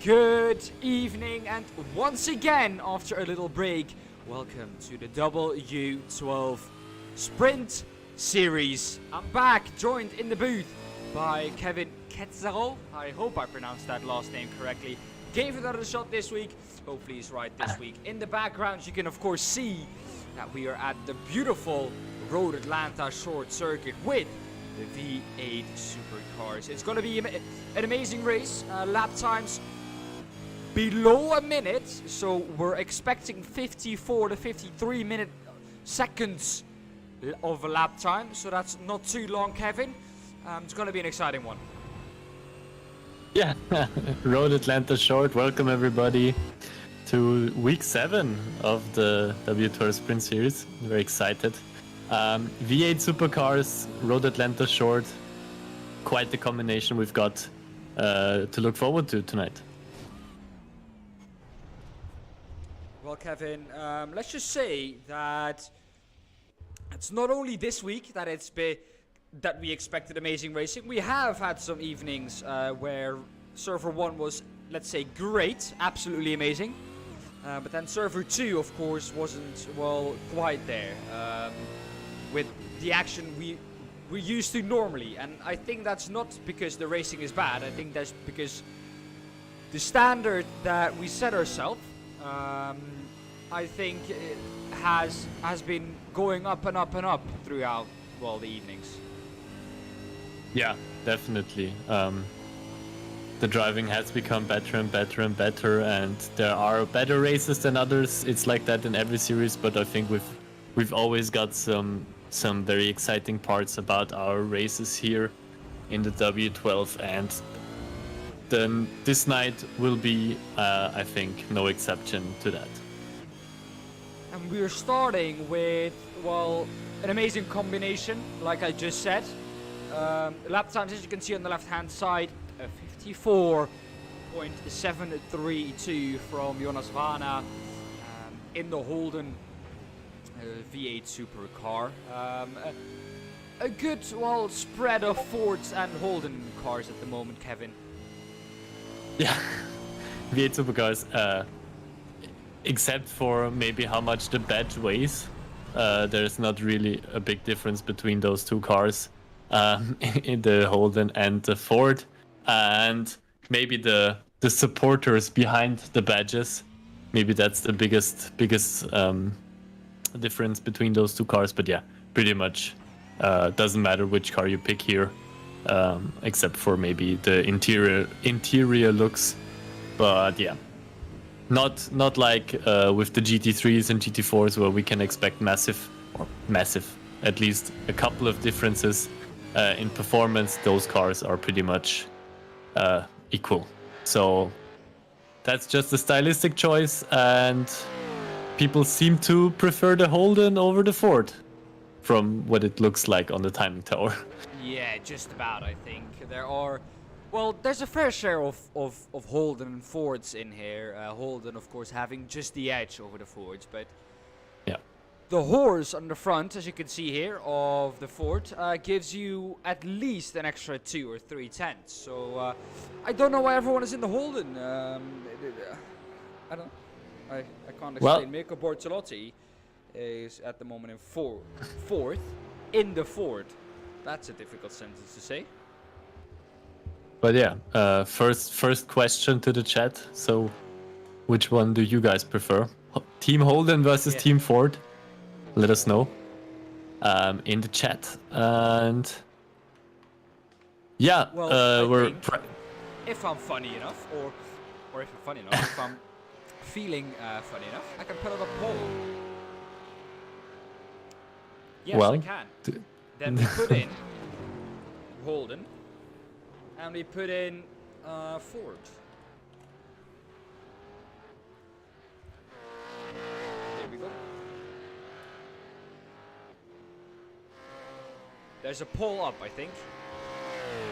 Good evening, and once again, after a little break, welcome to the W12 Sprint Series. I'm back, joined in the booth by Kevin Ketzero. I hope I pronounced that last name correctly. Gave it another shot this week. Hopefully he's right this week. In the background, you can of course see that we are at the beautiful Road Atlanta short circuit with the V8 supercars. It's going to be an amazing race. Lap times below a minute, so we're expecting 54 to 53 seconds of a lap time, so that's not too long, Kevin. It's going to be an exciting one. Yeah, Road Atlanta short. Welcome everybody to week 7 of the W12 Sprint Series. Very excited. V8 supercars, Road Atlanta short. Quite the combination we've got to look forward to tonight. Well, Kevin, let's just say that it's not only this week that we expected amazing racing. We have had some evenings where server 1 was, let's say, great, absolutely amazing. But then server 2, of course, wasn't, well, quite there with the action we're used to normally. And I think that's not because the racing is bad. I think that's because the standard that we set ourselves, I think it has been going up and up and up throughout, well, the evenings. Yeah, definitely. The driving has become better and better and better, and there are better races than others. It's like that in every series, but I think we've always got some very exciting parts about our races here in the W12, and then this night will be, I think, no exception to that. And we're starting with, well, an amazing combination, like I just said. Lap times, as you can see on the left-hand side, 54.732 from Jonas Vana in the Holden V8 supercar. A good, well, spread of Fords and Holden cars at the moment, Kevin. Yeah, V8 supercars, except for maybe how much the badge weighs, there's not really a big difference between those two cars, in the Holden and the Ford, and maybe the supporters behind the badges. Maybe that's the biggest difference between those two cars. But yeah, pretty much doesn't matter which car you pick here, except for maybe the interior looks. But yeah, not like with the GT3s and GT4s where we can expect massive, at least a couple of differences in performance. Those cars are pretty much equal. So that's just a stylistic choice, and people seem to prefer the Holden over the Ford from what it looks like on the timing tower. Yeah, just about, I think. There's a fair share of Holden and Fords in here. Holden, of course, having just the edge over the Fords, but Yeah. the horse on the front, as you can see here, of the Ford, gives you at least an extra 2 or 3 tenths. So I don't know why everyone is in the Holden. I don't. I can't explain. Well, Mirko Bortolotti is at the moment in fourth in the Ford. That's a difficult sentence to say. But yeah, first question to the chat. So, which one do you guys prefer? Team Holden versus Team Ford? Let us know in the chat. And yeah, well, if I'm funny enough, or if I'm funny enough, if I'm feeling funny enough, I can put out a poll. Yes, well, I can. Then we put in Holden, and we put in Ford. There we go. There's a poll up, I think.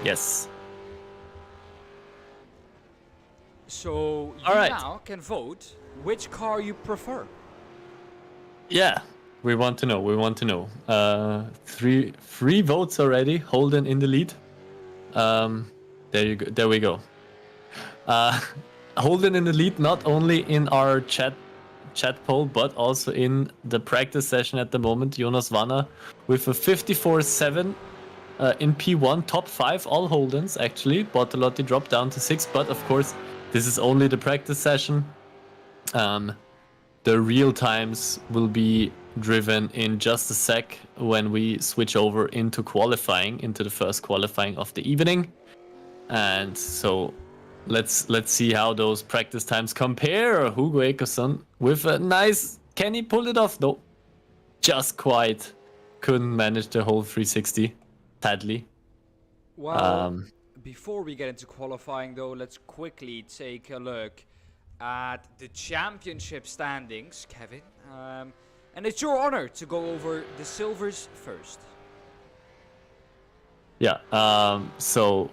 yes. So you now can vote which car you prefer. Yeah, we want to know. 3 votes already. Holden in the lead. There you go. There we go. holding in the lead not only in our chat poll, but also in the practice session at the moment. Jonas Vanna with a 54-7 in P1, top 5, all Holdens actually. Bortolotti dropped down to 6, but of course, this is only the practice session. The real times will be driven in just a sec when we switch over into qualifying, into the first qualifying of the evening. And so let's see how those practice times compare. Hugo Eckerson with a nice, can he pull it off? No, just quite couldn't manage the whole 360, sadly. Well, before we get into qualifying though, let's quickly take a look at the championship standings, Kevin. And it's your honor to go over the silvers first. Yeah, so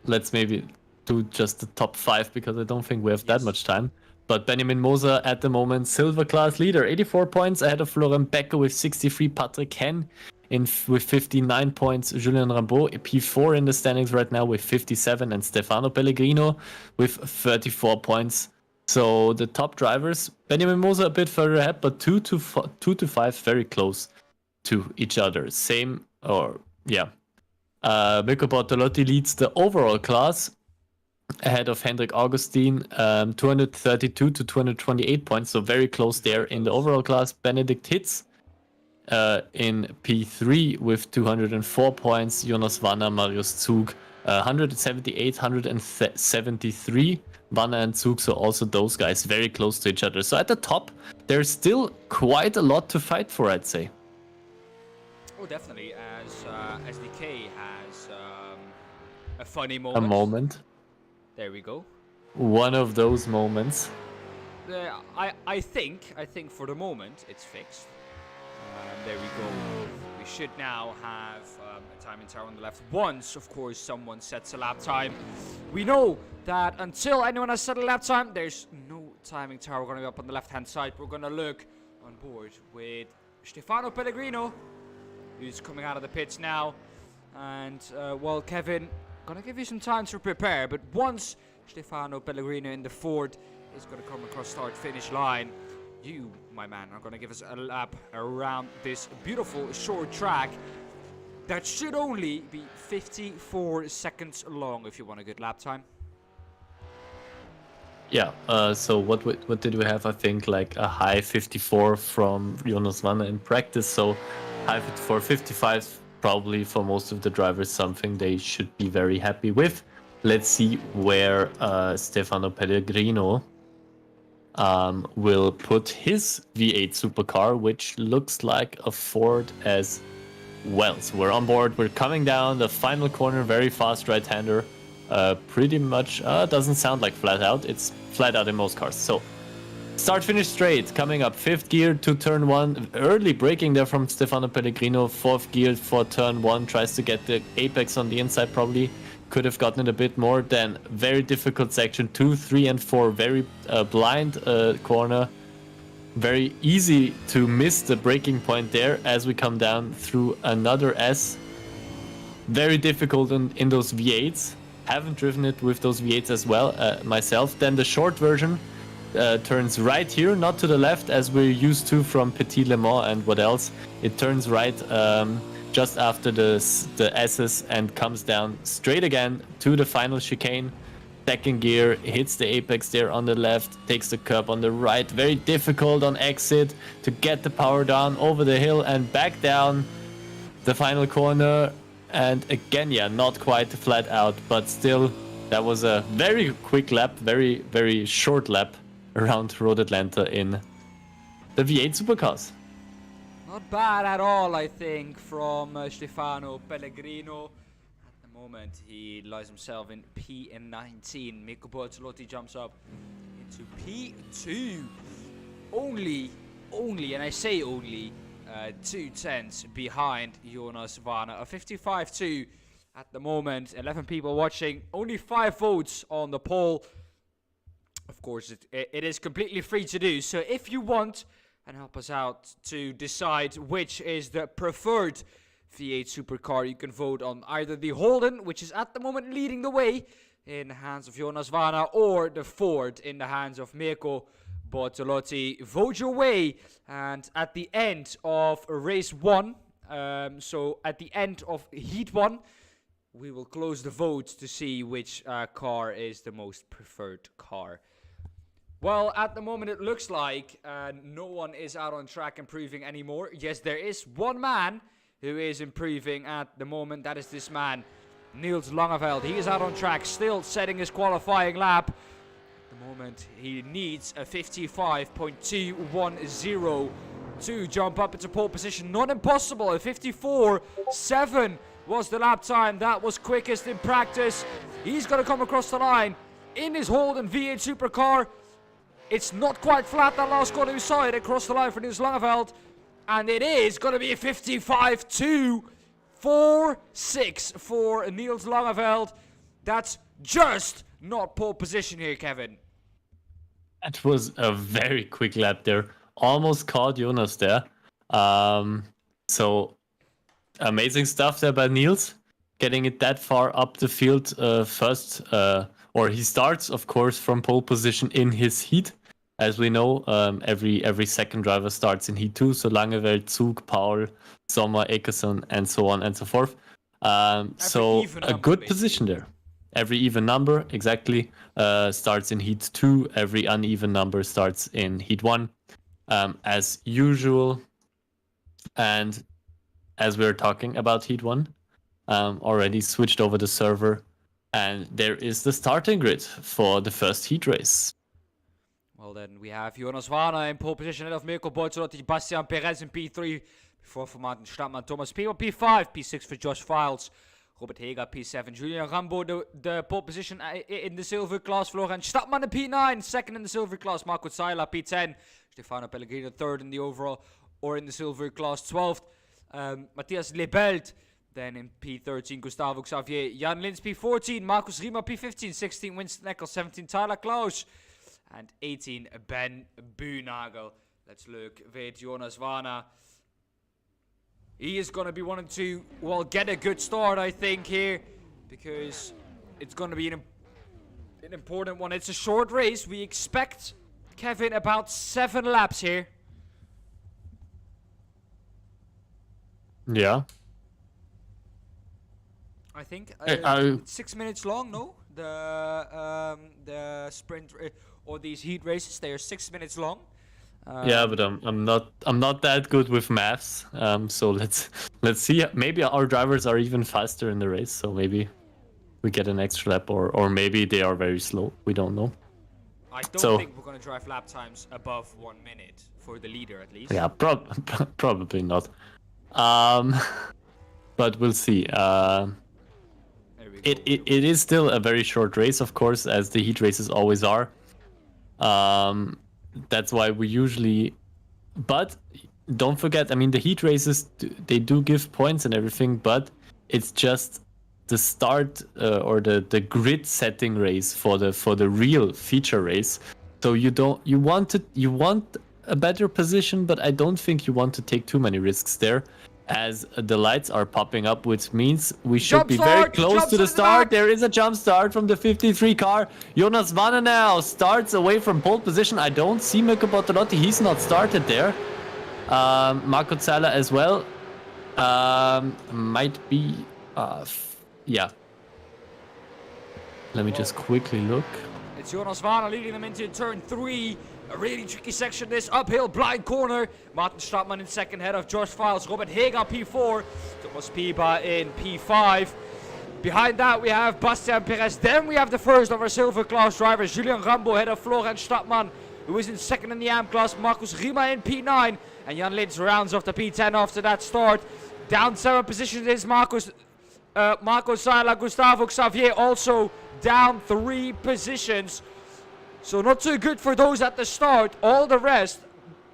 let's maybe do just the top 5 because I don't think we have that much time. But Benjamin Moser at the moment, silver class leader, 84 points ahead of Florian Becker with 63, Patrick Henn with 59 points, Julien Rambaud, P4 in the standings right now with 57, and Stefano Pellegrino with 34 points. So the top drivers, Benjamin Moser a bit further ahead, but 2 to 5 very close to each other. Same, or yeah. Mirko Bortolotti leads the overall class ahead of Hendrik Augustin, 232 to 228 points, so very close there in the overall class. Benedikt Hitz in P3 with 204 points. Jonas Vanna, Marius Zug, 178, 173. Vanna and Zug, so also those guys very close to each other. So at the top, there's still quite a lot to fight for, I'd say. Oh, definitely. As DK has a funny moment. A moment. There we go. One of those moments. I think for the moment it's fixed. There we go. We should now have a timing tower on the left. Once, of course, someone sets a lap time. We know that until anyone has set a lap time, there's no timing tower going to be up on the left-hand side. We're going to look on board with Stefano Pellegrino, who's coming out of the pits now. And, well, Kevin, gonna give you some time to prepare, but once Stefano Pellegrino in the Ford is gonna come across start-finish line, you, my man, are gonna give us a lap around this beautiful short track that should only be 54 seconds long if you want a good lap time. Yeah, so what did we have? I think like a high 54 from Jonas Vanna in practice, so high 54, 55 probably for most of the drivers something they should be very happy with. Let's see where Stefano Pellegrino will put his V8 supercar, which looks like a Ford as well. So we're on board, we're coming down the final corner, very fast right-hander. Pretty much doesn't sound like flat out, it's flat out in most cars. So start finish straight, coming up 5th gear to turn 1, early braking there from Stefano Pellegrino. 4th gear for turn 1, tries to get the apex on the inside, probably could have gotten it a bit more. Then very difficult section 2, 3 and 4, very blind corner, very easy to miss the braking point there as we come down through another S. Very difficult in those V8s. Haven't driven it with those V8s as well myself. Then the short version turns right here, not to the left as we're used to from Petit Le Mans and what else. It turns right just after the S's and comes down straight again to the final chicane. 2nd gear, hits the apex there on the left, takes the curb on the right. Very difficult on exit to get the power down over the hill and back down the final corner. And again, yeah, not quite flat out, but still, that was a very quick lap, very, very short lap around Road Atlanta in the V8 Supercars. Not bad at all, I think, from Stefano Pellegrino. At the moment, he lies himself in P19. Mirko Bortolotti jumps up into P2. Only, and I say only, 2 tenths behind Jonas Vanna. A 55-2 at the moment. 11 people watching. Only 5 votes on the poll. Of course, it is completely free to do. So if you want and help us out to decide which is the preferred V8 supercar. You can vote on either the Holden, which is at the moment leading the way in the hands of Jonas Vana, or the Ford in the hands of Mirko Bortolotti. Vote your way, and at the end of race 1, so at the end of heat 1, we will close the vote to see which car is the most preferred car. Well, at the moment it looks like no one is out on track improving anymore. Yes, there is one man who is improving at the moment. That is this man, Niels Langeveld. He is out on track, still setting his qualifying lap. At the moment, he needs a 55.210 to jump up into pole position. Not impossible. A 54.7 was the lap time. That was quickest in practice. He's going to come across the line in his Holden V8 supercar. It's not quite flat, that last corner. We saw it across the line for Niels Langeveld. And it is going to be a 55.246 for Niels Langeveld. That's just not pole position here, Kevin. That was a very quick lap there. Almost caught Jonas there. So amazing stuff there by Niels. Getting it that far up the field first. Or he starts, of course, from pole position in his heat. As we know, every second driver starts in Heat 2, so Langeveld, Zug, Paul, Sommer, Eckerson, and so on and so forth. So a good position there. Every even number, exactly, starts in Heat 2. Every uneven number starts in Heat 1, as usual. And as we're talking about Heat 1, already switched over the server. And there is the starting grid for the first heat race. Well, then we have Jonas Vana in pole position ahead of Mirko Bortolotti, Bastian Perez in P3, P4 for Martin Stadtmann, Thomas P1, P5, P6 for Josh Files, Robert Heger, P7, Julian Rambo, the pole position in the silver class, Florian Stadtmann in P9, second in the silver class, Marco Seiler, P10, Stefano Pellegrino, third in the overall, or in the silver class, 12th, Matthias Lebelt. Then in P13, Gustavo Xavier, Jan Lins P14, Marcus Riemer P15, 16, Winston Eckel, 17, Tyler Klaus, and 18, Ben Buhnagel. Let's look with Jonas Vana. He is going to be wanting to, well, get a good start, I think, here, because it's going to be an important one. It's a short race. We expect, Kevin, about 7 laps here. Yeah. I think it's 6 minutes long. No, the sprint or these heat races, they are 6 minutes long. Yeah, but I'm not that good with maths. So let's see. Maybe our drivers are even faster in the race. So maybe we get an extra lap, or maybe they are very slow. We don't know. I don't think we're gonna drive lap times above 1 minute for the leader, at least. Yeah, probably not. But we'll see. It is still a very short race, of course, as the heat races always are. That's why we usually... But don't forget, I mean, the heat races, they do give points and everything, but it's just the start or the grid setting race for the real feature race. So you want a better position, but I don't think you want to take too many risks there, as the lights are popping up, which means we should be very close to the start. There is a jump start from the 53 car. Jonas Vana now starts away from pole position. I don't see Mirko Bortolotti. He's not started there. Marco Zala as well. Might be... yeah. Let me just quickly look. It's Jonas Vana leading them into turn 3. A really tricky section, this uphill blind corner. Martin Stadtmann in second, head of Josh Files. Robert Heger P4. Thomas Piba in P5. Behind that we have Bastian Perez. Then we have the first of our silver class drivers, Julian Rambo, head of Florian Stadtmann, who is in second in the AM class. Marcus Riemer in P9. And Jan Lins rounds off the P10 after that start. Down 7 positions is Marco Seiler. Gustavo Xavier also down 3 positions. So not too good for those at the start. All the rest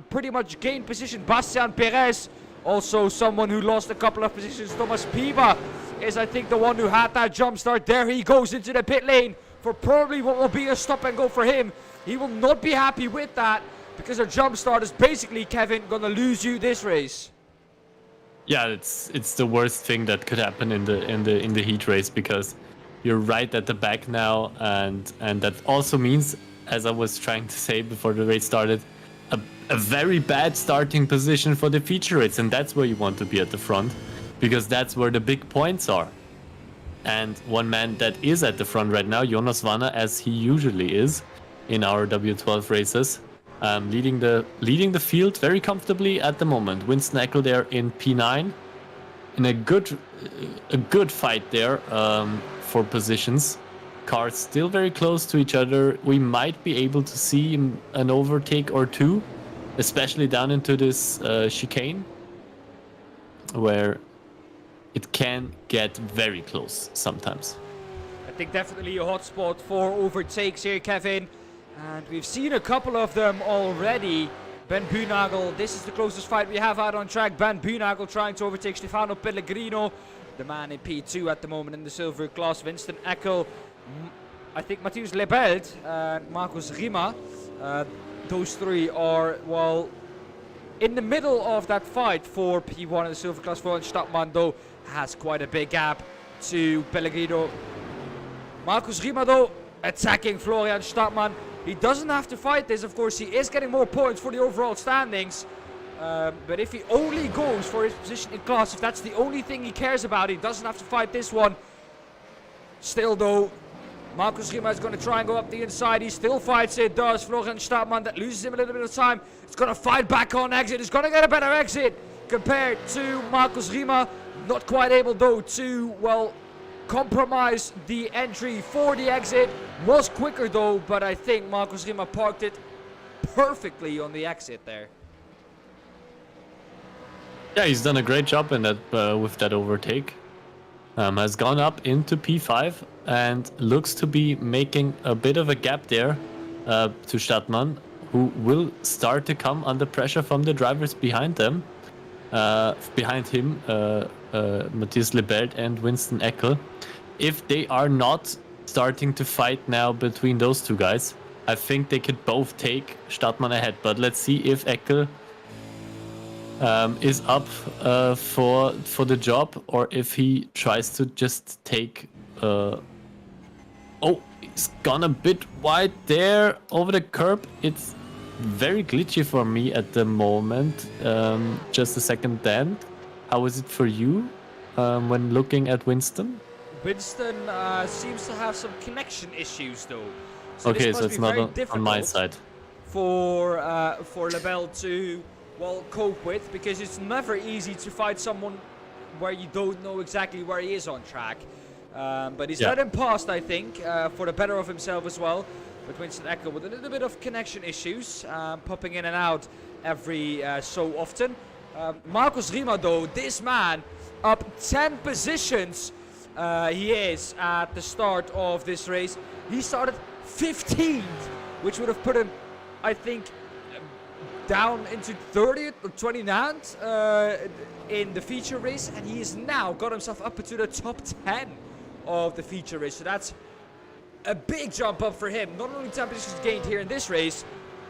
pretty much gained position. Bastian Perez, also someone who lost a couple of positions. Thomas Piba is, I think, the one who had that jump start. There he goes into the pit lane for probably what will be a stop and go for him. He will not be happy with that, because a jump start is basically, Kevin, gonna lose you this race. Yeah, it's the worst thing that could happen in the heat race, because you're right at the back now, and that also means, as I was trying to say before the race started, a, a very bad starting position for the feature race, and that's where you want to be at the front, because that's where the big points are. And one man that is at the front right now, Jonas Wanner, as he usually is in our W12 races, leading the field very comfortably at the moment. Winston Eckel there in P9, in a good fight there for positions. Cars still very close to each other. We might be able to see an overtake or two, especially down into this chicane, where it can get very close sometimes. I think definitely a hotspot for overtakes here, Kevin. And we've seen a couple of them already. Ben Buhnagel, this is the closest fight we have out on track. Ben Buhnagel trying to overtake Stefano Pellegrino, the man in P2 at the moment in the silver class. Winston Eckel, I think Matthias Lebelt and Marcus Rima. Those three are, well, in the middle of that fight for P1 in the silver class. Florian Stadtmann, though, has quite a big gap to Pellegrino. Marcus Rima, though, attacking Florian Stadtmann. He doesn't have to fight this, of course. He is getting more points for the overall standings. But if he only goes for his position in class, if that's the only thing he cares about, he doesn't have to fight this one. Still, though, Marcus Rima is going to try and go up the inside. He still fights it, does Florian Stadtmann. That loses him a little bit of time. He's going to fight back on exit. He's going to get a better exit compared to Marcus Rima. Not quite able, though, to, well, compromise the entry for the exit. Was quicker, though, but I think Marcus Rima parked it perfectly on the exit there. Yeah, he's done a great job in that with that overtake. Has gone up into P5 and looks to be making a bit of a gap there to Stadtmann, who will start to come under pressure from the drivers behind them. Behind him, Matthias Lebelt and Winston Eckel. If they are not starting to fight now between those two guys, I think they could both take Stadtmann ahead. But let's see if Eckel is up for the job, or if he tries to just take... Oh, he's gone a bit wide there over the curb. It's very glitchy for me at the moment. Just a second, Dan. How is it for you when looking at Winston? Winston seems to have some connection issues, though. So okay, this so must it's be not very on my side. For Lebel to, well, cope with, because it's never easy to fight someone where you don't know exactly where he is on track. But he's let him past, I think, for the better of himself as well. But Winston Eckel with a little bit of connection issues, popping in and out every so often. Marcus Rima, though, this man up 10 positions. He is at the start of this race. He started 15th, which would have put him, I think, down into 30th or 29th in the feature race, and he has now got himself up into the top 10 of the feature race. So that's a big jump up for him. Not only 10 positions gained here in this race,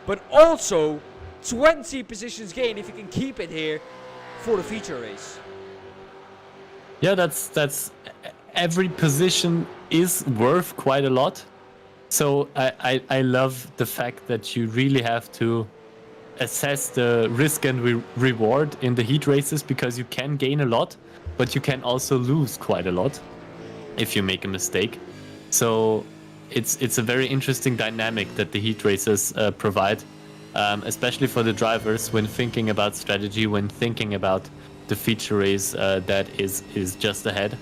but also 20 positions gained if he can keep it here for the feature race. Yeah, that's every position is worth quite a lot. So I love the fact that you really have to assess the risk and reward in the heat races, because you can gain a lot, but you can also lose quite a lot if you make a mistake. So it's a very interesting dynamic that the heat races provide, especially for the drivers when thinking about strategy, when thinking about the feature race that is just ahead,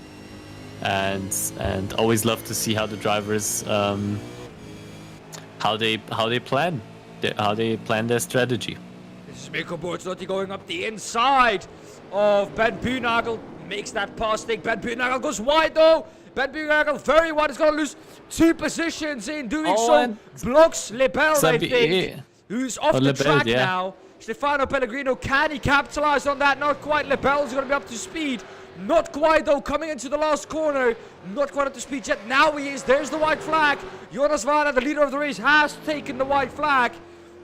and always love to see how the drivers how they plan their strategy. This is Mirko Bortolotti going up the inside of Ben Buhnagel, makes that pass take. Ben Buhnagel goes wide, though. Ben Buhnagel very wide. He's going to lose 2 positions in doing so. Blocks Lebel, I think, who's off the track now. Stefano Pellegrino, can he capitalize on that? Not quite. Lebel's going to be up to speed. Not quite, though, coming into the last corner. Not quite up to speed yet. Now he is. There's the white flag. Jonas Wanner, the leader of the race, has taken the white flag.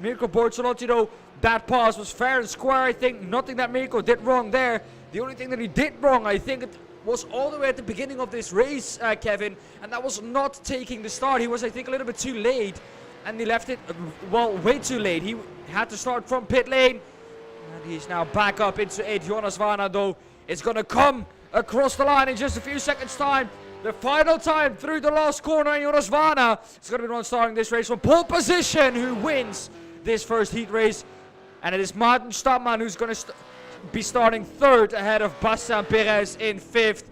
Mirko Bortolotti, though, that pass was fair and square, I think. Nothing that Mirko did wrong there. The only thing that he did wrong, I think, it was all the way at the beginning of this race, Kevin, and that was not taking the start. He was, I think, a little bit too late, and he left it, well, way too late. He had to start from pit lane, and he's now back up into 8. Jonas Varna, though, is going to come across the line in just a few seconds' time. The final time through the last corner, and Jonas Varna is going to be the one starting this race from pole position, who wins this first heat race. And it is Martin Stadtmann who's going to be starting third ahead of Bastian Perez in 5th.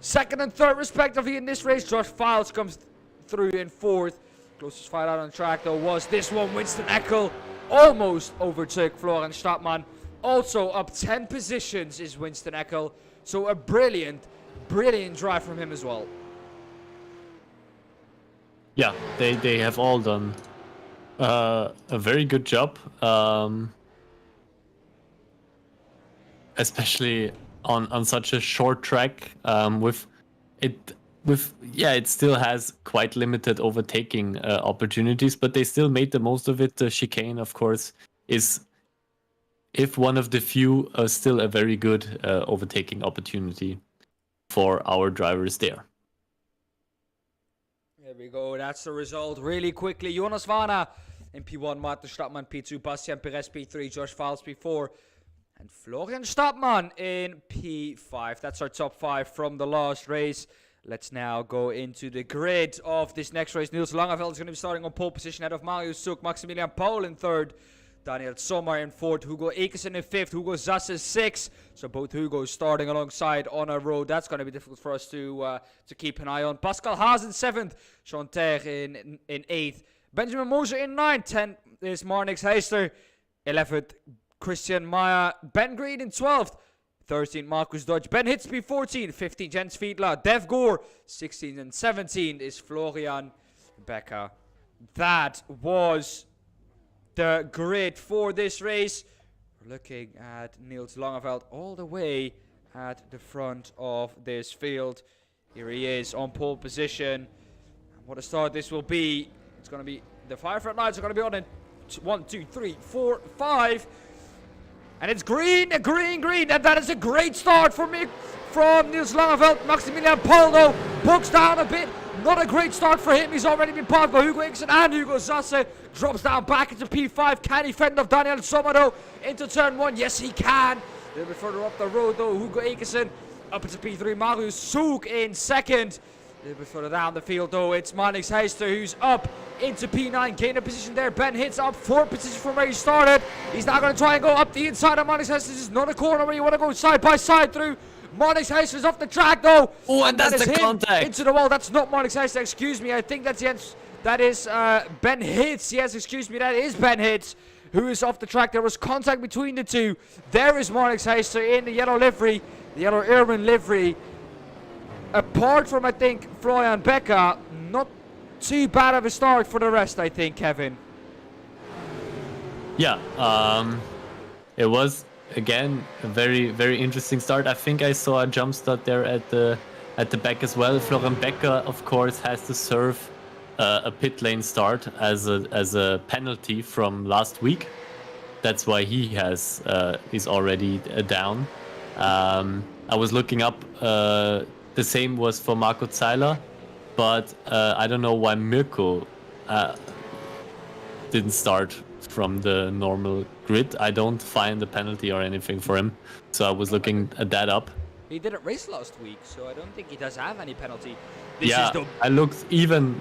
Second and third respectively in this race. Josh Files comes through in 4th. Closest fight out on track though was this one. Winston Eckel almost overtook Florian Stadtmann. Also up 10 positions is Winston Eckel. So a brilliant drive from him as well. Yeah, they have all done a very good job. Especially on such a short track, it still has quite limited overtaking opportunities, but they still made the most of it. The chicane, of course, is, if one of the few, still a very good overtaking opportunity for our drivers there. There we go, that's the result. Really quickly, Jonas Varna in P1, Martin Stadtmann P2, Bastian Perez P3, Josh Files P4, and Florian Stadtmann in P5. That's our top 5 from the last race. Let's now go into the grid of this next race. Niels Langeveld is going to be starting on pole position ahead of Marius Suk, Maximilian Paul in 3rd, Daniel Sommer in 4th, Hugo Ekesen in 5th, Hugo Zasse 6th. So both Hugos starting alongside on a road. That's going to be difficult for us to keep an eye on. Pascal Haas in 7th, Chanter in 8th, Benjamin Moser in 9th, 10th is Marnix Heister, 11th Christian Maya, Ben Green in 12th, 13th Marcus Dodge, Ben Hitsby 14th, 15th Jens Fiedler, Dev Gore 16th, and 17th is Florian Becker. That was the grid for this race. We're looking at Niels Langeveld all the way at the front of this field. Here he is on pole position. What a start this will be. It's going to be, the Firefront lights are going to be on in 1, 2, 3, 4, 5. And it's green, and that is a great start for me from Niels Langeveld. Maximilian Paul, though, books down a bit. Not a great start for him. He's already been parked by Hugo Ekesen and Hugo Zasse. Drops down back into P5. Can he fend off Daniel Sommer, though, into turn 1? Yes, he can. A little bit further up the road, though, Hugo Ekesen up into P3. Marius Suk in 2nd. A little bit further down the field, though, it's Marnix Heister who's up into P9. Gain a position there. Ben Hits up 4 positions from where he started. He's now going to try and go up the inside of Marnix Heister. This is not a corner where you want to go side by side through. Marnix Heister's off the track, though. Oh, and that's the contact. Into the wall. That's not Marnix Heister, excuse me. I think that's Jens. That is Ben Hits. Yes, excuse me. That is Ben Hits who is off the track. There was contact between the two. There is Marnix Heister in the yellow livery, the yellow airman livery. Apart from, I think, Florian Becker, not too bad of a start for the rest, I think, Kevin. Yeah, it was, again, a very, very interesting start. I think I saw a jump start there at the back as well. Florian Becker, of course, has to serve a pit lane start as a penalty from last week. That's why he is already down. I was looking up. The same was for Marco Zeiler, but I don't know why Mirko didn't start from the normal grid. I don't find a penalty or anything for him, so I was looking that up. He didn't race last week, so I don't think he does have any penalty. I looked even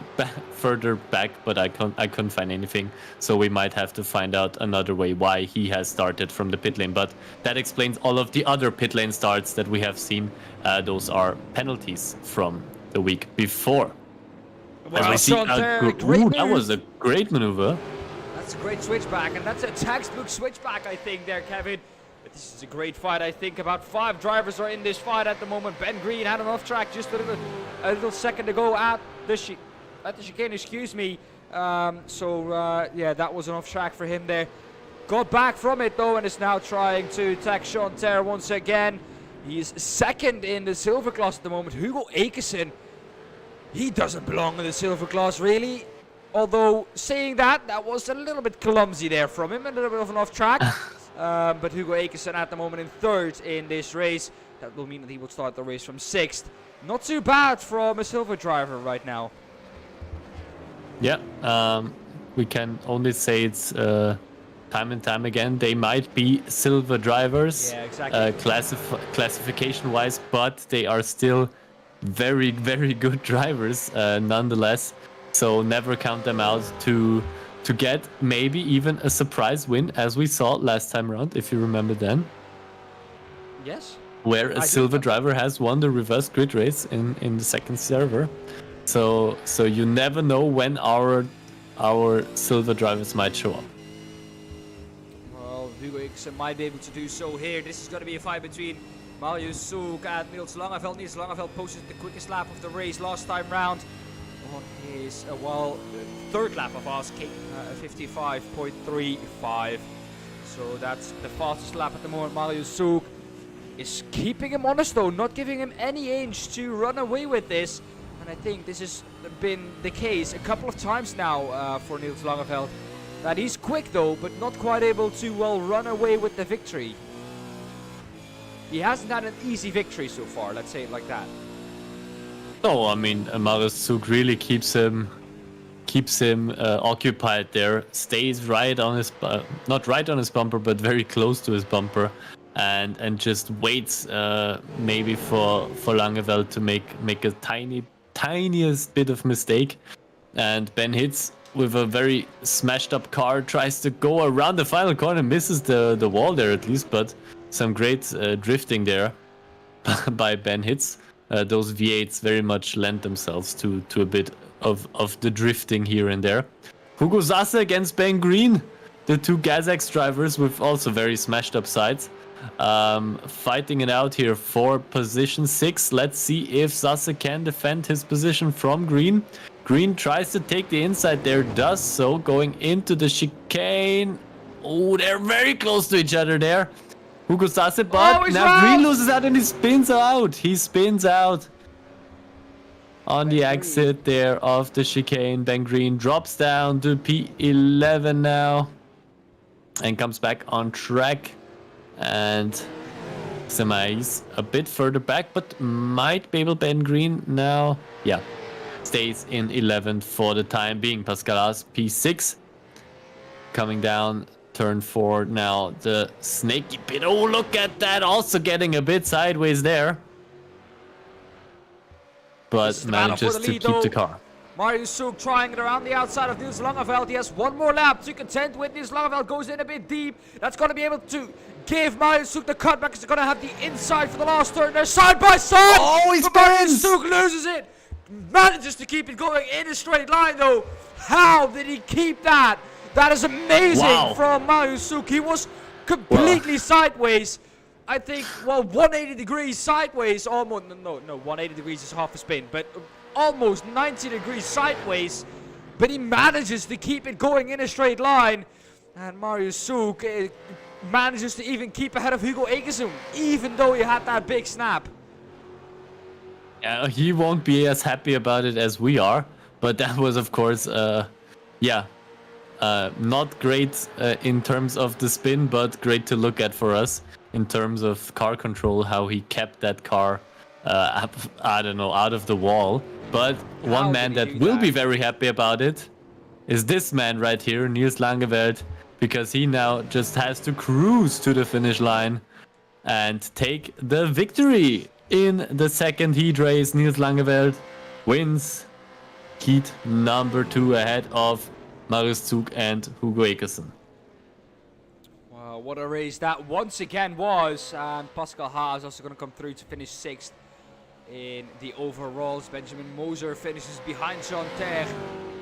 further back, but I couldn't find anything. So we might have to find out another way why he has started from the pit lane. But that explains all of the other pit lane starts that we have seen. Those are penalties from the week before. Well, that was a great maneuver. That's a great switchback, and that's a textbook switchback, I think, there, Kevin. But this is a great fight, I think. About 5 drivers are in this fight at the moment. Ben Green had an off track just a little second ago at the chicane, excuse me. Yeah, that was an off track for him there. Got back from it, though, and is now trying to attack Chanter once again. He's 2nd in the silver class at the moment. Hugo Ekesen, he doesn't belong in the silver class, really. Although, saying that was a little bit clumsy there from him, a little bit of an off track. But Hugo Akerson at the moment in third in this race. That will mean that he will start the race from sixth. Not too bad from a silver driver right now. Yeah, we can only say it's time and time again. They might be silver drivers, Yeah, exactly. classification-wise, but they are still very, very good drivers nonetheless. So never count them out to get maybe even a surprise win, as we saw last time around, if you remember then. Yes. Where a silver driver has won the reverse grid race in the second server. So you never know when our silver drivers might show up. Well, Hugo Akerson might be able to do so here. This is going to be a fight between Marius Soek and Niels Langeveld. Niels Langeveld posted the quickest lap of the race last time round on his, third lap of us, 55.35. So that's the fastest lap at the moment. Marius Soek is keeping him honest though, not giving him any inch to run away with this. And I think this has been the case a couple of times now for Niels Langeveld. That he's quick though, but not quite able to, run away with the victory. He hasn't had an easy victory so far, let's say it like that. No, I mean, Marius Soek really keeps him occupied there. Stays right on his, not right on his bumper, but very close to his bumper, and just waits maybe for Langeveld to make a tiniest bit of mistake. And Ben hits with a very smashed up car, tries to go around the final corner, misses the wall there at least, but some great drifting there by Ben Hitz. Those V8s very much lend themselves to a bit of the drifting here and there. Hugo Sasse against Ben Green, the two Gazex drivers with also very smashed up sides. Fighting it out here for position 6. Let's see if Sasse can defend his position from Green. Green tries to take the inside there, does so, going into the chicane. Oh, they're very close to each other there. Hugo Sasse, but now Green loses out and he spins out. He spins out on the exit there of the chicane. Ben Green drops down to P11 now and comes back on track. And Semai's a bit further back, but might be able Ben Green now. Yeah, stays in 11th for the time being. Pascal Haas, P6. Coming down turn 4 now, the snaky pit. Oh, look at that. Also getting a bit sideways there. But manages to keep the car. Marius Soek trying it around the outside of Niels Langeveld. He has one more lap to contend with. Niels Langeveld goes in a bit deep. That's going to be able to give Marius Soek the cutback. He's going to have the inside for the last turn. They're side by side. Oh, he spins! Marius Soek loses it. Manages to keep it going in a straight line though. How did he keep that? That is amazing from Marius Soek. He was completely sideways. I think, 180 degrees sideways. Almost, no, 180 degrees is half a spin, but almost 90 degrees sideways. But he manages to keep it going in a straight line. And Marius Soek manages to even keep ahead of Hugo Akerson, even though he had that big snap. Yeah, he won't be as happy about it as we are. But that was, of course, not great in terms of the spin, but great to look at for us in terms of car control, how he kept that car, I don't know, out of the wall. But one man that will be very happy about it is this man right here, Niels Langeveld, because he now just has to cruise to the finish line and take the victory in the second heat race. Niels Langeveld wins heat number 2 ahead of Marius Soek and Hugo Akerson. Wow, what a race that once again was. And Pascal Haas is also going to come through to finish 6th in the overalls. Benjamin Moser finishes behind Jean Terre.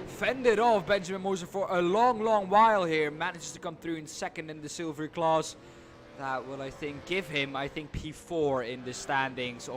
Fended off Benjamin Moser for a long while here. Manages to come through in 2nd in the silver class. That will, I think, give him, P4 in the standings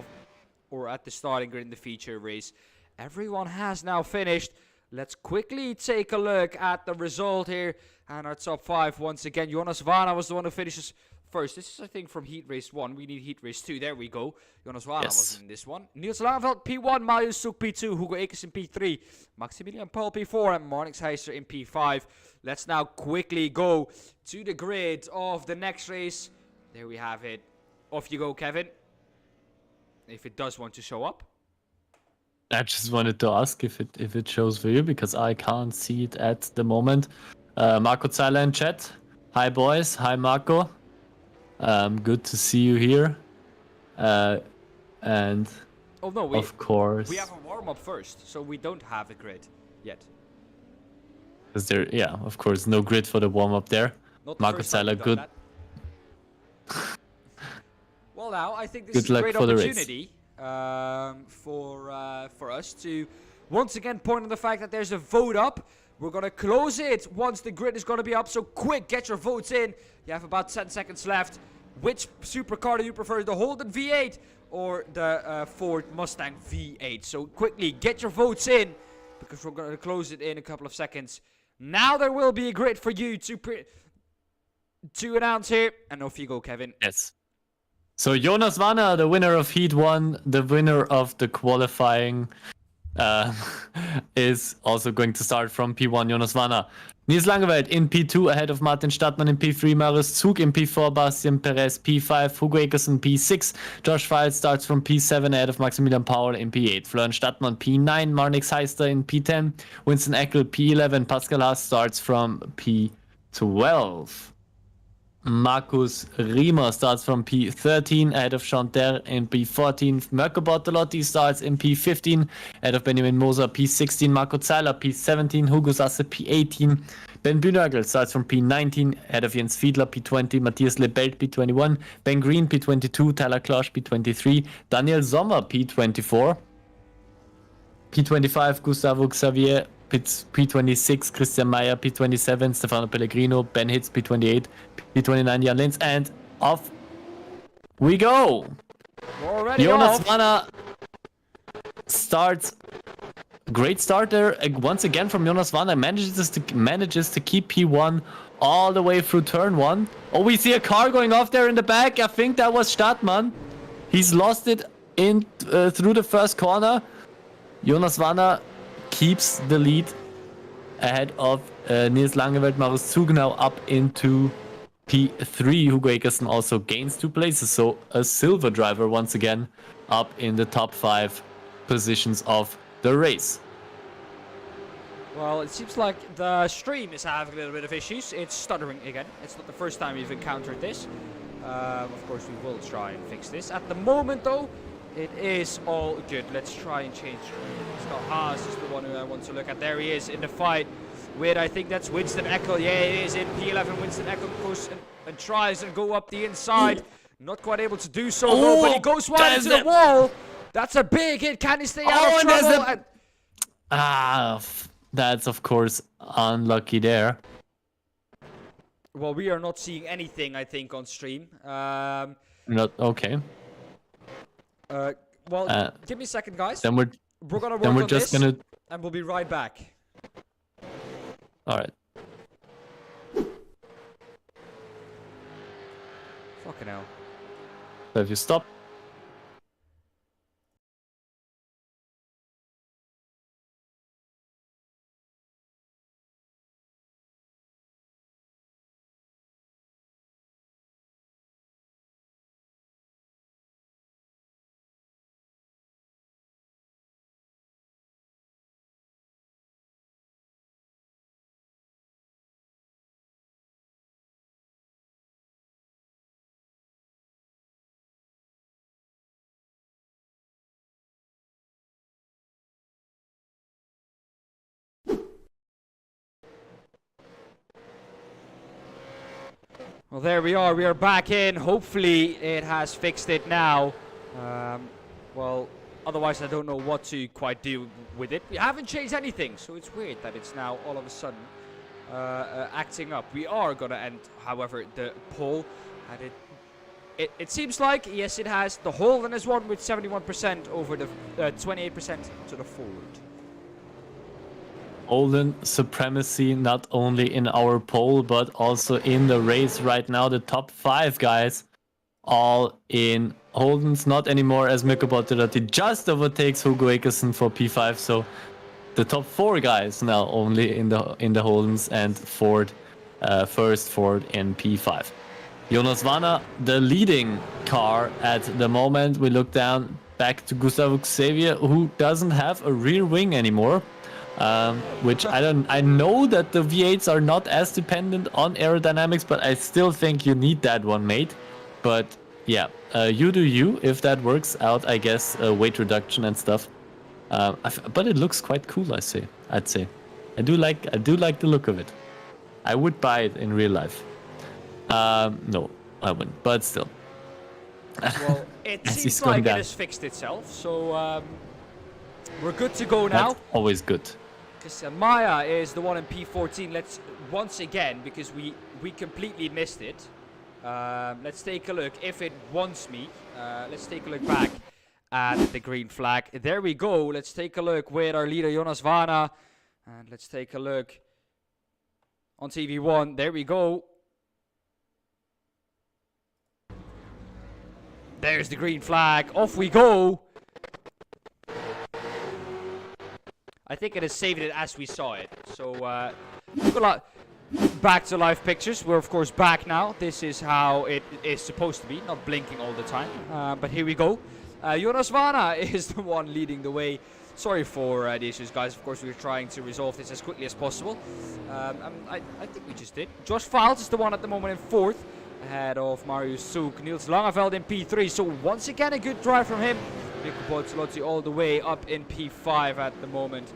or at the starting grid in the feature race. Everyone has now finished. Let's quickly take a look at the result here. And our top 5 once again. Jonas Vana was the one who finishes first. This is, I think, from Heat Race 1. We need Heat Race 2. There we go. Jonas Wana Yes. wasn't in this one. Niels Langeveld P1, Marius Soek P2, Hugo Ekers in P3, Maximilian Paul P4, and Marnix Heister in P5. Let's now quickly go to the grid of the next race. There we have it. Off you go, Kevin. If it does want to show up. I just wanted to ask if it shows for you because I can't see it at the moment. Marco Zeiler in chat. Hi boys. Hi Marco. Good to see you here. And Oh no, of course, we have a warm-up first, so we don't have a grid yet. is there? Yeah, of course, no grid for the warm up there. Not the Marco first time Zeiler, we've done good. that. Well, now I think this Good is a luck great for the race. opportunity for us to once again point on the fact that there's a vote up. We're gonna close it once the grid is gonna be up. So quick, get your votes in. You have about 10 seconds left. Which supercar do you prefer, the Holden V8 or the Ford Mustang V8? So quickly, get your votes in because we're gonna close it in a couple of seconds. Now there will be a grid for you to announce here, and off you go, Kevin. Yes. So Jonas Wanner, the winner of Heat 1, the winner of the qualifying, is also going to start from P1, Jonas Wanner. Niels Langeveld in P2 ahead of Martin Stadtmann in P3, Marius Zug in P4, Bastian Perez P5, Hugo Ekersen P6, Josh Files starts from P7 ahead of Maximilian Paul in P8, Florian Stadtmann P9, Marnix Heister in P10, Winston Eckel P11, Pascal Haas starts from P12. Markus Riemer starts from P13 ahead of Chanter in P14. Mirko Bortolotti starts in P15 ahead of Benjamin Moser P16. Marco Zeiler P17. Hugo Sasse P18. Ben Bühnagel starts from P19 ahead of Jens Fiedler P20. Matthias Lebelt P21. Ben Green P22. Tyler Klosch P23. Daniel Sommer P24. P25 Gustavo Xavier P26, Christian Meyer, P27, Stefano Pellegrino, Ben Hitz, P28, P29, Jan Linz, and off we go! We're already Jonas off. Wanner starts. Great starter once again from Jonas Wanner. Manages to keep P1 all the way through turn 1. Oh, we see a car going off there in the back. I think that was Stadtmann. He's lost it in through the first corner. Jonas Wanner keeps the lead ahead of Niels Langeveld. Marius Zug now up into P3. Hugo Ekersen also gains 2 places, so a silver driver once again up in the top 5 positions of the race. Well, it seems like the stream is having a little bit of issues. It's stuttering again. It's not the first time we've encountered this. Of course, we will try and fix this. At the moment, though, it is all good. Let's try and change screen. Scott Haas is the one who I want to look at. There he is in the fight with, I think that's Winston Eckel. Yeah, it is in P11. Winston Eckel goes and tries and go up the inside. Not quite able to do so, though, but he goes wide into the wall. That's a big hit. Can he stay out of trouble? That's of course unlucky there. Well, we are not seeing anything, I think, on stream. Not okay. Well, give me a second, guys. Then we're gonna work on just this, gonna. and we'll be right back. All right. Fucking hell. So if you stop. Well, there we are. We are back in. Hopefully, it has fixed it now. Well, otherwise, I don't know what to quite do with it. We haven't changed anything, so it's weird that it's now all of a sudden acting up. We are gonna end, however, the poll. And it seems like, yes, it has. The Holden has won with 71% over the 28% to the Ford. Holden supremacy not only in our poll but also in the race right now. The top 5 guys all in Holden's, not anymore as Mikko Bottirati just overtakes Hugo Ekersen for P5. So the top 4 guys now only in the Holdens, and Ford first, Ford in P5. Jonas Warner, the leading car at the moment. We look down back to Gustavo Xavier, who doesn't have a rear wing anymore. Which I know that the V8s are not as dependent on aerodynamics, but I still think you need that one, mate. But yeah, you do you. If that works out, I guess weight reduction and stuff. But it looks quite cool, I'd say. I do like the look of it. I would buy it in real life. No, I wouldn't. But still. Well, it seems like it has fixed itself, so we're good to go now. That's always good. Because Maya is the one in P14. Let's once again, because we completely missed it. Let's take a look if it wants me. Let's take a look back at the green flag. There we go. Let's take a look with our leader Jonas Vana, and let's take a look on TV1. There we go. There's the green flag. Off we go. I think it has saved it as we saw it. So, back to live pictures. We're, of course, back now. This is how it is supposed to be. Not blinking all the time. But here we go. Jonas Vana is the one leading the way. Sorry for the issues, guys. Of course, we're trying to resolve this as quickly as possible. I think we just did. Josh Files is the one at the moment in 4th. Ahead of Marius Souk. Niels Langeveld in P3. So, once again, a good drive from him. Mikko Bottilotti all the way up in P5 at the moment.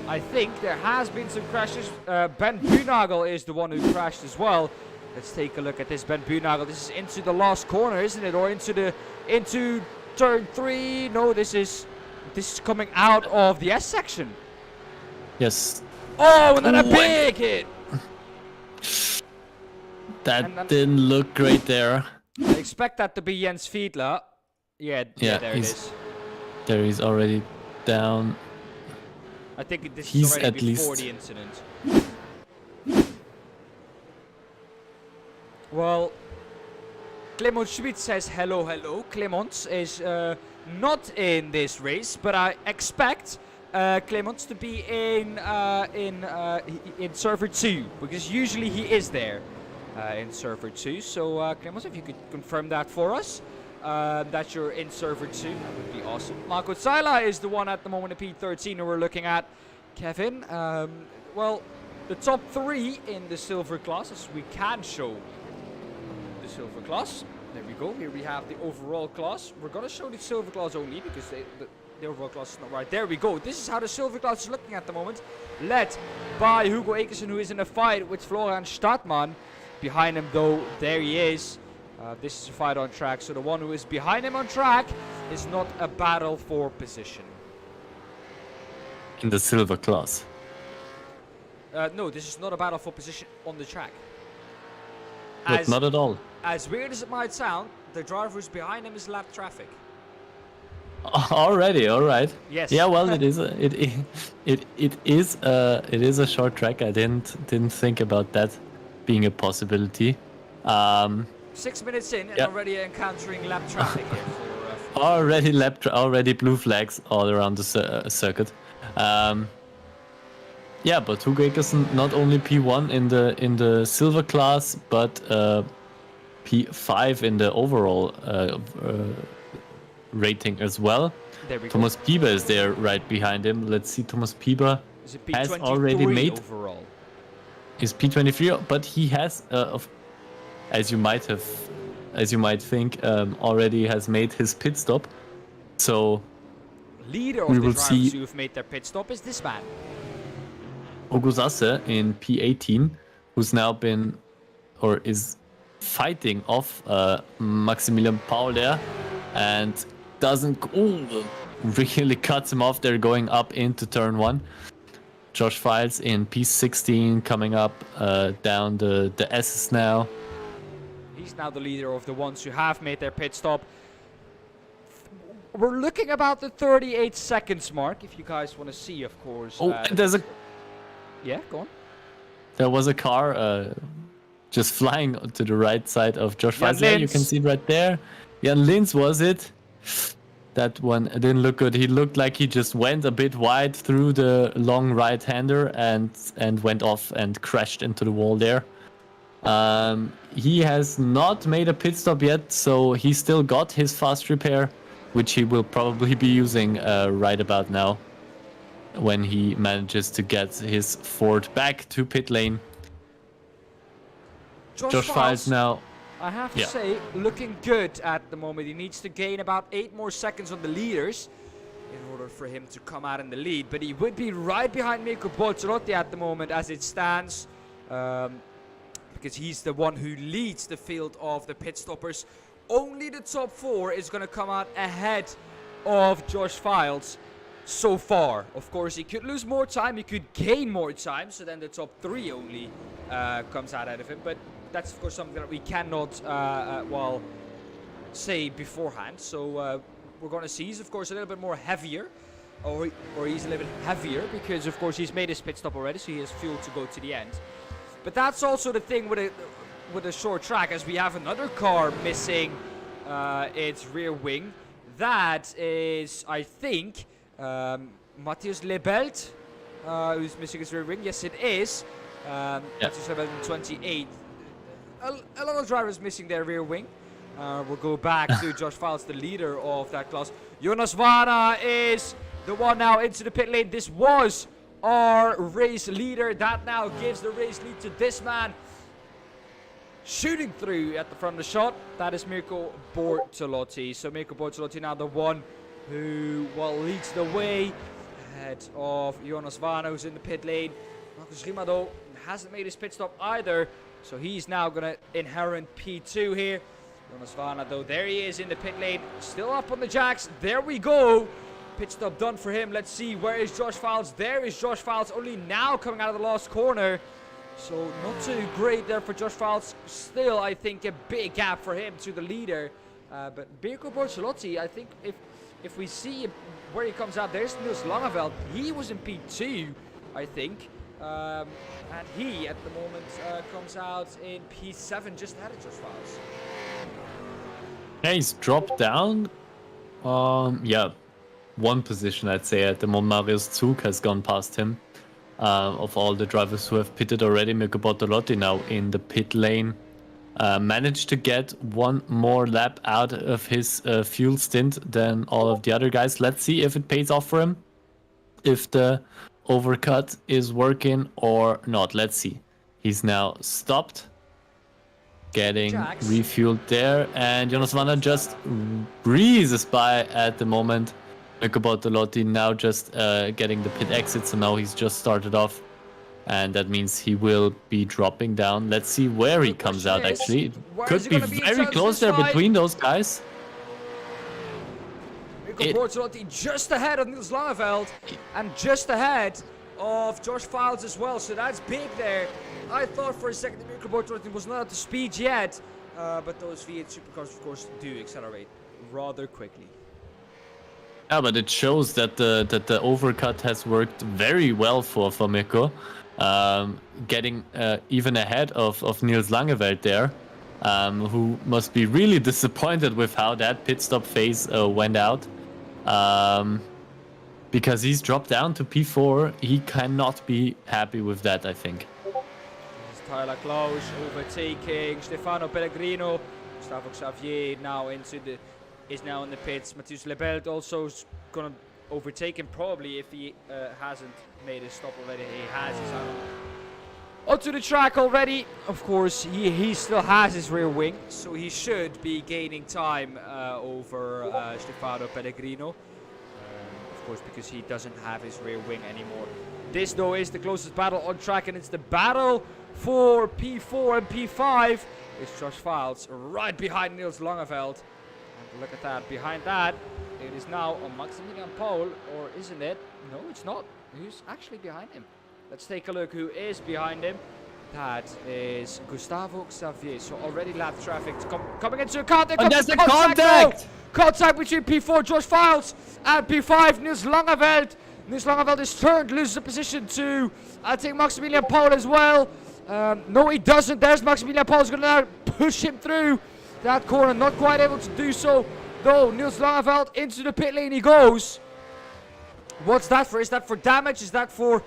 I think there has been some crashes. Ben Bunagel is the one who crashed as well. Let's take a look at this Ben Bunagel. This is into the last corner, isn't it? Or into turn 3. No, this is coming out of the S section. Yes. Oh, and then a big hit. That didn't look great there. I expect that to be Jens Fiedler. Yeah, there it is. There he's already down. I think this He's is already at before least the incident. Well, Clement Schmidt says hello, hello. Clements is not in this race, but I expect Clements to be in server 2, because usually he is there in server 2. So Clements, if you could confirm that for us. That you're in server 2, that would be awesome. Marco Saila is the one at the moment in P13 who we're looking at. Kevin, well, the top 3 in the silver classes, we can show the silver class. There we go. Here we have the overall class. We're going to show the silver class only because the overall class is not right. There we go. This is how the silver class is looking at the moment. Led by Hugo Ekersen, who is in a fight with Florian Stadtmann. Behind him, though, there he is. This is a fight on track, so the one who is behind him on track is not a battle for position. In the silver class. No, this is not a battle for position on the track. But not at all. As weird as it might sound, the driver who's behind him is lap traffic. Already, all right. Yes. Yeah, well, it is a short track. I didn't think about that being a possibility. 6 minutes in and already encountering lap traffic here for already blue flags all around the circuit. Yeah, but Hugo Ekersen not only P1 in the silver class, but P5 in the overall rating as well. There we go. Thomas Pieber is there right behind him. Let's see, Thomas Pieber has already made overall. His P23, but he has, as you might think, already has made his pit stop. So leader of the drivers who have made their pit stop is this man. Hugo Sasse in P18, who's now been, or is fighting off Maximilian Paul there, and really cuts him off there going up into turn 1. Josh Files in P16 coming up down the S's now. He's now the leader of the ones who have made their pit stop. We're looking about the 38 seconds mark, if you guys want to see, of course. Oh, there's a Yeah, go on. There was a car just flying to the right side of Josh Jan Files. There, you can Lins. see it right there. Jan Lins was it? That one didn't look good. He looked like he just went a bit wide through the long right-hander and went off and crashed into the wall there. He has not made a pit stop yet, so he still got his fast repair, which he will probably be using right about now when he manages to get his Ford back to pit lane. Josh Files now. I have to Yeah. say, looking good at the moment. He needs to gain about 8 more seconds on the leaders in order for him to come out in the lead. But he would be right behind Mirko Bortolotti at the moment as it stands. Because he's the one who leads the field of the pit stoppers. Only the top 4 is going to come out ahead of Josh Files so far. Of course, he could lose more time, he could gain more time, so then the top 3 only comes out ahead of him. But that's, of course, something that we cannot, say beforehand. So we're going to see he's, of course, a little bit more heavier. Or he's a little bit heavier because, of course, he's made his pit stop already, so he has fuel to go to the end. But that's also the thing with a short track, as we have another car missing its rear wing. That is, I think, Matthias Lebelt, who's missing his rear wing. Yes, it is. Matthias Lebelt in 28. A lot of drivers missing their rear wing. We'll go back to Josh Files, the leader of that class. Jonas Vana is the one now into the pit lane. This was our race leader. That now gives the race lead to this man shooting through at the front of the shot. That is Mirko Bortolotti. So Mirko Bortolotti now the one who leads the way ahead of Jonas Vana, who's in the pit lane. Marcus Rimado hasn't made his pit stop either, so he's now gonna inherit P2 here. Jonas Vana, though, there he is in the pit lane, still up on the jacks. There we go. Pit stop done for him. Let's see, where is Josh Files? There is Josh Files, only now coming out of the last corner. So not too great there for Josh Files. Still, I think, a big gap for him to the leader. But Mirko Bortolotti, I think if we see where he comes out, there's Niels Langeveld. He was in P2, I think. And he, at the moment, comes out in P7, just ahead of Josh Files. Yeah, he's dropped down. One position, I'd say, at the moment. Marius Zug has gone past him. Of all the drivers who have pitted already, Mirko Bortolotti now in the pit lane. Managed to get one more lap out of his fuel stint than all of the other guys. Let's see if it pays off for him. If the overcut is working or not. Let's see. He's now stopped. Getting refueled there. And Jonas Vana just breezes by at the moment. Mirko Bortolotti now just getting the pit exit, so now he's just started off, and that means he will be dropping down. Let's see where he comes out, actually. It could be very close there between those guys. Mirko Bortolotti just ahead of Niels Langeveld and just ahead of Josh Files as well, so that's big there. I thought for a second that Mirko Bortolotti was not at the speed yet, but those V8 supercars, of course, do accelerate rather quickly. Yeah, but it shows that the overcut has worked very well for Mirko, getting even ahead of Niels Langeveld there, who must be really disappointed with how that pit stop phase went out, because he's dropped down to P4. He cannot be happy with that, I think. This is Tyler Klaus overtaking Stefano Pellegrino. Gustavo Xavier now is now in the pits. Matthias Lebelt also is going to overtake him, probably, if he hasn't made his stop already. He has. He's out onto the track already. Of course, he still has his rear wing, so he should be gaining time over Stefano Pellegrino. Of course, because he doesn't have his rear wing anymore. This, though, is the closest battle on track, and it's the battle for P4 and P5. It's Josh Files right behind Niels Langeveld. Look at that. Behind that, it is now on Maximilian Paul, or isn't it? No, it's not. Who's actually behind him? Let's take a look who is behind him. That is Gustavo Xavier. So already lap traffic coming into contact. And there's the contact! Contact between P4 Josh Files and P5 Niels Langeveld. Niels Langeveld is turned, loses the position to, I think, Maximilian Paul as well. No, he doesn't. There's Maximilian Paul. Is going to now push him through that corner. Not quite able to do so, though. Niels Langeveld into the pit lane he goes. What's that for? Is that for damage? Is that for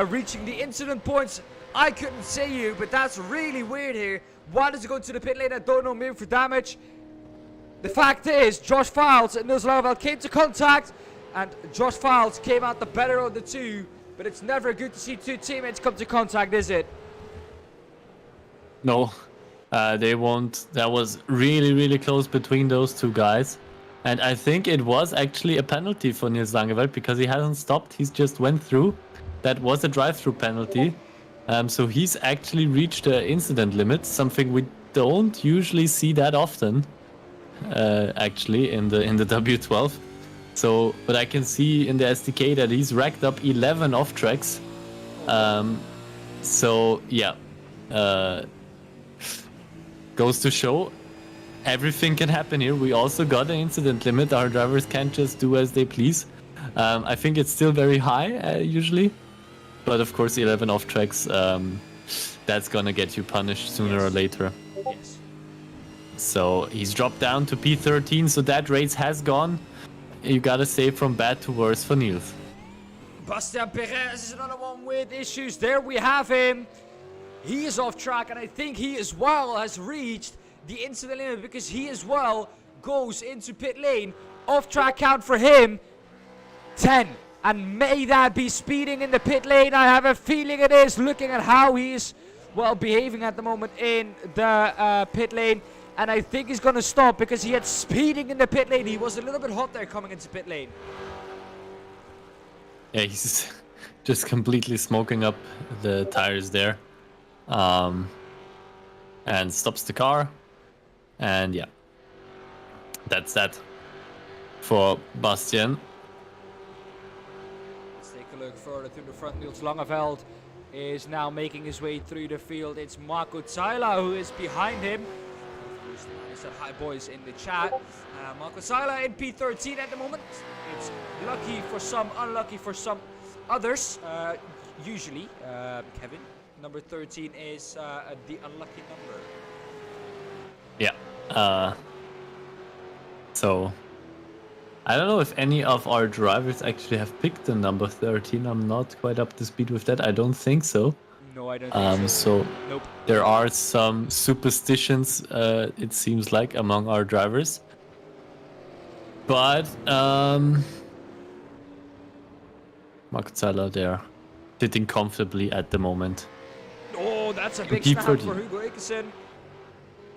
reaching the incident points? I couldn't say you, but that's really weird here. Why does he go to the pit lane? I don't know. Maybe for damage. The fact is, Josh Files and Niels Langeveld came to contact, and Josh Files came out the better of the two. But it's never good to see two teammates come to contact, is it? No, they won't. That was really, really close between those two guys. And I think it was actually a penalty for Niels Langeveld because he hasn't stopped. He's just went through. That was a drive-through penalty. So he's actually reached the incident limit, something we don't usually see that often, actually, in the W12. So, but I can see in the SDK that he's racked up 11 off tracks. So yeah, goes to show everything can happen here. We also got an incident limit. Our drivers can't just do as they please. I think it's still very high usually, but of course 11 off tracks, that's gonna get you punished sooner or later. Yes. So he's dropped down to P13, so that race has gone. You gotta say from bad to worse for Niels. Bastian Perez is another one with issues. There we have him. He is off track, and I think he as well has reached the incident limit because he as well goes into pit lane. Off track count for him 10. And may that be speeding in the pit lane? I have a feeling it is, looking at how he's, well, behaving at the moment in the pit lane. And I think he's going to stop because he had speeding in the pit lane. He was a little bit hot there coming into pit lane. Yeah, he's just completely smoking up the tires there. And stops the car. And yeah, that's that for Bastian. Let's take a look further through the front. Niels Langeveld is now making his way through the field. It's Marco Zaila who is behind him. I said hi boys in the chat. Marco Zaila in P13 at the moment. It's lucky for some, unlucky for some others. Usually, Kevin, number 13 is the unlucky number. Yeah. So I don't know if any of our drivers actually have picked the number 13. I'm not quite up to speed with that. I don't think so. No, I don't think so. So nope. There are some superstitions, it seems like, among our drivers. But Marco Zaila there, sitting comfortably at the moment. Oh, that's a big snap for Hugo Ikesen.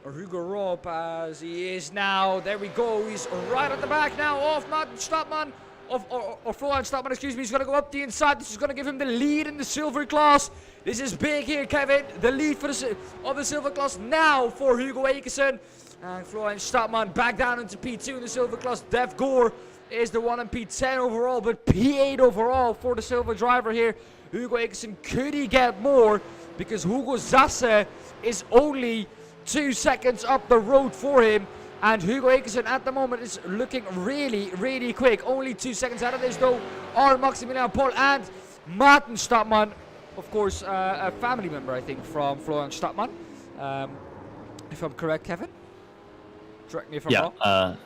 Or Hugo Rob, as he is now. There we go. He's right at the back now of Martin Stadtmann. Or Florian Stadtmann, excuse me. He's going to go up the inside. This is going to give him the lead in the silver class. This is big here, Kevin. The lead for of the silver class now for Hugo Ikesen. And Florian Stadtmann back down into P2 in the silver class. Dev Gore is the one in P10 overall, but P8 overall for the silver driver here. Hugo Ikesen, could he get more? Because Hugo Zasse is only 2 seconds up the road for him. And Hugo Ikesen at the moment is looking really, really quick. Only 2 seconds out of this though are Maximilian Paul and Martin Stadtmann. Of course, a family member, I think, from Florian Stadtmann. If I'm correct, Kevin? Correct me if I'm wrong.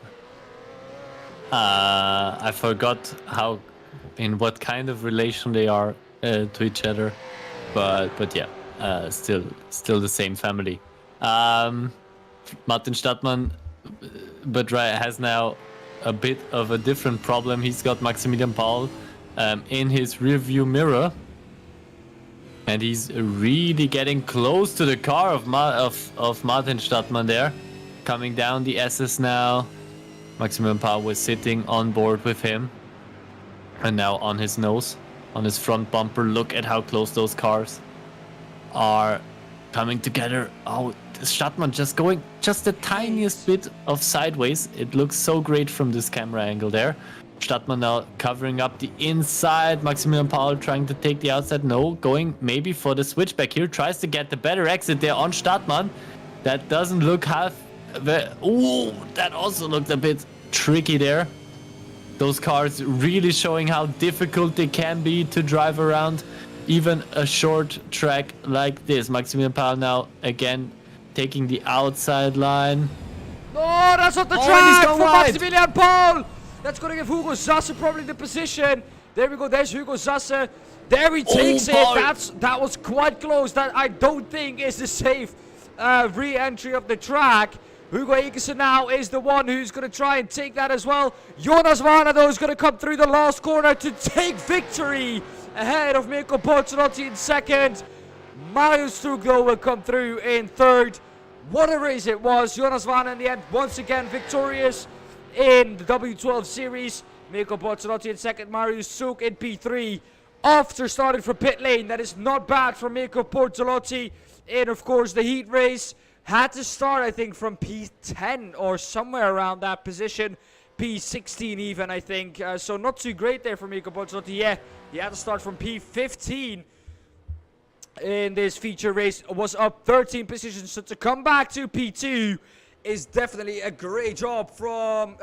I forgot in what kind of relation they are to each other. But yeah, still the same family. Martin Stadtmann but has now a bit of a different problem. He's got Maximilian Paul in his rearview mirror, and he's really getting close to the car of Martin Stadtmann there, coming down the SS now. Maximilian Paul was sitting on board with him, and now on his nose, on his front bumper. Look at how close those cars are coming together. Oh, Stadtmann just going just the tiniest bit of sideways. It looks so great from this camera angle there. Stadtmann now covering up the inside. Maximilian Paul trying to take the outside. No, going maybe for the switchback here. Tries to get the better exit there on Stadtmann. That doesn't look half... Oh, that also looked a bit tricky there. Those cars really showing how difficult they can be to drive around. Even a short track like this. Maximilian Paul now again taking the outside line. No, that's not the Oh, track and he's for gone wide. Maximilian Paul. That's going to give Hugo Sasse probably the position. There we go. There's Hugo Sasse. There he takes it. Paul. That was quite close. That I don't think is the safe re-entry of the track. Hugo Egerson now is the one who's going to try and take that as well. Jonas Varna, though, is going to come through the last corner to take victory ahead of Mirko Bortolotti in second. Mario Strug, though, will come through in third. What a race it was. Jonas Varna in the end, once again victorious in the W12 series. Mirko Bortolotti in second, Mario Strug in P3. After starting from pit lane, that is not bad for Mirko Bortolotti in, of course, the heat race. Had to start, I think, from P10 or somewhere around that position. P16 even, I think. So not too great there for Mirko Bortolotti. Yeah, he had to start from P15 in this feature race. Was up 13 positions. So to come back to P2 is definitely a great job from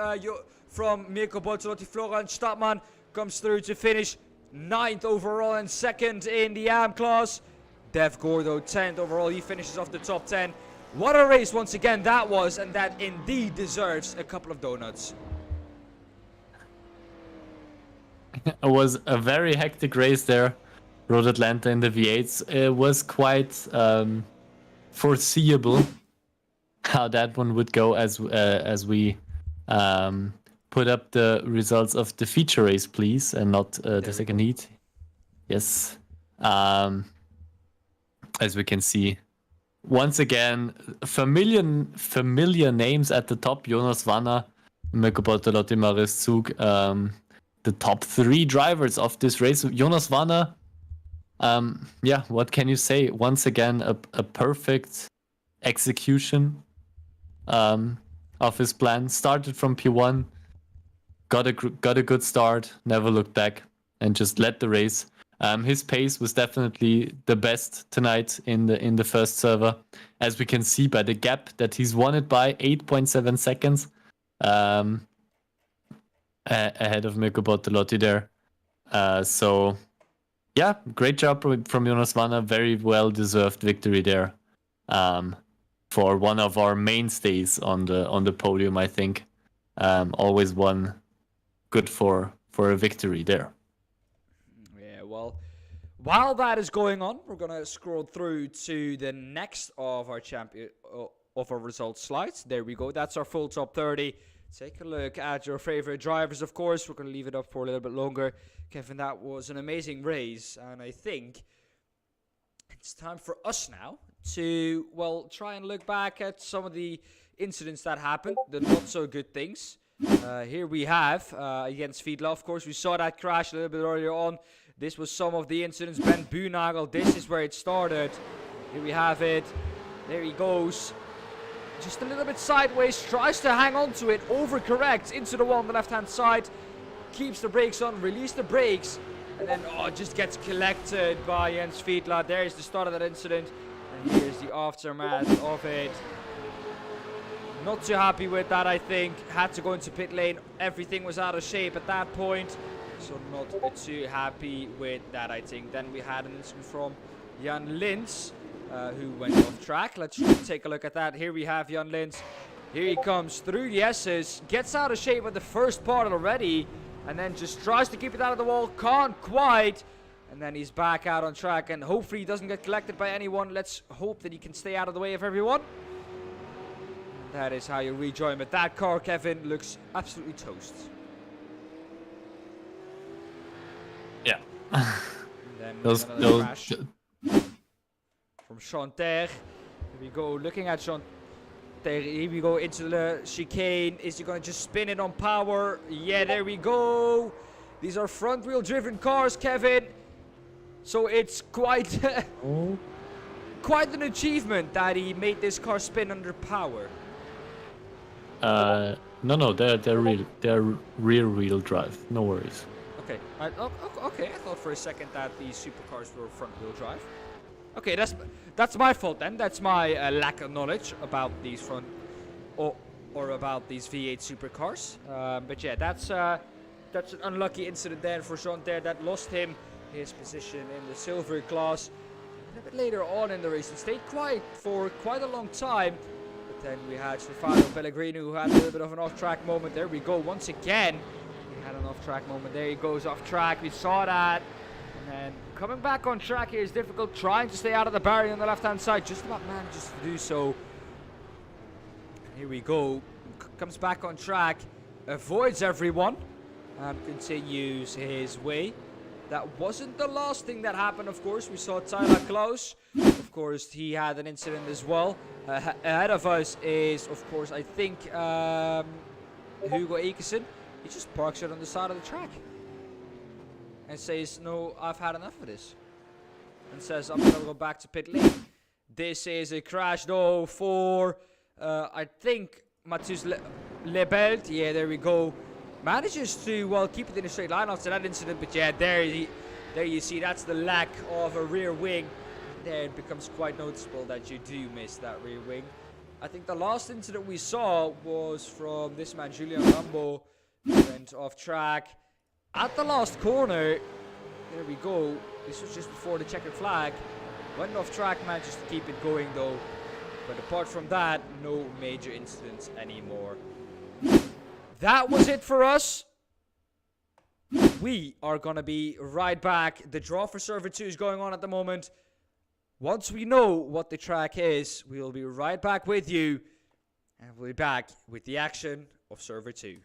Mirko Bortolotti. Florian Stadtmann comes through to finish 9th overall and 2nd in the AM class. Dev Gordo 10th overall. He finishes off the top 10. What a race once again that was, and that indeed deserves a couple of donuts. It was a very hectic race there. Road Atlanta in the V8s. It was quite foreseeable how that one would go as we put up the results of the feature race, please, and not the second heat. Yes. As we can see. Once again, familiar names at the top. Jonas Varna, Mirko Bortolotti, Marius Zug, the top 3 drivers of this race. Jonas Varna, yeah, what can you say? Once again, a perfect execution of his plan. Started from P1, got a good start, never looked back, and just led the race. His pace was definitely the best tonight in the first server, as we can see by the gap that he's won it by 8.7 seconds ahead of Mirko Bortolotti there. So yeah, great job from Jonas Varna. Very well deserved victory there for one of our mainstays on the podium. I think always one good for a victory there. Well, while that is going on, we're gonna scroll through to the next of our results slides. There we go. That's our full top 30. Take a look at your favorite drivers. Of course, we're gonna leave it up for a little bit longer. Kevin, that was an amazing race, and I think it's time for us now to try and look back at some of the incidents that happened, the not so good things. Here we have against Fiedler. Of course, we saw that crash a little bit earlier on. This was some of the incidents. Ben Buhnagel, this is where it started. Here we have it. There he goes. Just a little bit sideways. Tries to hang on to it. Overcorrects into the wall on the left-hand side. Keeps the brakes on. Release the brakes. And then, just gets collected by Jens Fiedler. There's the start of that incident. And here's the aftermath of it. Not too happy with that, I think. Had to go into pit lane. Everything was out of shape at that point. So not too happy with that, I think. Then we had an incident from Jan Lins, who went off track. Let's take a look at that. Here we have Jan Lins. Here he comes through the S's. Gets out of shape with the first part already. And then just tries to keep it out of the wall. Can't quite. And then he's back out on track. And hopefully he doesn't get collected by anyone. Let's hope that he can stay out of the way of everyone. That is how you rejoin. But that car, Kevin, looks absolutely toast. Yeah. Then those crash from Chanter. Here we go, looking at Chanter. Here we go into the chicane. Is he going to just spin it on power? Yeah, there we go. These are front wheel driven cars, Kevin. So it's quite quite an achievement that he made this car spin under power. No, they're rear wheel drive. No worries. Okay, okay. I thought for a second that these supercars were front wheel drive. Okay, that's my fault then. That's my lack of knowledge about these front or about these V8 supercars. But yeah, that's that's an unlucky incident then for Jean there that lost him his position in the silver class. And a bit later on in the race, he stayed quiet for quite a long time. But then we had Stefano Pellegrino, who had a little bit of an off-track moment. There we go, once again. He had an off-track moment. There he goes off track. We saw that. And then coming back on track here is difficult. Trying to stay out of the barrier on the left-hand side. Just about manages to do so. And here we go. Comes back on track. Avoids everyone. And continues his way. That wasn't the last thing that happened, of course. We saw Tyler Klaus. Of course, he had an incident as well. Ahead of us is, of course, I think, Hugo Ekersen. He just parks it on the side of the track. And says, no, I've had enough of this. And says, I'm going to go back to pit lane. This is a crash, though, for, I think, Matheus Lebelt. Yeah, there we go. Manages to, well, keep it in a straight line after that incident, but yeah, there you see, that's the lack of a rear wing. There it becomes quite noticeable that you do miss that rear wing. I think the last incident we saw was from this man, Julian Rambo, who went off track at the last corner. There we go. This was just before the checkered flag. Went off track, manages to keep it going though. But apart from that, no major incidents anymore. That was it for us. We are going to be right back. The draw for Server 2 is going on at the moment. Once we know what the track is, we will be right back with you. And we'll be back with the action of Server 2.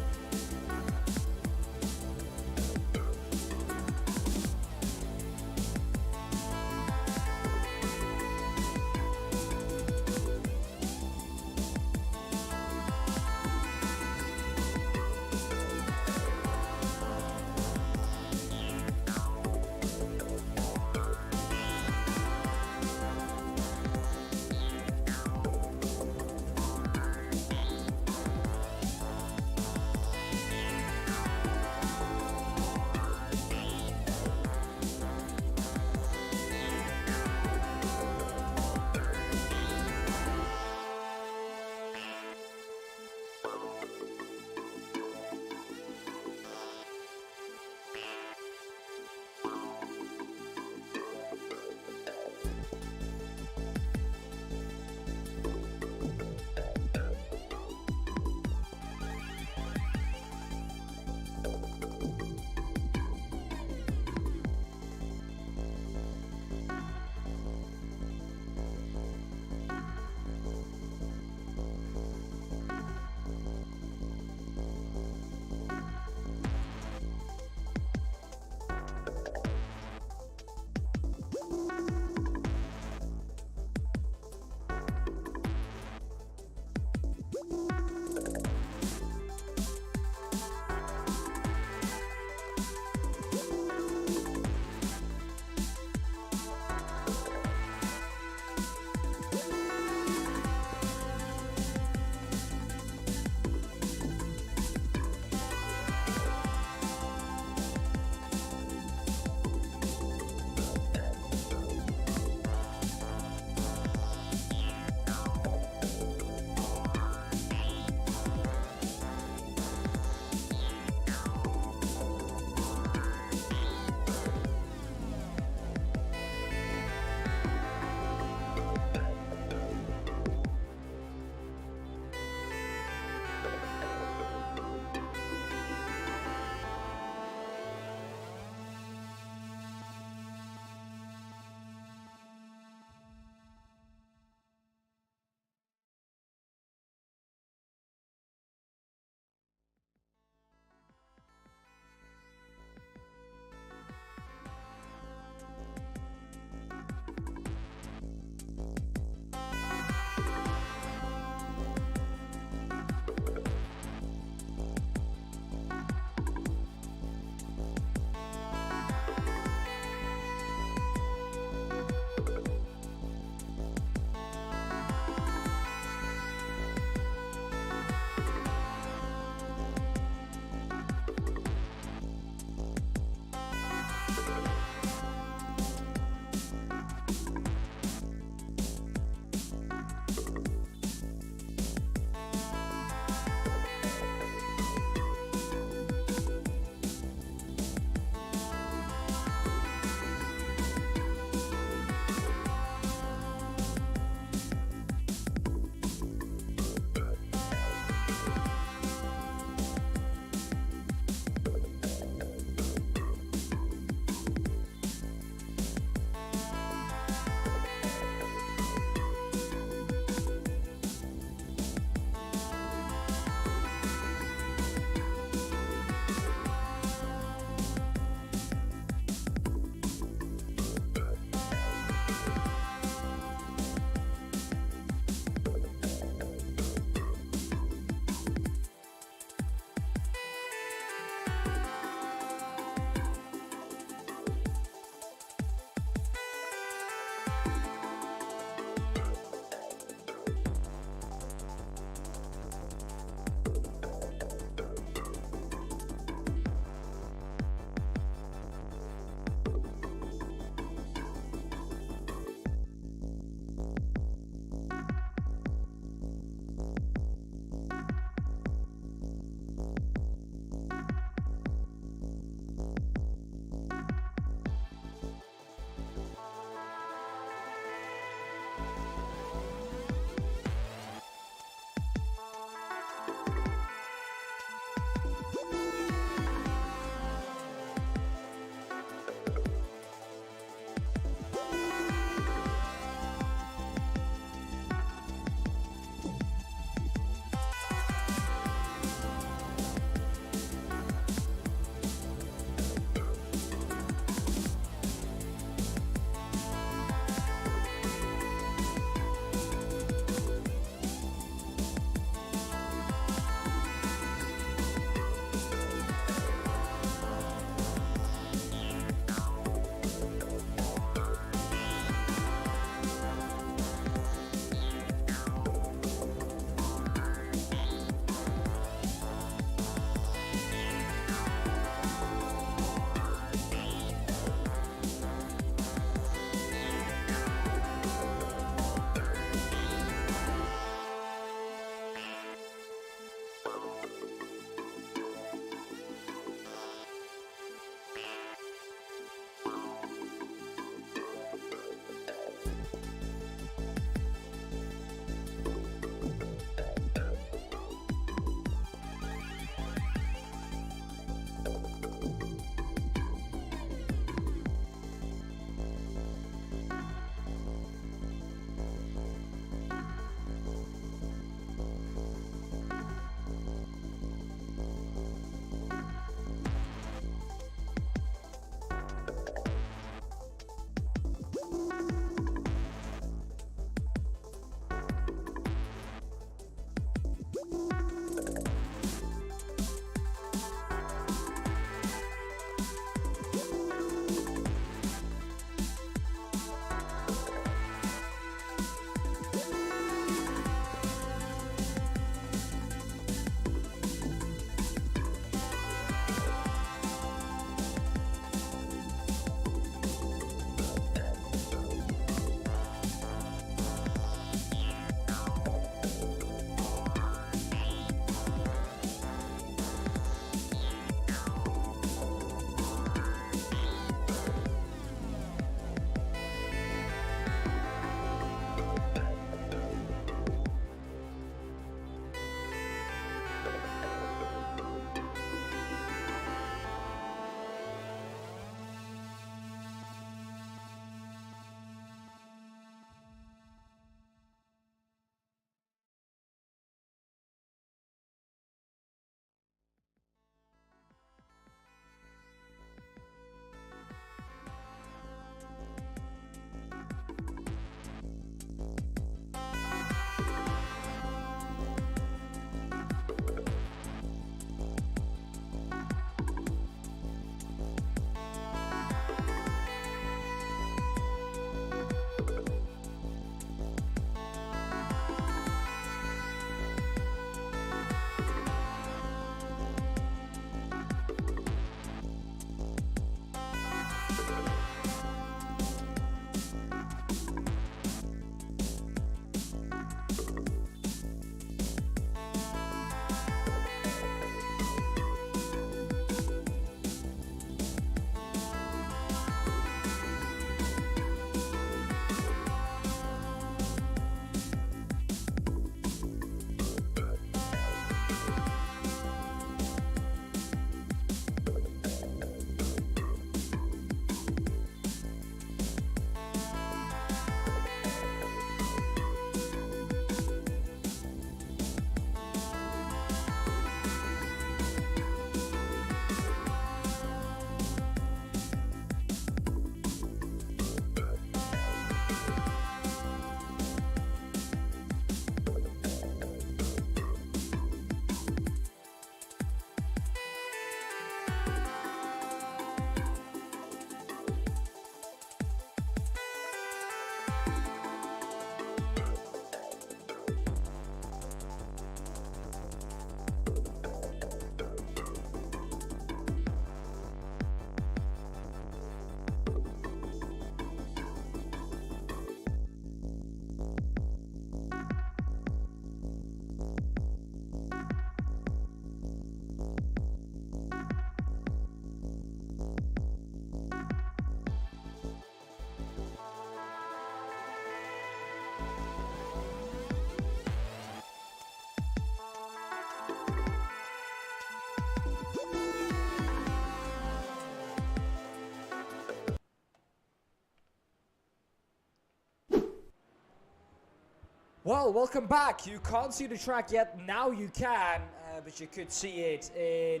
Well, welcome back. You can't see the track yet. Now you can, but you could see it in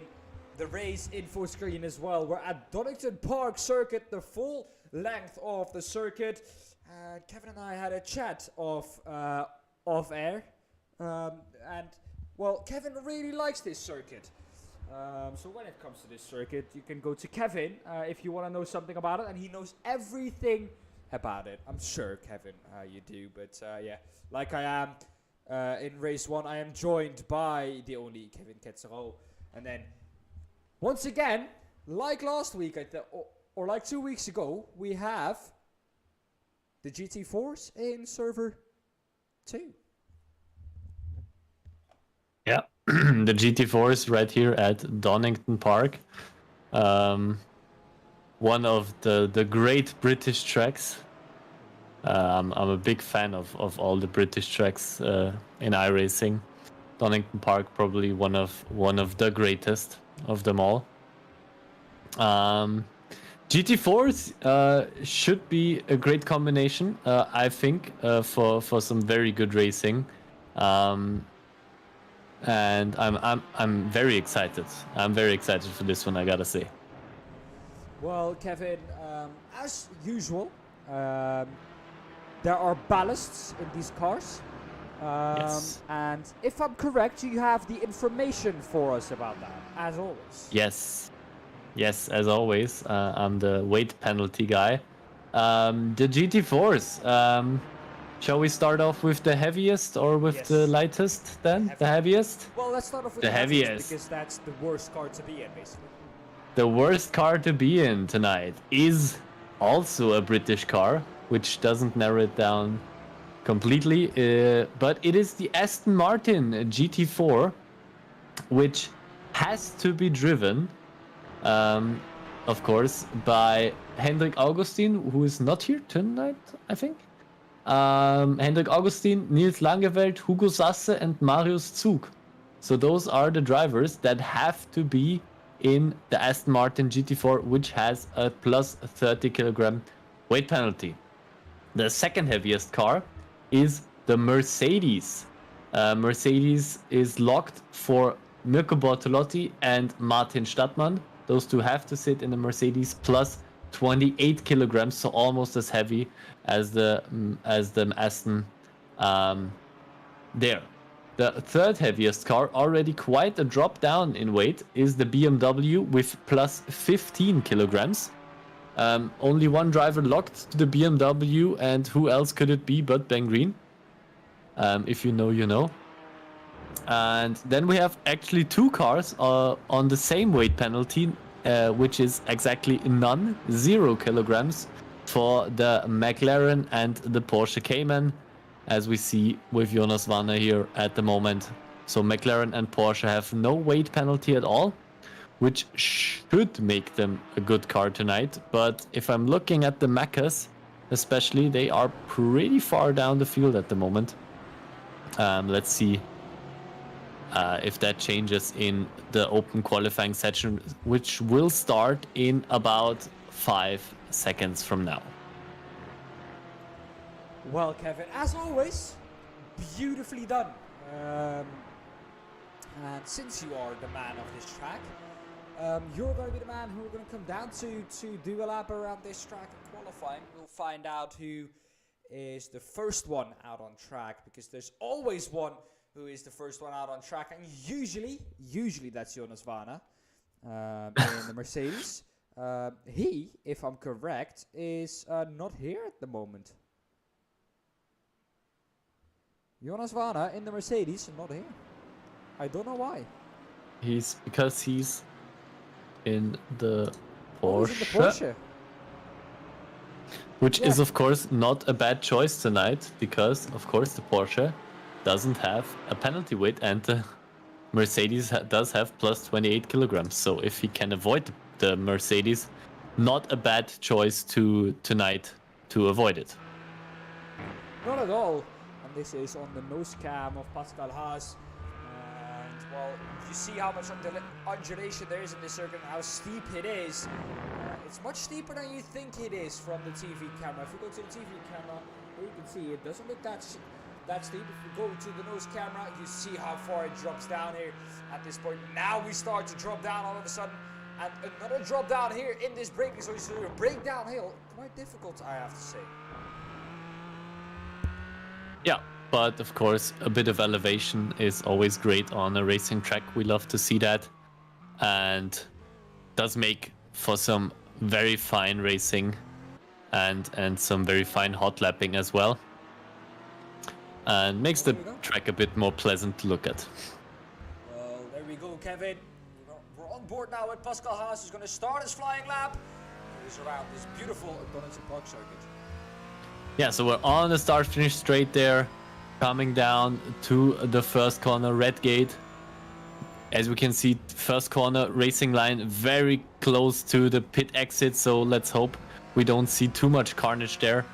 the race info screen as well. We're at Donington Park Circuit, the full length of the circuit. Kevin and I had a chat off air, and well, Kevin really likes this circuit. So when it comes to this circuit, you can go to Kevin if you want to know something about it, and he knows everything about it. I'm sure, Kevin, you do. But yeah, like I am in race 1, I am joined by the only Kevin Quetzero. And then, once again, like last week, or like 2 weeks ago, we have the GT4s in server 2. Yeah, the GT4 is right here at Donington Park. One of the great British tracks. I'm a big fan of all the British tracks in iRacing. Donington Park probably one of the greatest of them all. GT4s should be a great combination, I think, for some very good racing. And I'm very excited. I'm very excited for this one, I gotta say. Well, Kevin, as usual, there are ballasts in these cars. Yes. And if I'm correct, you have the information for us about that, as always. Yes, as always. I'm the weight penalty guy. The GT4s. Shall we start off with the heaviest or with the lightest then? The heaviest? Well, let's start off with the heaviest, because that's the worst car to be in, basically. The worst car to be in tonight is also a British car, which doesn't narrow it down completely, but it is the Aston Martin GT4, which has to be driven, of course, by Hendrik Augustin, who is not here tonight, I think. Hendrik Augustin, Nils Langeveld, Hugo Sasse, and Marius Zug. So those are the drivers that have to be in the Aston Martin GT4, which has a plus 30 kilogram weight penalty. The second heaviest car is the Mercedes. Mercedes is locked for Mirko Bortolotti and Martin Stadtmann. Those two have to sit in the Mercedes plus 28 kilograms, so almost as heavy as the Aston there. The third heaviest car, already quite a drop down in weight, is the BMW with plus 15 kilograms. Only one driver locked to the BMW, and who else could it be but Ben Green? If you know, you know. And then we have actually two cars on the same weight penalty, which is exactly none, 0 kilograms, for the McLaren and the Porsche Cayman, as we see with Jonas Warner here at the moment. So McLaren and Porsche have no weight penalty at all, which should make them a good car tonight. But if I'm looking at the Macas, especially, they are pretty far down the field at the moment. Let's see if that changes in the open qualifying session, which will start in about 5 seconds from now. Well, Kevin, as always, beautifully done. And since you are the man of this track, you're going to be the man who we're going to come down to do a lap around this track and qualifying. We'll find out who is the first one out on track, because there's always one who is the first one out on track, and usually that's Jonas Warner in the Mercedes. He, if I'm correct, is not here at the moment. Jonas Warner in the Mercedes, not here. I don't know why. Because he's in the Porsche. Oh, he's in the Porsche. Which is, of course, not a bad choice tonight, because, of course, the Porsche doesn't have a penalty weight, and the Mercedes does have plus 28 kilograms. So if he can avoid the Mercedes, not a bad choice tonight to avoid it. Not at all. And this is on the nose cam of Pascal Haas. And, well, you see how much undulation there is in this circuit and how steep it is. It's much steeper than you think it is from the TV camera. If you go to the TV camera, you can see it doesn't look that that steep. If we go to the nose camera, you see how far it drops down here at this point. Now we start to drop down all of a sudden. And another drop down here in this braking zone. So a break downhill, quite difficult, I have to say. Yeah, but of course, a bit of elevation is always great on a racing track. We love to see that. And does make for some very fine racing and some very fine hot lapping as well. And makes the track a bit more pleasant to look at. Well, there we go, Kevin. We're on board now with Pascal Haas, who's going to start his flying lap. He's around this beautiful Donington Park circuit. Yeah, so we're on the start-finish straight there, coming down to the first corner, red gate. As we can see, first corner racing line very close to the pit exit, so let's hope we don't see too much carnage there.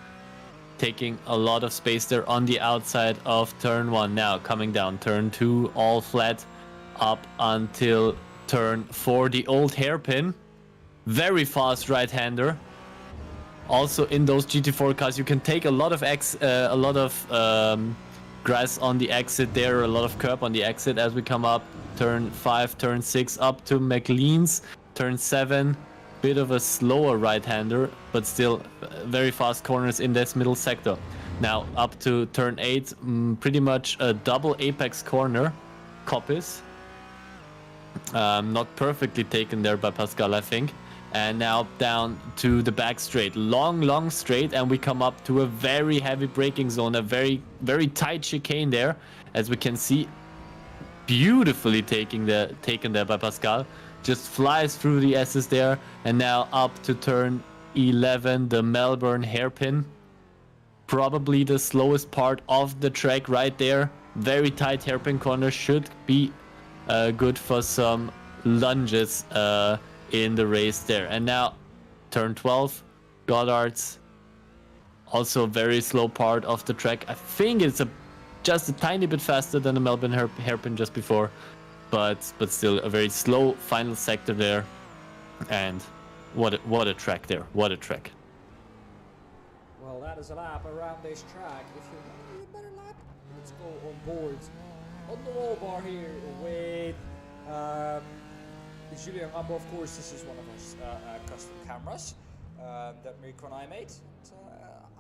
Taking a lot of space there on the outside of turn 1. Now coming down turn 2, all flat up until turn 4, the old hairpin. Very fast right-hander. Also in those GT4 cars, you can take a lot of grass on the exit there, a lot of curb on the exit as we come up. Turn 5, turn 6, up to McLean's. Turn 7, bit of a slower right-hander, but still very fast corners in this middle sector. Now up to turn 8, pretty much a double apex corner. Coppice. Not perfectly taken there by Pascal, I think. And now down to the back straight. Long straight, and we come up to a very heavy braking zone, a very, very tight chicane there, as we can see. Beautifully taken there by Pascal. Just flies through the S's there, and now up to turn 11, the Melbourne hairpin. Probably the slowest part of the track right there. Very tight hairpin corner, should be good for some lunges in the race there. And now turn 12, Goddard's. Also a very slow part of the track. I think it's just a tiny bit faster than the Melbourne hairpin just before, but still a very slow final sector there. And what a track there, what a track. Well, that is a lap around this track. If you want a better lap, let's go on board on the wall bar here with Julien Rambo. Of course, this is one of our custom cameras that Mirko and I made.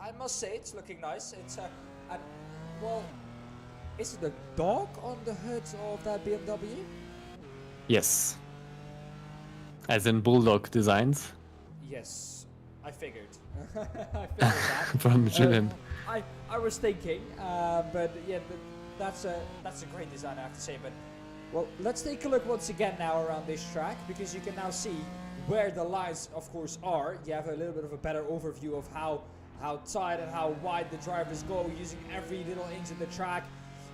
I must say, it's looking nice. It's well, is it a dog on the hood of that BMW? Yes. As in Bulldog designs? Yes, I figured. I figured that. From Julien. I was thinking, but yeah, that's a great design, I have to say. But well, let's take a look once again now around this track, because you can now see where the lines, of course, are. You have a little bit of a better overview of how tight and how wide the drivers go, using every little inch of the track.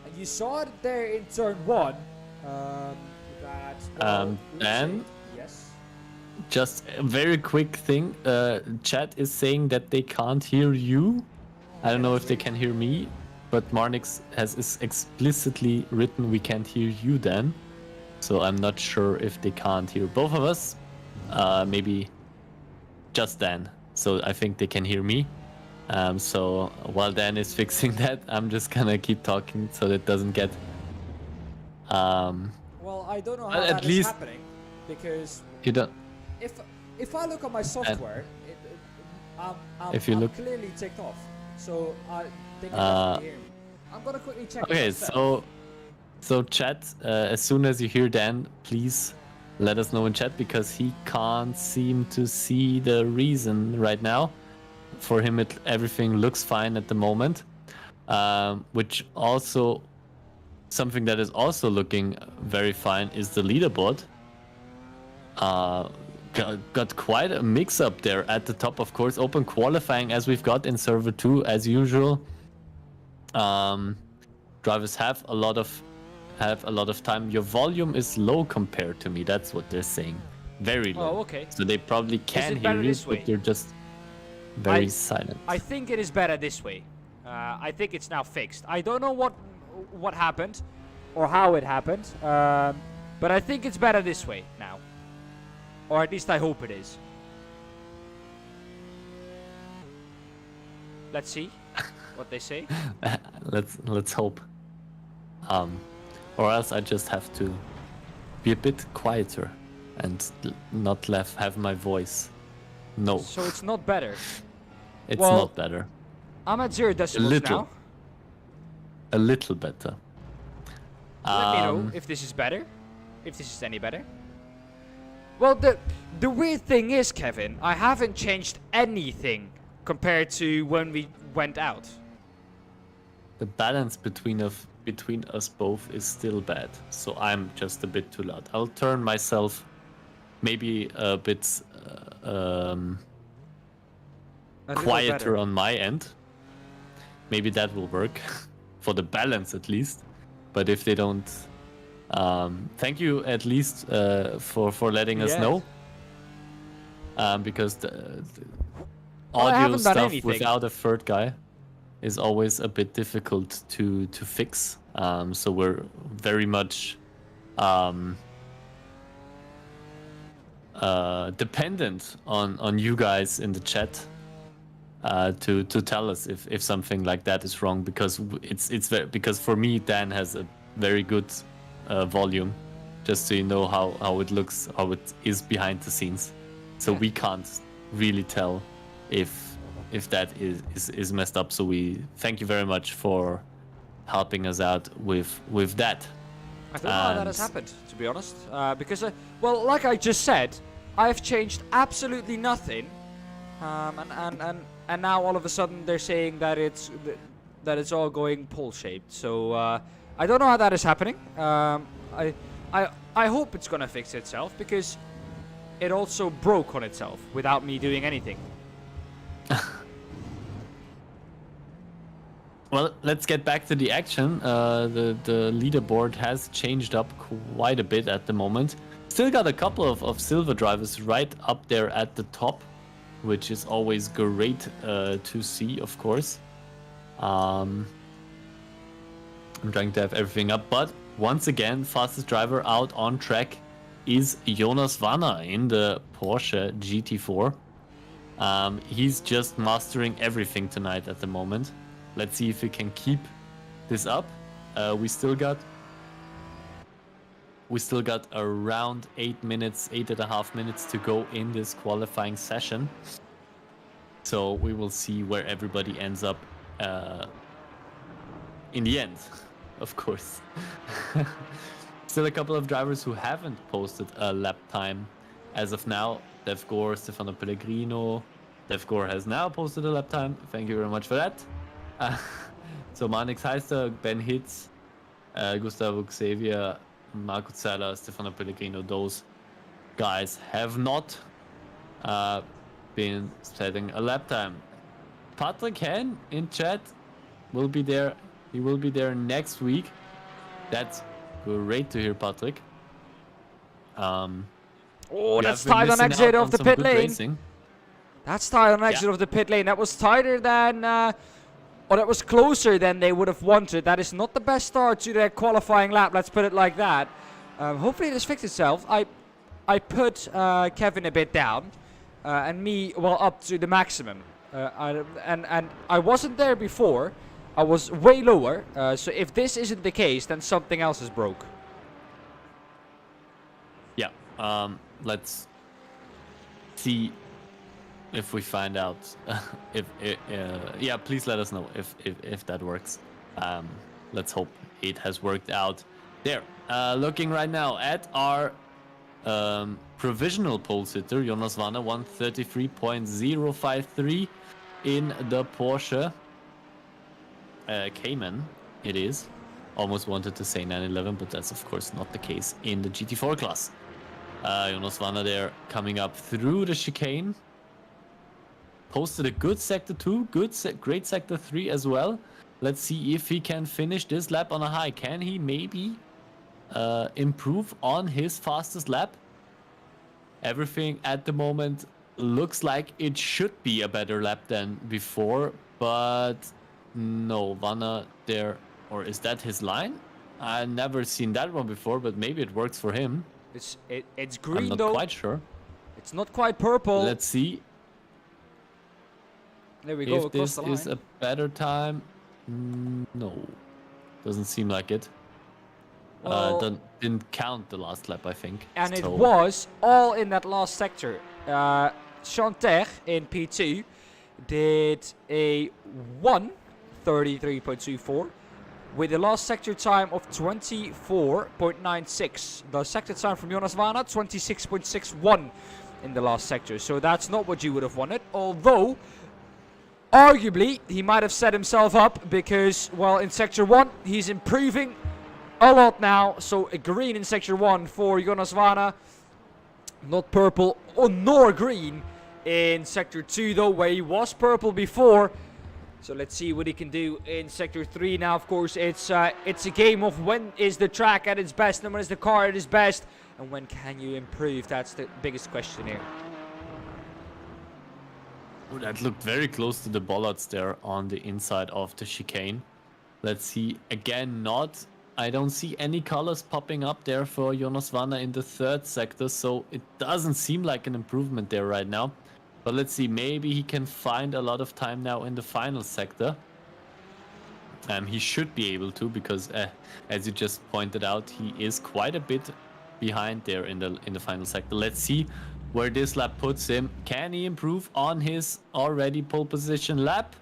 And you saw it there in turn 1. And yes. Just a very quick thing. Chat is saying that they can't hear you. I don't know if they can hear me, but Marnix is explicitly written we can't hear you, Dan. So I'm not sure if they can't hear both of us. Maybe just Dan. So I think they can hear me. So while Dan is fixing that, I'm just gonna keep talking so that doesn't get. Well, I don't know how that is happening, because you don't. If I look at my software, I'm clearly ticked off. So I think I'm gonna quickly check. Okay, so chat. As soon as you hear Dan, please let us know in chat, because he can't seem to see the reason right now. For him, everything looks fine at the moment. Which also, something that is also looking very fine is the leaderboard. Got quite a mix-up there at the top, of course. Open qualifying as we've got in server 2 as usual. Drivers have a lot of time. Your volume is low compared to me. That's what they're saying. Very low. Oh, okay. So they probably can hear you, but you're just very silent. I think it is better this way. I think it's now fixed. I don't know what happened or how it happened, but I think it's better this way now. Or at least I hope it is. Let's see what they say. Let's hope. Or else I just have to be a bit quieter and not have my voice. No, So it's not better. it's well, not better. I'm at 0 decibels little. now. A little better. Let me know if this is better. If this is any better. Well, the weird thing is, Kevin, I haven't changed anything compared to when we went out. The balance between us both is still bad, so I'm just a bit too loud. I'll turn myself maybe a bit A little quieter better. on my end. Maybe that will work for the balance at least. But if they don't, thank you at least for letting us Yes. know. Because the Well, I audio haven't done stuff anything. without a third guy is always a bit difficult to fix. So we're very much dependent on you guys in the chat to tell us if something like that is wrong, because because for me Dan has a very good volume, just so you know how it looks, how it is behind the scenes. So Yeah. we can't really tell if that is messed up. So we thank you very much for helping us out with that. I don't know how that has And- happened, to be honest. Because, well, like I just said, I've changed absolutely nothing, and now all of a sudden they're saying that it's all going pole-shaped. So I don't know how that is happening. I hope it's gonna fix itself, because it also broke on itself without me doing anything. Well, let's get back to the action. The leaderboard has changed up quite a bit at the moment. Still got a couple of silver drivers right up there at the top, which is always great to see, of course. I'm trying to have everything up, but once again, fastest driver out on track is Jonas Wanner in the Porsche GT4. He's just mastering everything tonight at the moment. Let's see if we can keep this up. We still got around 8.5 minutes to go in this qualifying session. So we will see where everybody ends up in the end, of course. Still a couple of drivers who haven't posted a lap time as of now. Dev Gore, Stefano Pellegrino. Dev Gore has now posted a lap time. Thank you very much for that. So Manix Heister, Ben Hitz, Gustavo Xavier, Marco Zella, Stefano Pellegrino, those guys have not been setting a lap time. Patrick Hen in chat will be there. He will be there next week. That's great to hear, Patrick. Oh, We that's have been tight on missing exit out of the some pit good lane. racing. That's tight on exit of the pit lane. That was tighter than, or that was closer than they would have wanted. That is not the best start to their qualifying lap. Let's put it like that. Hopefully this fixed itself. I put Kevin a bit down, and me up to the maximum. And I wasn't there before. I was way lower. So if this isn't the case, then something else is broke. Yeah. Let's see if we find out if yeah, please let us know if that works. Let's hope it has worked out. There, looking right now at our provisional pole sitter, Jonas Wanner, 133.053 in the Porsche Cayman. It is. Almost wanted to say 911, but that's of course not the case in the GT4 class. Jonas Wanner there coming up through the chicane. Posted a good sector 2, great sector 3 as well. Let's see if he can finish this lap on a high. Can he maybe improve on his fastest lap? Everything at the moment looks like it should be a better lap than before, but no, Wanner there, or is that his line? I've never seen that one before, but maybe it works for him. It's green I'm not though. quite sure. It's not quite purple. Let's see. There we go, If across this the line. is a better time, no, doesn't seem like it. Well, Didn't count the last lap, I think. and it so- was all in that last sector. Chanter in P2 did a 1:33.24 with the last sector time of 24.96. The sector time from Jonas Vana, 26.61 in the last sector. So that's not what you would have wanted. Although, arguably, he might have set himself up because, well, in sector 1, he's improving a lot now. So a green in sector 1 for Jonas Vana. Not purple or nor green in sector 2 though, where he was purple before. So let's see what he can do in sector 3 now. Of course, it's a game of when is the track at its best and when is the car at its best, and when can you improve? That's the biggest question here. Oh, that looked very close to the bollards there on the inside of the chicane. Let's see again. I don't see any colors popping up there for Jonas Vana in the third sector, so it doesn't seem like an improvement there right now. But let's see, maybe he can find a lot of time now in the final sector. He should be able to, because as you just pointed out, he is quite a bit behind there in the final sector. Let's see where this lap puts him. Can he improve on his already pole position lap?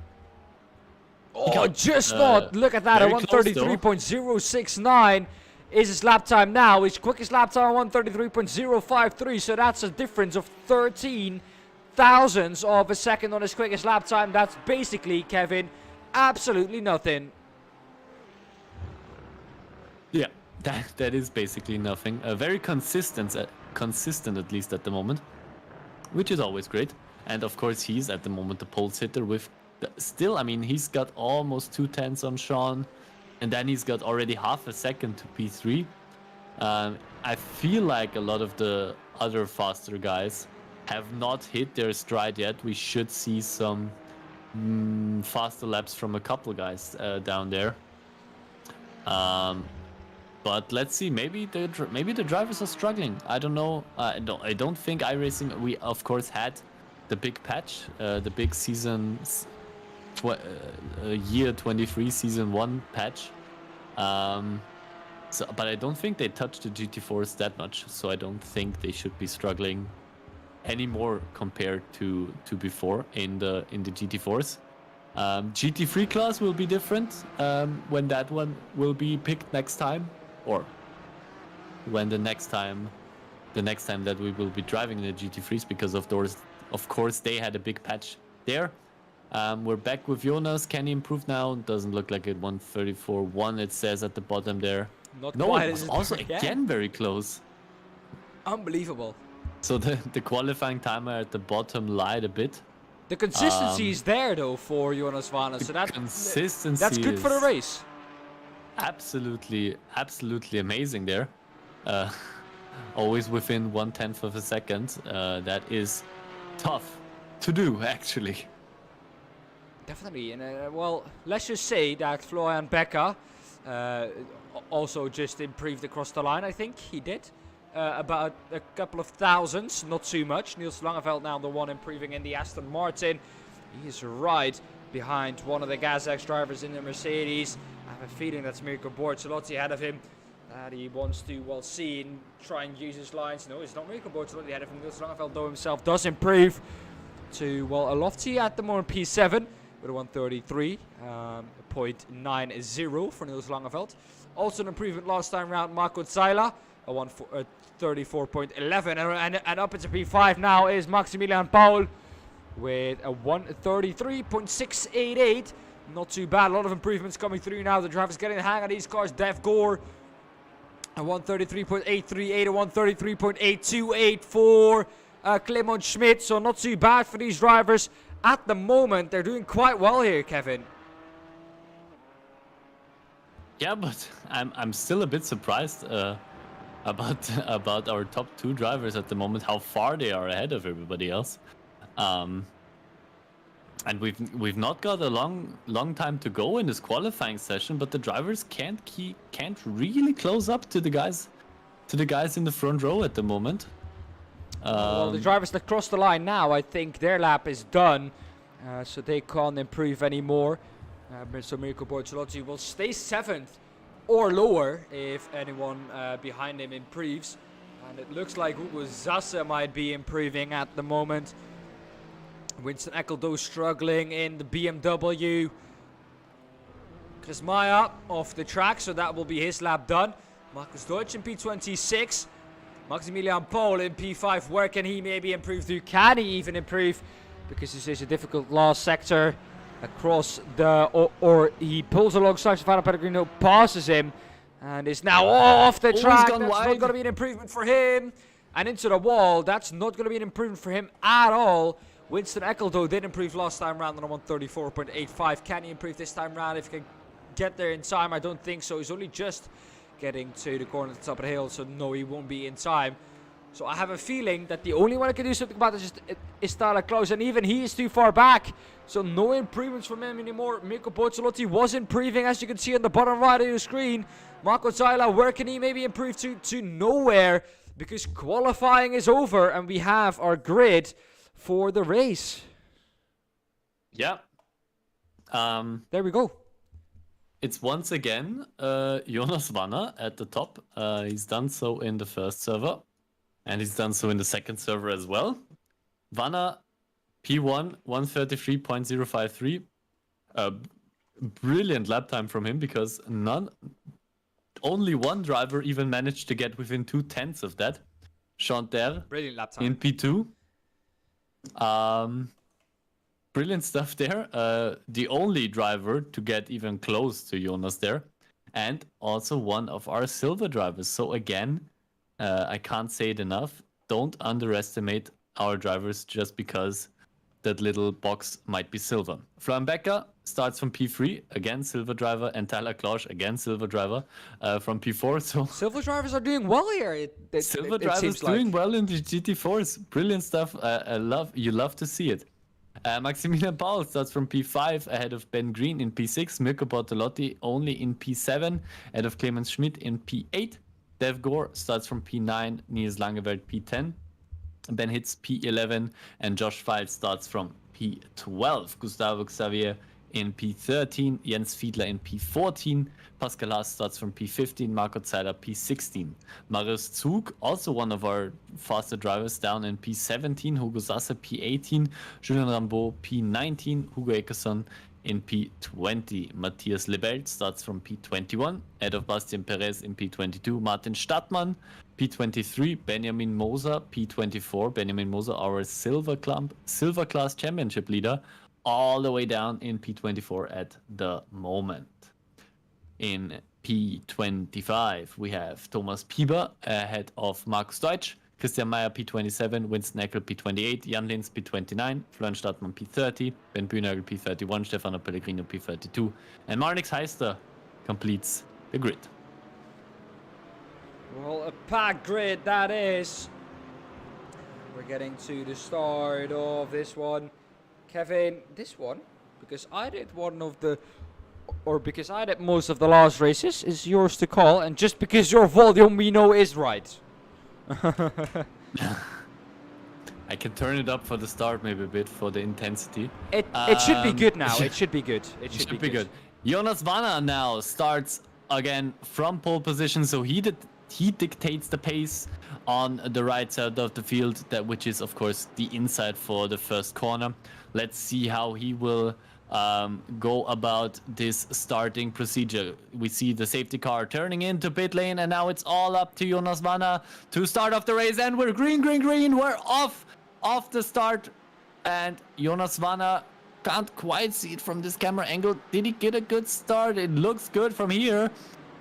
Oh, just not. Look at that. A very close, though. 133.069 is his lap time now. His quickest lap time 133.053. So that's a difference of 13 thousandths of a second on his quickest lap time. That's basically, Kevin, absolutely nothing. Yeah, that is basically nothing. Very consistent at least at the moment, which is always great. And of course, he's at the moment the pole sitter with. Still, I mean, he's got almost 2/10 on Sean, and then he's got already half a second to P3. I feel like a lot of the other faster guys have not hit their stride yet. We should see some faster laps from a couple guys down there. But let's see. Maybe the drivers are struggling. I don't know. I don't think iRacing. We of course had the big patch, the big season. Year 23 season 1 patch, but I don't think they touched the GT4s that much, so I don't think they should be struggling anymore compared to before in the GT4s. GT3 class will be different when that one will be picked next time, or when the next time that we will be driving the GT3s, because of course they had a big patch there. We're back with Jonas. Can he improve now? Doesn't look like it. 134.1 it says at the bottom there. Not No, quite. it was also again very close. Unbelievable. So the qualifying timer at the bottom lied a bit. The consistency is there though for Jonas Vana, so that's good for the race. Absolutely amazing there. Always within 1/10 of a second. That is tough to do, actually. Definitely, and well, let's just say that Florian Becker also just improved across the line. I think he did about a couple of thousandths, not too much. Niels Langeveld now the one improving in the Aston Martin. He is right behind one of the GasX drivers in the Mercedes. I have a feeling that's Mirko Bortolotti ahead of him. That he wants to, well, see and try and use his lines. No, it's not Mirko Bortolotti ahead of him. Niels Langeveld, though, himself does improve to, well, a lofty at the moment P7. With a 133.90 for Niels Langeveld. Also an improvement last time round, Marco Zeila, a 134.11. And up into P5 now is Maximilian Paul with a 133.688. Not too bad, a lot of improvements coming through now. The drivers getting the hang of these cars. Dev Gore, a 133.838, a 133.828 for Clement Schmidt. So not too bad for these drivers. At the moment, they're doing quite well here, Kevin. Yeah, but I'm still a bit surprised about our top 2 drivers at the moment, how far they are ahead of everybody else. And we've not got a long time to go in this qualifying session, but the drivers can't really close up to the guys in the front row at the moment. Well, the drivers that cross the line now, I think their lap is done. so they can't improve anymore. So Mirko Bortolotti will stay 7th or lower if anyone behind him improves. And it looks like Hugo Zasse might be improving at the moment. Winston Eccleston struggling in the BMW. Chris Meyer off the track, so that will be his lap done. Markus Deutsch in P26. Maximilian Pohl in P5. Where can he maybe improve to? Can he even improve? Because this is a difficult last sector across the... Or he pulls alongside Stefano Pellegrino, passes him, and is now off the track. That's not going to be an improvement for him. And into the wall. That's not going to be an improvement for him at all. Winston Eccleston did improve last time round on a 134.85. Can he improve this time round if he can get there in time? I don't think so. He's only just getting to the corner at the top of the hill, so no, he won't be in time. So I have a feeling that the only one I can do something about is Tyler Close, and even he is too far back. So no improvements from him anymore. Mirko Bortolotti was improving, as you can see on the bottom right of your screen. Marco Zyla, where can he maybe improve to? To nowhere, because qualifying is over and we have our grid for the race. Yeah. There we go. It's once again Jonas Wanner at the top. He's done so in the first server, and he's done so in the second server as well. Wanner, P1, 133.053. Brilliant lap time from him, because only one driver even managed to get within 2/10 of that. Chanter Brilliant lap time in P2. Brilliant stuff there. The only driver to get even close to Jonas there. And also one of our silver drivers. So again, I can't say it enough. Don't underestimate our drivers just because that little box might be silver. Florian Becker starts from P3, again silver driver, and Tyler Klosch, again silver driver, from P4. So silver drivers are doing well here. Silver drivers doing well in the GT4s. Brilliant stuff. You love to see it. Maximilian Paul starts from P5 ahead of Ben Green in P6. Mirko Bortolotti only in P7 ahead of Clemens Schmidt in P8. Dev Gore starts from P9. Nils Langeveld P10. Ben hits P11, and Josh Files starts from P12. Gustavo Xavier in P13, Jens Fiedler in P14, Pascal Haas starts from P15, Marco Zeiler P16. Marius Zug, also one of our faster drivers, down in P17, Hugo Sasse P18, Julien Rambeau P19, Hugo Eckerson in P20. Matthias Lebelt starts from P21, ahead of Bastian Perez in P22, Martin Stadtmann P23, Benjamin Moser P24. Benjamin Moser, our silver class championship leader, all the way down in P24 at the moment. In P25, we have Thomas Pieber ahead of Markus Deutsch, Christian Meyer P27, Winston Eckel P28, Jan Linz P29, Florian Stadtmann P30, Ben Bühnagel P31, Stefano Pellegrino P32, and Marnix Heister completes the grid. Well, a packed grid that is. We're getting to the start of this one. Kevin, this one, because I did because I did most of the last races, is yours to call, and just because your volume we know is right. I can turn it up for the start maybe a bit for the intensity. It should be good now. It should be good. It should be good. Jonas Wanner now starts again from pole position, so he dictates the pace on the right side of the field, which is of course the inside for the first corner. Let's see how he will go about this starting procedure. We see the safety car turning into pit lane, and now it's all up to Jonas Wanner to start off the race, and we're green. We're off the start, and Jonas Wanner can't quite see it from this camera angle. Did he get a good start? It looks good from here.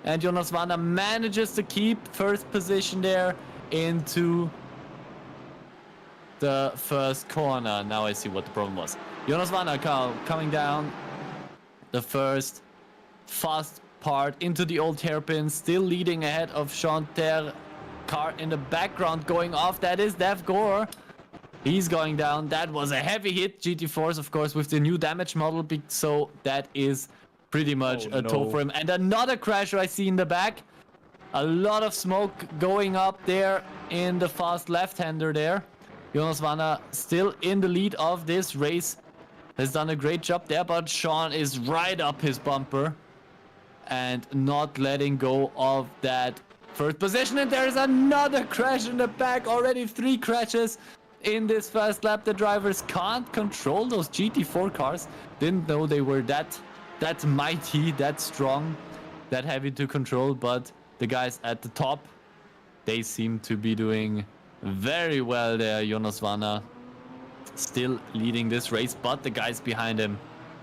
And Jonas Wanner manages to keep first position there into the first corner. Now I see what the problem was. Jonas Wanner coming down the first fast part into the old hairpin, still leading ahead of Chanter. Car in the background going off. That is Dev Gore. He's going down. That was a heavy hit. GT4s, of course, with the new damage model. So that is pretty much a tow for him. And another crasher I see in the back. A lot of smoke going up there in the fast left-hander there. Jonas Wanner still in the lead of this race. has done a great job there, but Sean is right up his bumper and not letting go of that first position. And there's another crash in the back. Already 3 crashes in this first lap. The drivers can't control those GT4 cars. Didn't know they were that mighty, that strong, that heavy to control. But the guys at the top, they seem to be doing very well there. Jonas Wanner still leading this race, but the guys behind him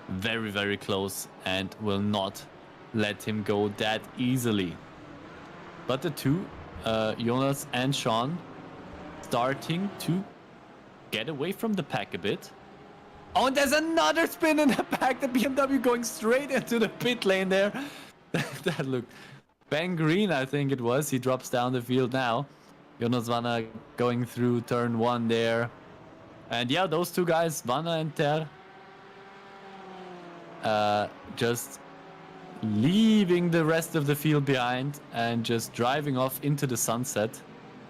very, very close and will not let him go that easily. But the two, Jonas and Sean, starting to get away from the pack a bit. Oh, and there's another spin in the back. The BMW going straight into the pit lane there. That looked bang green, I think it was. He drops down the field now. Jonas Wanner going through turn 1 there. And yeah, those two guys, Wanner and Ter, just leaving the rest of the field behind and just driving off into the sunset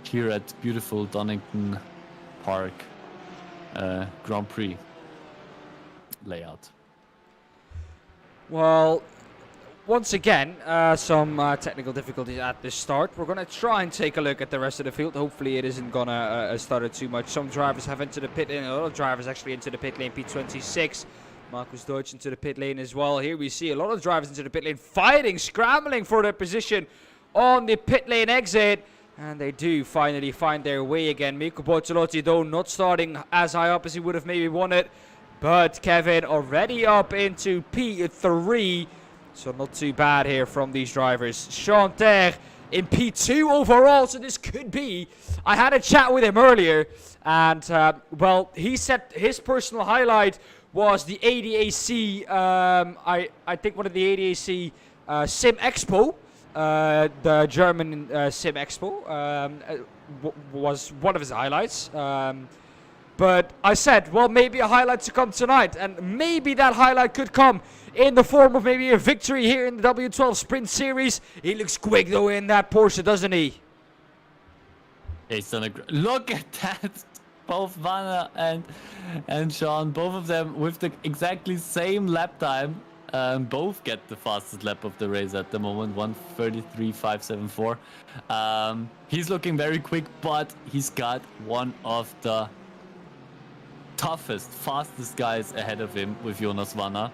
here at beautiful Donington Park Grand Prix layout. Well, once again, some technical difficulties at the start. We're going to try and take a look at the rest of the field. Hopefully it isn't going to stutter too much. Some drivers have entered the pit lane. A lot of drivers actually into the pit lane. P26. Marcus Deutsch into the pit lane as well. Here we see a lot of drivers into the pit lane fighting, scrambling for their position on the pit lane exit. And they do finally find their way again. Mikko Bortolotti, though, not starting as high up as he would have maybe wanted. But Kevin already up into P3. So not too bad here from these drivers. Sean Ter in P2 overall. So this could be... I had a chat with him earlier. And, well, he said his personal highlight was the ADAC. I think one of the ADAC Sim Expo. The German Sim Expo was one of his highlights. But I said, well, maybe a highlight to come tonight. And maybe that highlight could come in the form of maybe a victory here in the W12 Sprint Series. He looks quick, though, in that Porsche, doesn't he? He's done a look at that. Both Wanner and Sean, both of them with the exactly same lap time. Both get the fastest lap of the race at the moment, 1:33.574. He's looking very quick, but he's got one of the toughest, fastest guys ahead of him with Jonas Wanner.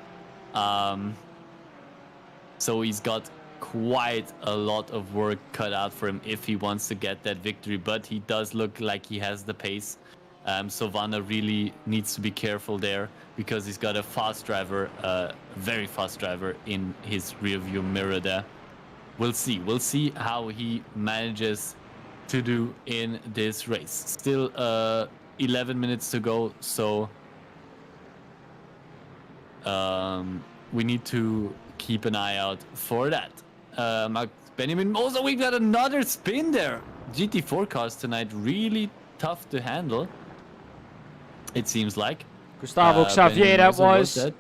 So he's got quite a lot of work cut out for him if he wants to get that victory, but he does look like he has the pace. So Wanner really needs to be careful there because he's got a fast driver, very fast driver in his rear view mirror there. We'll see how he manages to do in this race. Still 11 minutes to go, so we need to keep an eye out for that. Benjamin Moser, we got another spin there. GT4 cars tonight really tough to handle, it seems like. Gustavo Xavier, that was.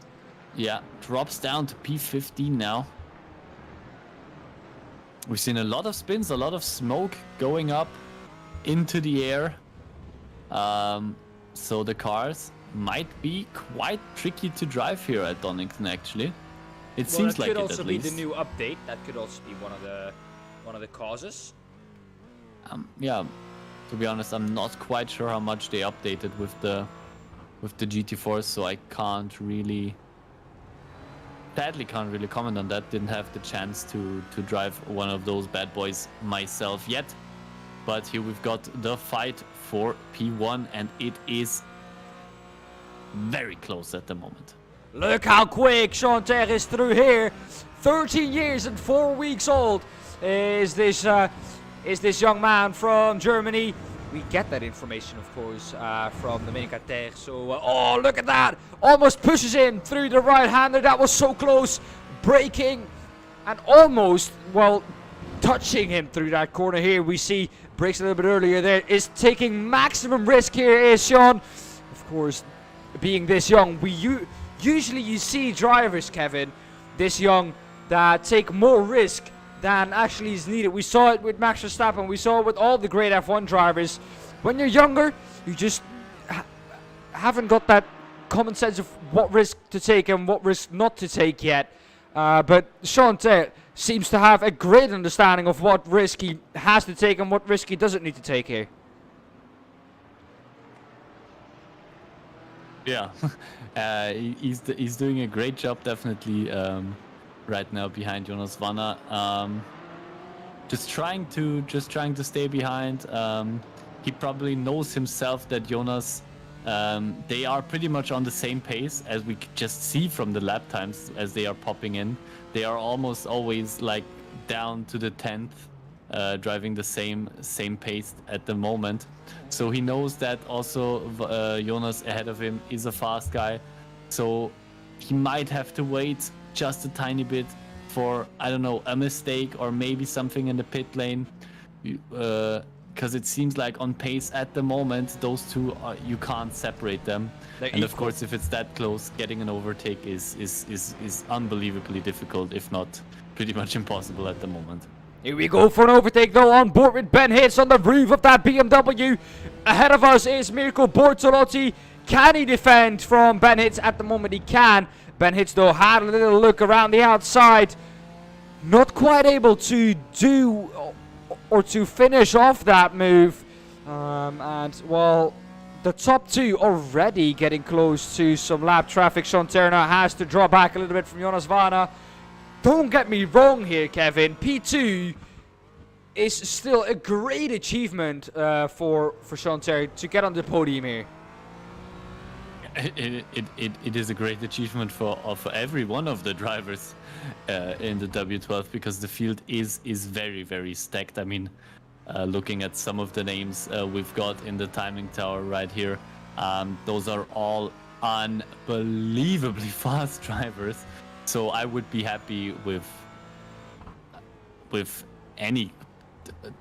Yeah, drops down to P15 now. We've seen a lot of spins, a lot of smoke going up into the air. So the cars might be quite tricky to drive here at Donington, actually. It seems like it, at least. That could also be the new update. That could also be one of the causes. Yeah, to be honest, I'm not quite sure how much they updated with the GT4, so I can't really, sadly can't really comment on that. Didn't have the chance to drive one of those bad boys myself yet. But here we've got the fight for P1, and it is very close at the moment. Look how quick Sean Ter is through here. 13 years and 4 weeks old is this young man from Germany. We get that information, of course, from Domenica Ter. So, oh, look at that. Almost pushes him through the right-hander. That was so close. Braking and almost, well, touching him through that corner here. We see brakes a little bit earlier there. Is taking maximum risk here is Sean. Of course, being this young, usually you see drivers, Kevin, this young, that take more risk than actually is needed. We saw it with Max Verstappen. We saw it with all the great F1 drivers. When you're younger, you just haven't got that common sense of what risk to take and what risk not to take yet. But Sean Taylor seems to have a great understanding of what risk he has to take and what risk he doesn't need to take here. Yeah, he's doing a great job, definitely, right now behind Jonas Vanna. Just trying to stay behind. He probably knows himself that Jonas, they are pretty much on the same pace, as we could just see from the lap times as they are popping in. They are almost always like down to the 10th, driving the same pace at the moment. So he knows that also Jonas ahead of him is a fast guy. So he might have to wait just a tiny bit for, I don't know, a mistake or maybe something in the pit lane. Because it seems like on pace at the moment, those two, you can't separate them. And of course, if it's that close, getting an overtake is unbelievably difficult, if not pretty much impossible at the moment. Here we go for an overtake though, on board with Ben Hitz on the roof of that BMW. Ahead of us is Mirko Bortolotti. Can he defend from Ben Hitz? At the moment he can. Ben Hitz though had a little look around the outside. Not quite able to do or to finish off that move. And well, the top two already getting close to some lap traffic. Sean Turner has to draw back a little bit from Jonas Vanna. Don't get me wrong here, Kevin. P2 is still a great achievement for Sean Terry to get on the podium here. It is a great achievement for every one of the drivers in the W12, because the field is very, very stacked. I mean, looking at some of the names we've got in the timing tower right here, those are all unbelievably fast drivers. So I would be happy with any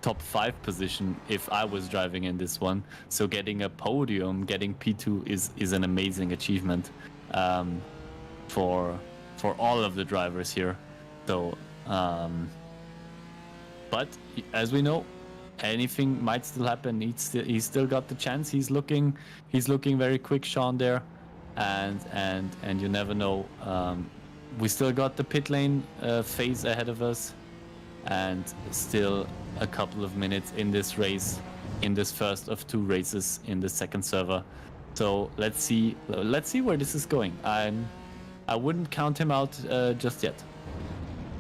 top 5 position if I was driving in this one. So getting a podium, getting P2 is an amazing achievement for all of the drivers here. So, but as we know, anything might still happen. He's still got the chance. He's looking very quick, Sean, there, and you never know. We still got the pit lane phase ahead of us, and still a couple of minutes in this race, in this first of 2 races in the second server. So let's see where this is going. I wouldn't count him out just yet.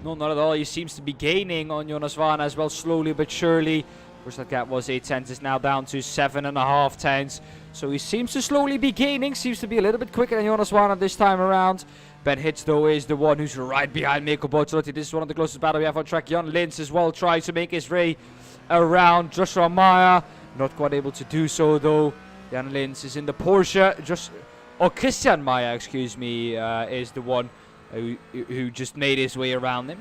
No, not at all. He seems to be gaining on Jonas Vanna as well, slowly but surely. Of course, that gap was 8 tenths, is now down to 7.5 tenths. So he seems to slowly be gaining, seems to be a little bit quicker than Jonas Vanna this time around. Ben Hitz, though, is the one who's right behind Mirko Bortolotti. This is one of the closest battles we have on track. Jan Lins as well tries to make his way around Joshua Maya. Not quite able to do so, though. Jan Lins is in the Porsche. Christian Maya, excuse me, is the one who just made his way around him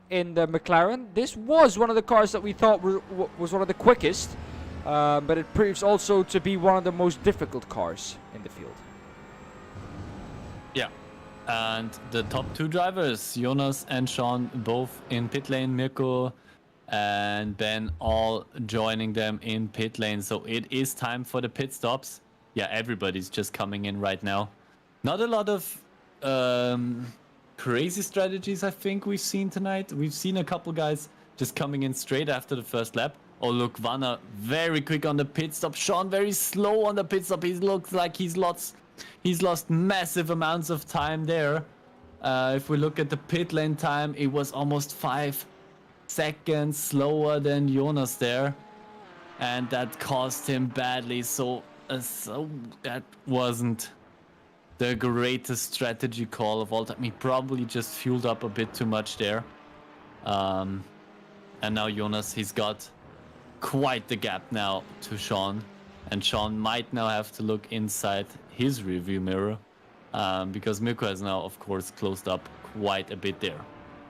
in the McLaren. This was one of the cars that we thought was one of the quickest, but it proves also to be one of the most difficult cars in the field. Yeah, and the top 2 drivers, Jonas and Sean, both in pit lane. Mirko and Ben all joining them in pit lane. So it is time for the pit stops. Yeah, everybody's just coming in right now. Not a lot of crazy strategies I think we've seen tonight. We've seen a couple guys just coming in straight after the first lap. Oh look, Vanna very quick on the pit stop. Sean very slow on the pit stop. He looks like he's lost massive amounts of time there. If we look at the pit lane time, it was almost 5 seconds slower than Jonas there, and that cost him badly. So that wasn't the greatest strategy call of all time. He probably just fueled up a bit too much there. And now Jonas, he's got quite the gap now to Sean, and Sean might now have to look inside his rearview mirror, because Mirko has now, of course, closed up quite a bit there.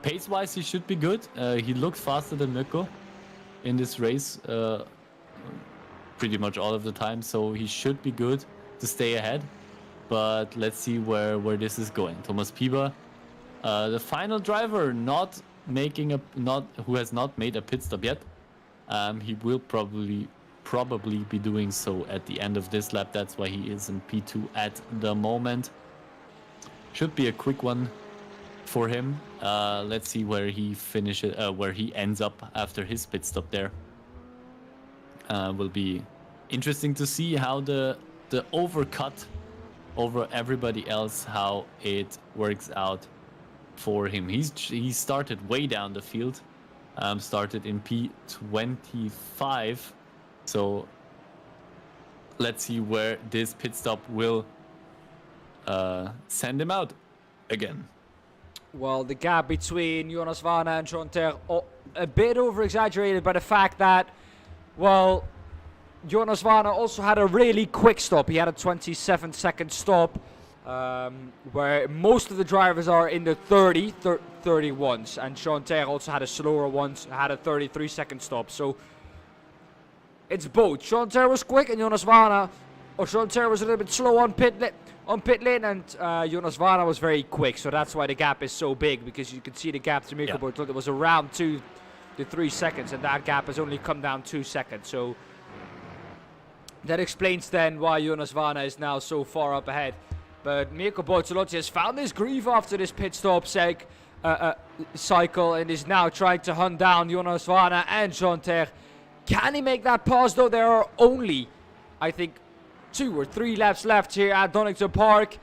Pace-wise, he should be good. He looks faster than Mirko in this race pretty much all of the time, so he should be good to stay ahead. But let's see where this is going. Thomas Pieber, the final driver, who has not made a pit stop yet. He will probably probably be doing so at the end of this lap. That's why he is in P2 at the moment. Should be a quick one for him. Let's see where he finishes, where he ends up after his pit stop there. Will be interesting to see how the overcut over everybody else, how it works out for him. He started way down the field, started in P25, so let's see where this pit stop will send him out again. Well, the gap between Jonas Varna and Jean Terre, a bit over-exaggerated by the fact that, well, Jonas Varna also had a really quick stop. He had a 27-second stop, where most of the drivers are in the 31s, and Jean Terre also had a slower one, had a 33-second stop. So it's both. Jean Terre was quick, and Jonas Varna, or Jean Terre was a little bit slow on pit lane, and Jonas Varna was very quick. So that's why the gap is so big, because you can see the gap to Mirko Bortolotti was around 2 to 3 seconds, and that gap has only come down 2 seconds. So that explains then why Jonas Varna is now so far up ahead. But Mirko Bortolotti has found his groove after this pit stop cycle, and is now trying to hunt down Jonas Varna and Jean Terre. Can he make that pass though? There are only, I think, 2 or 3 laps left here at Donington Park.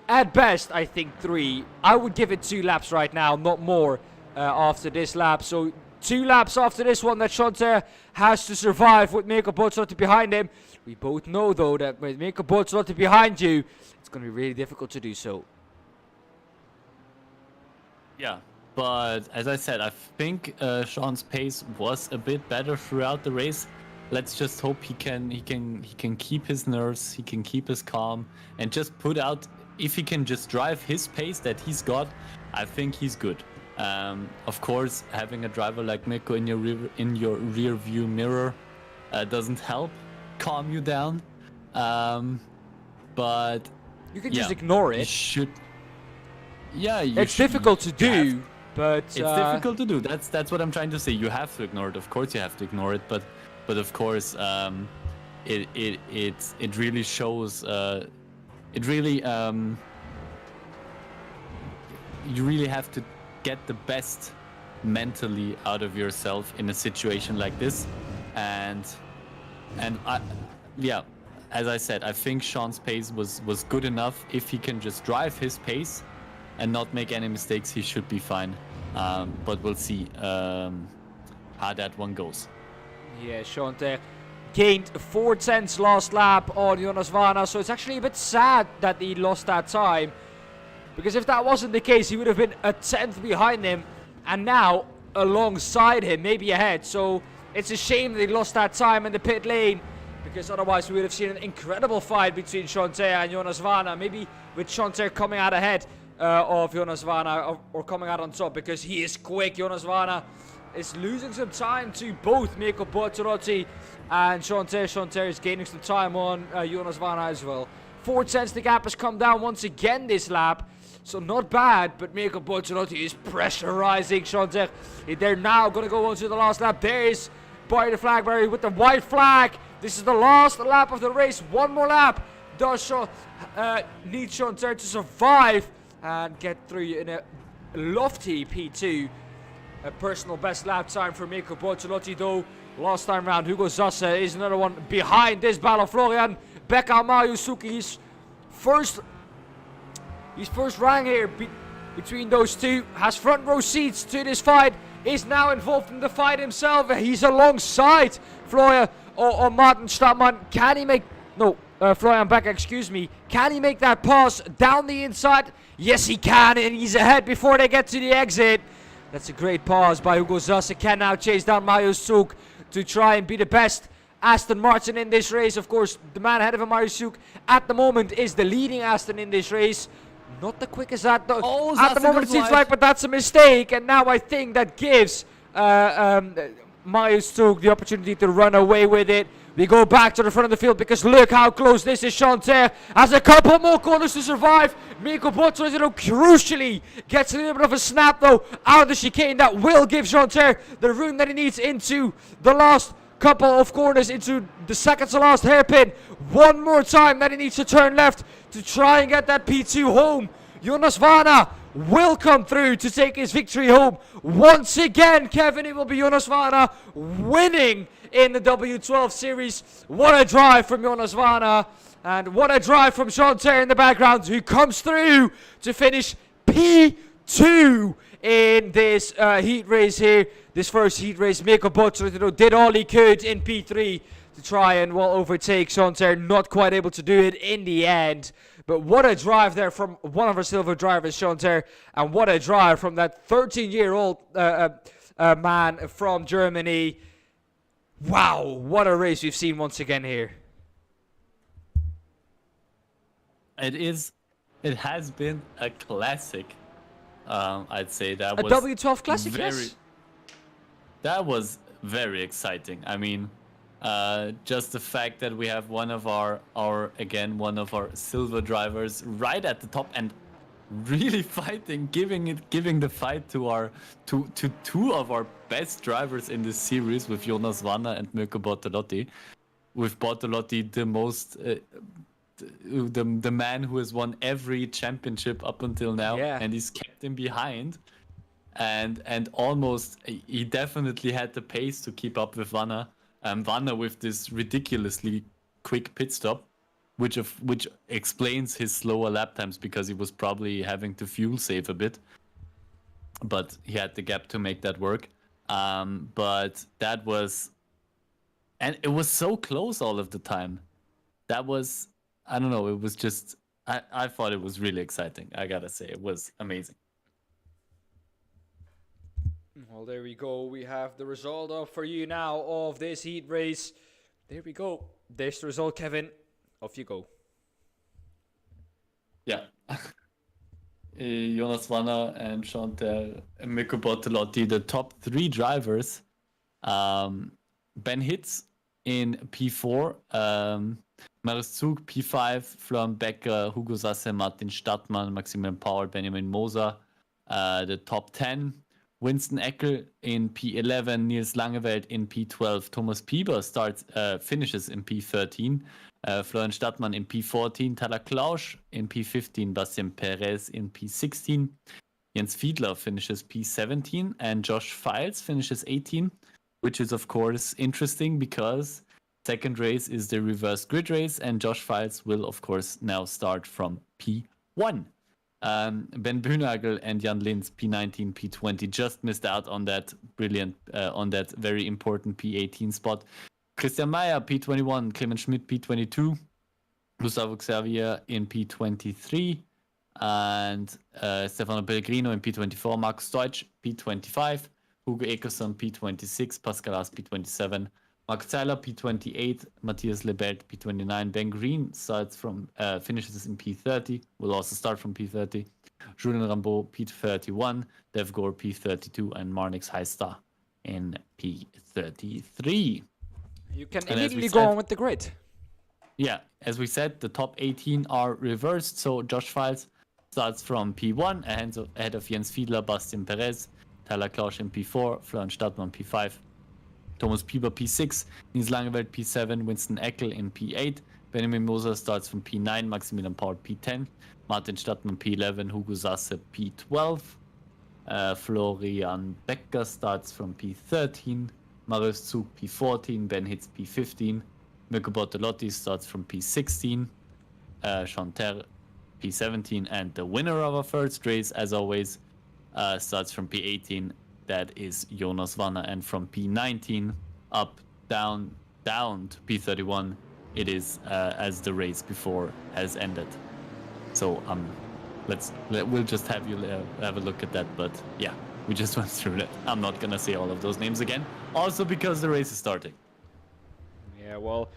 At best, I think 3. I would give it 2 laps right now, not more after this lap. So 2 laps after this one that Jean Terre has to survive with Mirko Bortolotti behind him. We both know though that with Mirko Bortolotti behind you, it's going to be really difficult to do so. Yeah, but as I said, I think Sean's pace was a bit better throughout the race. Let's just hope he can keep his nerves, he can keep his calm, and just put out. If he can just drive his pace that he's got, I think he's good. Of course, having a driver like Mirko in your rear view mirror doesn't help calm you down. But you can just ignore it. You should. Yeah, it's difficult to do, but it's difficult to do. That's what I'm trying to say. You have to ignore it. Of course, you have to ignore it. But of course, it really shows. It really you really have to get the best mentally out of yourself in a situation like this, and as I said, I think Sean's pace was good enough. If he can just drive his pace and not make any mistakes, he should be fine. But we'll see how that one goes. Yeah, Jean Terre gained 4 tenths last lap on Jonas Varna, so it's actually a bit sad that he lost that time, because if that wasn't the case, he would have been a 10th behind him, and now alongside him, maybe ahead. So it's a shame that he lost that time in the pit lane, because otherwise we would have seen an incredible fight between Jean Terre and Jonas Varna, maybe with Jean Terre coming out ahead of Jonas Varna, or coming out on top, because he is quick. Jonas Varna is losing some time to both Mirko Bortolotti and Jean Terre. Jean Terre is gaining some time on Jonas Varna as well. 4 tenths, the gap has come down once again this lap, so not bad, but Mirko Bortolotti is pressurizing Jean Terre. They're now going to go on to the last lap. There is Barry the flag bearer with the white flag. This is the last lap of the race. One more lap does need Jean Terre to survive and get through in a lofty P2. A personal best lap time for Mirko Bortolotti though. Last time round, Hugo Zasse is another one behind this battle. Florian Becker, Mayusuki, his first rang here between those two. Has front row seats to this fight. Is now involved in the fight himself. He's alongside Florian or Martin Stadtmann. Can he make... No, Florian Becker, excuse me. Can he make that pass down the inside? Yes, he can, and he's ahead before they get to the exit. That's a great pass by Hugo Zasse. Can now chase down Mayusuki to try and be the best Aston Martin in this race. Of course, the man ahead of him, Mayusuki, at the moment is the leading Aston in this race. Not the quickest at the moment it seems like, but that's a mistake. And now I think that gives Mayusuki the opportunity to run away with it. We go back to the front of the field because look how close this is. Jean Terre has a couple more corners to survive. Mirko Bortolotti crucially gets a little bit of a snap though out of the chicane. That will give Jean Terre the room that he needs into the last couple of corners into the second to last hairpin. One more time, then he needs to turn left to try and get that P2 home. Jonas Vana will come through to take his victory home. Once again, Kevin, it will be Jonas Vana winning in the W12 series. What a drive from Jonas Vana. And what a drive from Sean Terry in the background, who comes through to finish P2 in this heat race here. This first heat race, Mikko Botsrotino did all he could in P3 to try and overtake Sean Terry. Not quite able to do it in the end. But what a drive there from one of our silver drivers, Sean Terry. And what a drive from that 13-year-old man from Germany. Wow, what a race we've seen once again here. It has been a classic. I'd say that was a W12 classic, yes. That was very exciting. I mean, just the fact that we have one of our silver drivers right at the top and really fighting, giving the fight to two of our best drivers in this series, with Jonas Vana and Mirko Bortolotti. With Bortolotti the most the man who has won every championship up until now, and he's kept him behind, and almost he definitely had the pace to keep up with Vana. Vana with this ridiculously quick pit stop, which explains his slower lap times, because he was probably having to fuel save a bit, but he had the gap to make that work. But that was, and it was so close all of the time. That was, I don't know, it was just, I thought it was really exciting. I gotta say, it was amazing. Well, there we go. We have the result up for you now of this heat race. There we go. There's the result, Kevin. Off you go. Yeah. Jonas Vana and Chantal and Mikko Bortolotti, the top three drivers. Ben Hitz in P4. Marius Zug, P5, Florian Becker, Hugo Sasse, Martin Stadtmann, Maximilian Paul, Benjamin Moser. The top 10, Winston Eckel in P11, Nils Langeveld in P12, Thomas Pieber finishes in P13, Florian Stadtmann in P14, Tyler Klausch in P15, Bastian Perez in P16, Jens Fiedler finishes P17, and Josh Files finishes 18, which is of course interesting because second race is the reverse grid race, and Josh Files will of course now start from P1. Ben Bühnagel and Jan Linz, P19, P20, just missed out on that on that very important P18 spot. Christian Meyer, P21, Clemens Schmidt, P22, Gustavo Xavier in P23, and Stefano Pellegrino in P24, Markus Deutsch, P25, Hugo Eckerson, P26, Pascal Haas, P27, Mark Zeiler, P28, Matthias Lebelt, P29, Ben Green finishes in P30, will also start from P30, Julien Rambeau, P31, Dev Gore, P32, and Marnix Highstar in P33. You can immediately go on with the grid. Yeah, as we said, the top 18 are reversed, so Josh Files starts from P1, ahead of Jens Fiedler, Bastian Perez, Tyler Klausch in P4, Florian Stadtmann P5, Thomas Pieper P6, Nils Langeveld P7, Winston Eckel in P8, Benjamin Moser starts from P9, Maximilian Paul P10, Martin Stadtmann P11, Hugo Sasse P12, Florian Becker starts from P13, Marius Zug P14, Ben Hitz P15, Mirko Bortolotti starts from P16, Chanter P17, and the winner of our first race, as always, starts from P18. That is Jonas Vana, and from P19 up, down to P31, it is as the race before has ended. So we'll just have you have a look at that. But yeah, we just went through that. I'm not gonna say all of those names again, also because the race is starting. Yeah, well,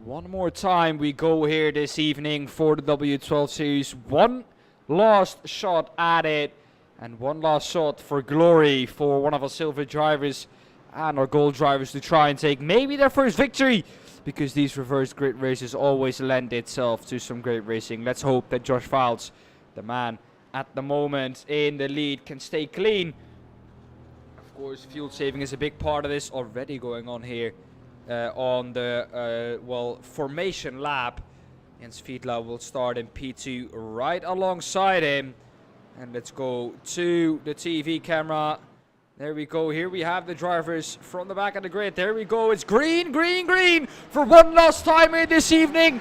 one more time we go here this evening for the W12 series. One last shot at it. And one last shot for glory for one of our silver drivers and our gold drivers to try and take maybe their first victory, because these reverse grid races always lend itself to some great racing. Let's hope that Josh Files, the man at the moment in the lead, can stay clean. Of course, fuel saving is a big part of this already going on here on the, formation lap. Jens Fiedler will start in P2 right alongside him. And let's go to the TV camera. There we go. Here we have the drivers from the back of the grid. There we go. It's green, green, green for one last time here this evening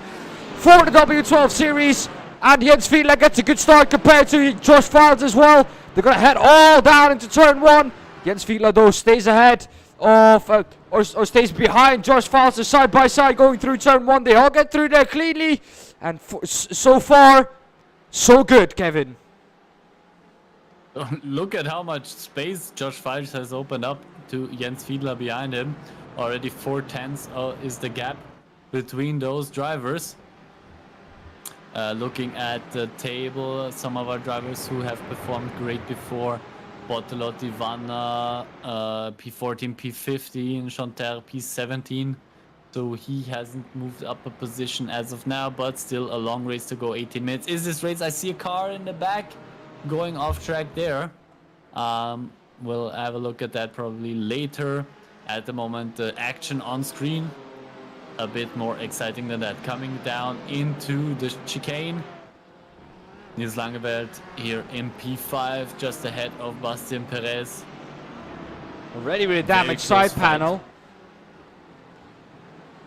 for the W12 series. And Jens Fiedler gets a good start compared to Josh Files as well. They're going to head all down into turn 1. Jens Fiedler, though, stays ahead of, or stays behind Josh Files side by side going through turn 1. They all get through there cleanly. And so far, so good, Kevin. Look at how much space Josh Files has opened up to Jens Fiedler behind him. Already 4/10 is the gap between those drivers. Looking at the table, some of our drivers who have performed great before. Bortolotti, Vanna, P14, P15, Chanter, P17. So he hasn't moved up a position as of now, but still a long race to go, 18 minutes. Is this race? I see a car in the back going off track there. We'll have a look at that probably later. At the moment, the action on screen a bit more exciting than that. Coming down into the chicane. Nils Langeveld here in P5, just ahead of Bastien Perez. Already with a damaged side panel.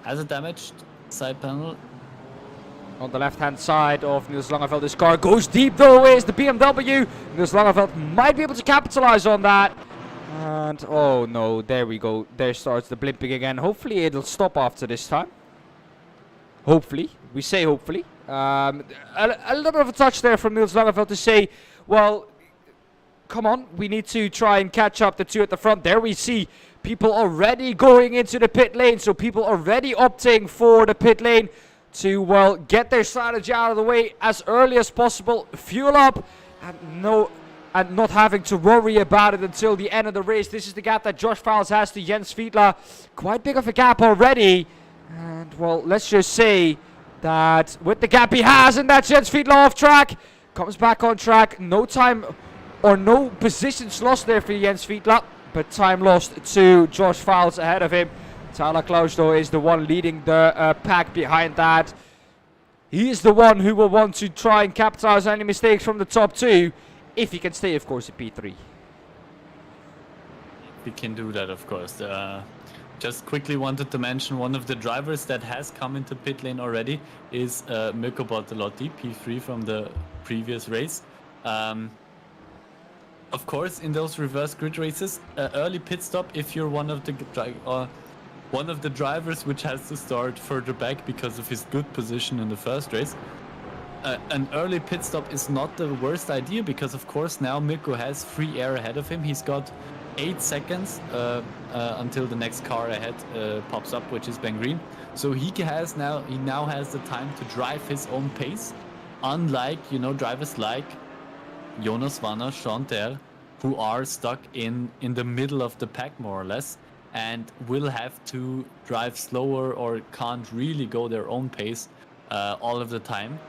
Has a damaged side panel. On the left-hand side of Nils Langeveld, this car goes deep though, is the BMW. Nils Langeveld might be able to capitalize on that. And, oh no, there we go. There starts the blimping again. Hopefully it'll stop after this time. Hopefully. We say hopefully. A little bit of a touch there from Nils Langeveld to say, well, come on, we need to try and catch up the two at the front. There we see people already going into the pit lane. So people already opting for the pit lane to, well, get their strategy out of the way as early as possible, fuel up, and not having to worry about it until the end of the race. This is the gap that Josh Files has to Jens Fiedler. Quite big of a gap already. And, well, let's just say that with the gap he has, and that's Jens Fiedler off track. Comes back on track. No time or no positions lost there for Jens Fiedler, but time lost to Josh Files ahead of him. Tyler Klaus, though, is the one leading the pack behind that. He is the one who will want to try and capitalize on any mistakes from the top two, if he can stay, of course, at P3. He can do that, of course. Just quickly wanted to mention one of the drivers that has come into pit lane already is Mirko Bortolotti, P3 from the previous race. Of course, in those reverse grid races, early pit stop if you're one of the drivers which has to start further back because of his good position in the first race. An early pit stop is not the worst idea because, of course, now Mirko has free air ahead of him. He's got 8 seconds until the next car ahead pops up, which is Ben Green. So he now has the time to drive his own pace, unlike drivers like Jonas Vanna, Chanter, who are stuck in the middle of the pack more or less, and will have to drive slower or can't really go their own pace all of the time.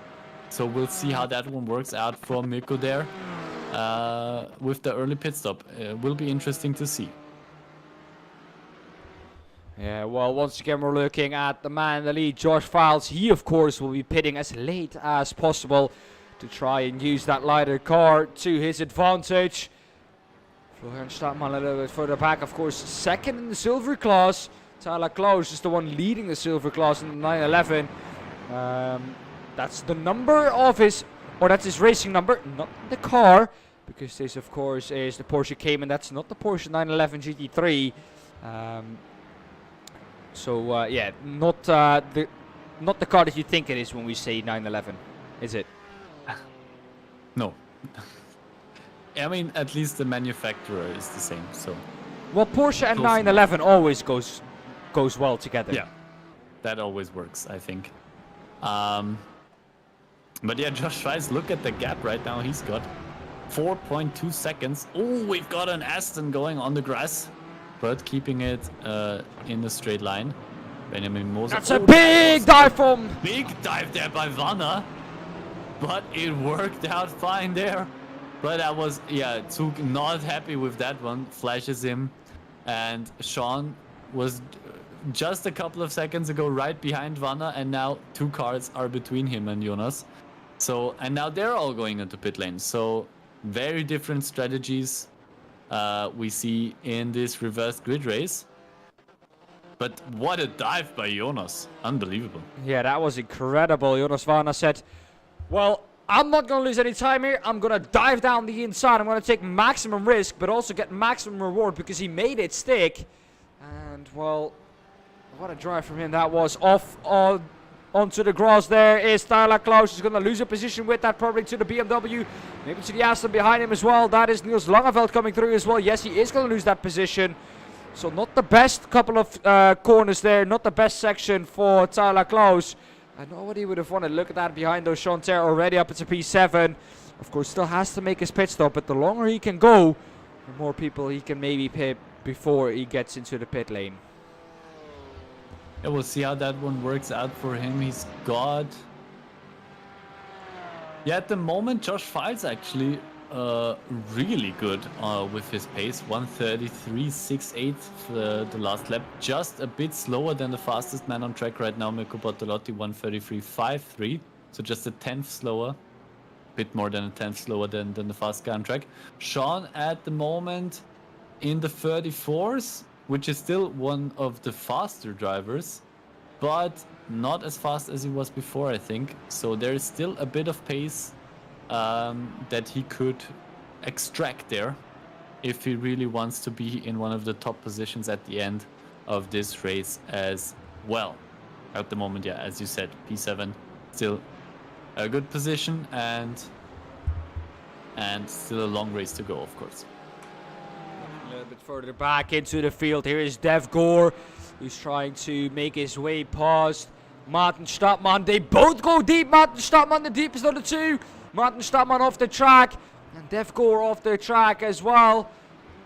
So we'll see how that one works out for Mirko there with the early pit stop. Will be interesting to see. Yeah, well, once again, we're looking at the man in the lead, Josh Files. He, of course, will be pitting as late as possible to try and use that lighter car to his advantage. Florian Stadtmann a little bit further back, of course, second in the silver class. Tyler Klaus is the one leading the silver class in the 911. That's the number of his, or that's his racing number, not the car, because this, of course, is the Porsche Cayman. That's not the Porsche 911 GT3. Yeah, not the car that you think it is when we say 911, is it? No. I mean, at least the manufacturer is the same. So. Well, Porsche and 911 always goes well together. Yeah, that always works, I think. But yeah, Josh Files, look at the gap right now. He's got 4.2 seconds. Oh, we've got an Aston going on the grass, but keeping it in the straight line. Benjamin Moser. That's a big dive from... Big dive there by Vanna, but it worked out fine there. But that was, yeah, Zug not happy with that one. Flashes him, and Sean was just a couple of seconds ago right behind Vanna, and now 2 cars are between him and Jonas. So, and now they're all going into pit lane. So very different strategies we see in this reverse grid race. But what a dive by Jonas. Unbelievable. Yeah, that was incredible. Jonas Varna said, well, I'm not going to lose any time here. I'm going to dive down the inside. I'm going to take maximum risk, but also get maximum reward because he made it stick. And, well, what a drive from him that was. Off onto the grass there is Tyler Klaus. He's going to lose a position with that, probably to the BMW. Maybe to the Aston behind him as well. That is Niels Langeveld coming through as well. Yes, he is going to lose that position. So not the best couple of corners there. Not the best section for Tyler Klaus. I know what he would have wanted. Look at that behind those. Chanter already up into P7. Of course, still has to make his pit stop. But the longer he can go, the more people he can maybe pit before he gets into the pit lane. Yeah, we'll see how that one works out for him. He's got... Yeah, at the moment, Josh Files actually really good with his pace. 1:33.68 for the last lap. Just a bit slower than the fastest man on track right now, Mirko Bortolotti, 1:33.53. So just a tenth slower. Bit more than a tenth slower than the fast guy on track. Sean at the moment in the 34s, which is still one of the faster drivers, but not as fast as he was before, I think. So there is still a bit of pace that he could extract there if he really wants to be in one of the top positions at the end of this race as well. At the moment, yeah, as you said, P7 still a good position and still a long race to go, of course. A little bit further back into the field, here is Dev Gore, who's trying to make his way past Martin Stadtmann. They both go deep. Martin Stadtmann, the deepest of the two. Martin Stadtmann off the track, and Dev Gore off the track as well.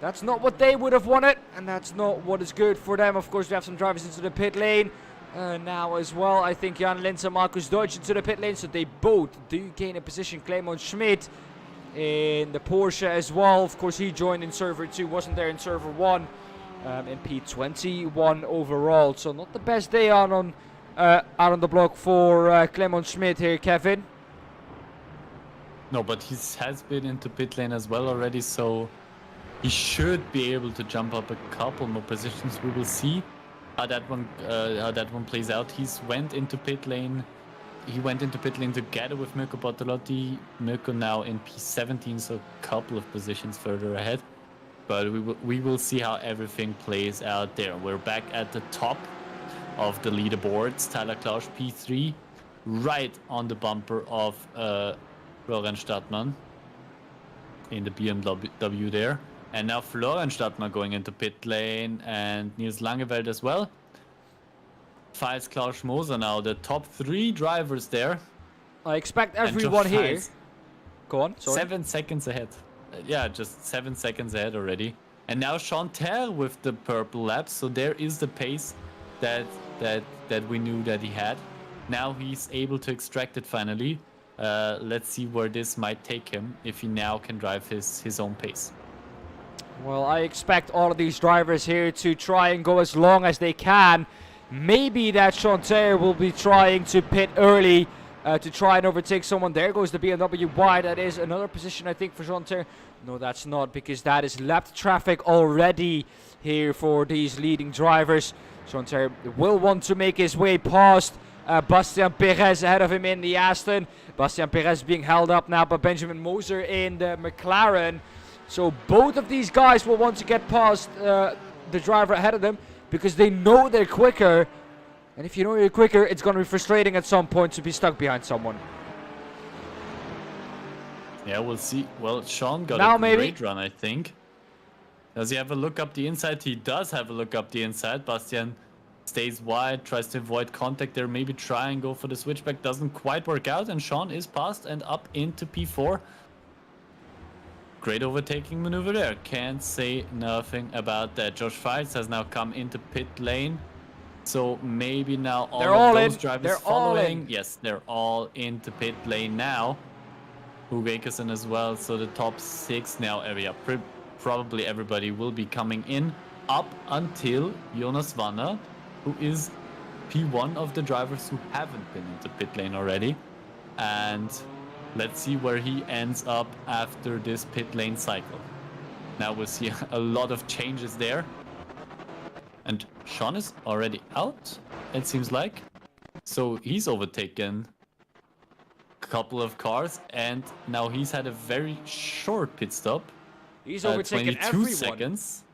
That's not what they would have wanted, and that's not what is good for them. Of course, we have some drivers into the pit lane now as well. I think Jan Linz and Marcus Deutsch into the pit lane, so they both do gain a position. Clemens Schmidt in the Porsche as well. Of course, he joined in server 2, wasn't there in server 1, in P21 overall. So not the best day out on the block for Clemens Schmidt here, Kevin. No, but he has been into pit lane as well already, so he should be able to jump up a couple more positions. We will see how that one plays out. He went into pit lane together with Mirko Bortolotti. Mirko now in P17, so a couple of positions further ahead. But we will see how everything plays out there. We're back at the top of the leaderboards. Tyler Klaus P3, right on the bumper of Florian Stadtmann in the BMW there. And now Florian Stadtmann going into pit lane and Niels Langeveld as well. Files Klaus Moser now, the top 3 drivers there. I expect everyone here. Files, go on, sorry. 7 seconds ahead. Yeah, just 7 seconds ahead already. And now Chanter with the purple laps. So there is the pace that we knew that he had. Now he's able to extract it finally. Let's see where this might take him if he now can drive his own pace. Well, I expect all of these drivers here to try and go as long as they can. Maybe that Chanter will be trying to pit early to try and overtake someone. There goes the BMW wide. That is another position, I think, for Chanter. No, that's not, because that is lapped traffic already here for these leading drivers. Chanter will want to make his way past Bastian Perez ahead of him in the Aston. Bastian Perez being held up now by Benjamin Moser in the McLaren. So both of these guys will want to get past the driver ahead of them because they know they're quicker. And if you know you're quicker, it's going to be frustrating at some point to be stuck behind someone. Yeah, we'll see. Well, Sean got now a great run, I think. Does he have a look up the inside? He does have a look up the inside. Bastian stays wide, tries to avoid contact there, maybe try and go for the switchback. Doesn't quite work out, and Sean is past and up into P4. Great overtaking maneuver there. Can't say nothing about that. Josh Files has now come into pit lane. So maybe now all of those drivers following. Yes, they're all into pit lane now. Hugekersen as well. So the top 6 now area. Probably everybody will be coming in up until Jonas Vanna who is P1 of the drivers who haven't been into pit lane already. And let's see where he ends up after this pit lane cycle. Now we'll see a lot of changes there. And Sean is already out, it seems like. So he's overtaken a couple of cars, and now he's had a very short pit stop. He's overtaken 22 everyone. seconds.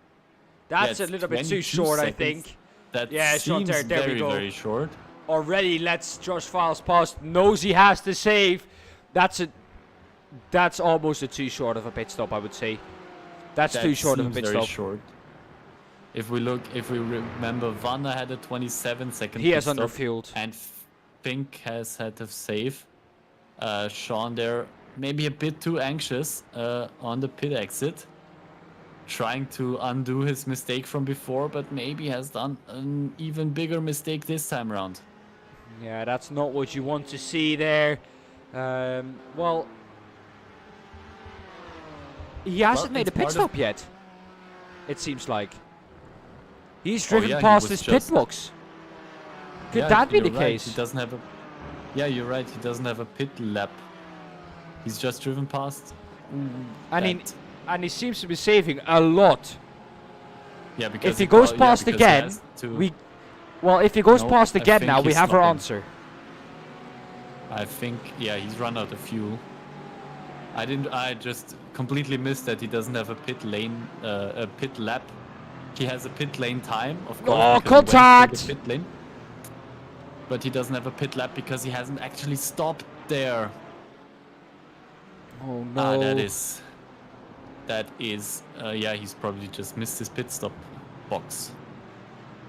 That's Yeah, a little bit 22 too short, I seconds. think. That Yeah, short seems there we very, go. very short. Already lets Josh Files past, knows he has to save. That's almost a too short of a pit stop, I would say. That's That too short of a seems pit very stop. short. If we remember, Vanna had a 27-second He pit has stop, underfueled. and Fink has had to save. Sean there, maybe a bit too anxious on the pit exit, trying to undo his mistake from before, but maybe has done an even bigger mistake this time around. Yeah, that's not what you want to see there. Well, he hasn't made a it's pit part of- stop yet. It seems like. He's Oh, driven yeah, he past was his pit just- box. Could Yeah, that be you're the right, case? He doesn't have a. Yeah, you're right. He doesn't have a pit lap. He's just driven past. And he seems to be saving a lot. Yeah, because If he goes past because he again, has to- if he goes No, past I again think now, we he's have our stopping. answer. I think, yeah, he's run out of fuel. I just completely missed that he doesn't have a pit lane, a pit lap. He has a pit lane time, of course. Oh, because he went through contact! the pit lane. But he doesn't have a pit lap because he hasn't actually stopped there. Oh no. That is, yeah, he's probably just missed his pit stop box.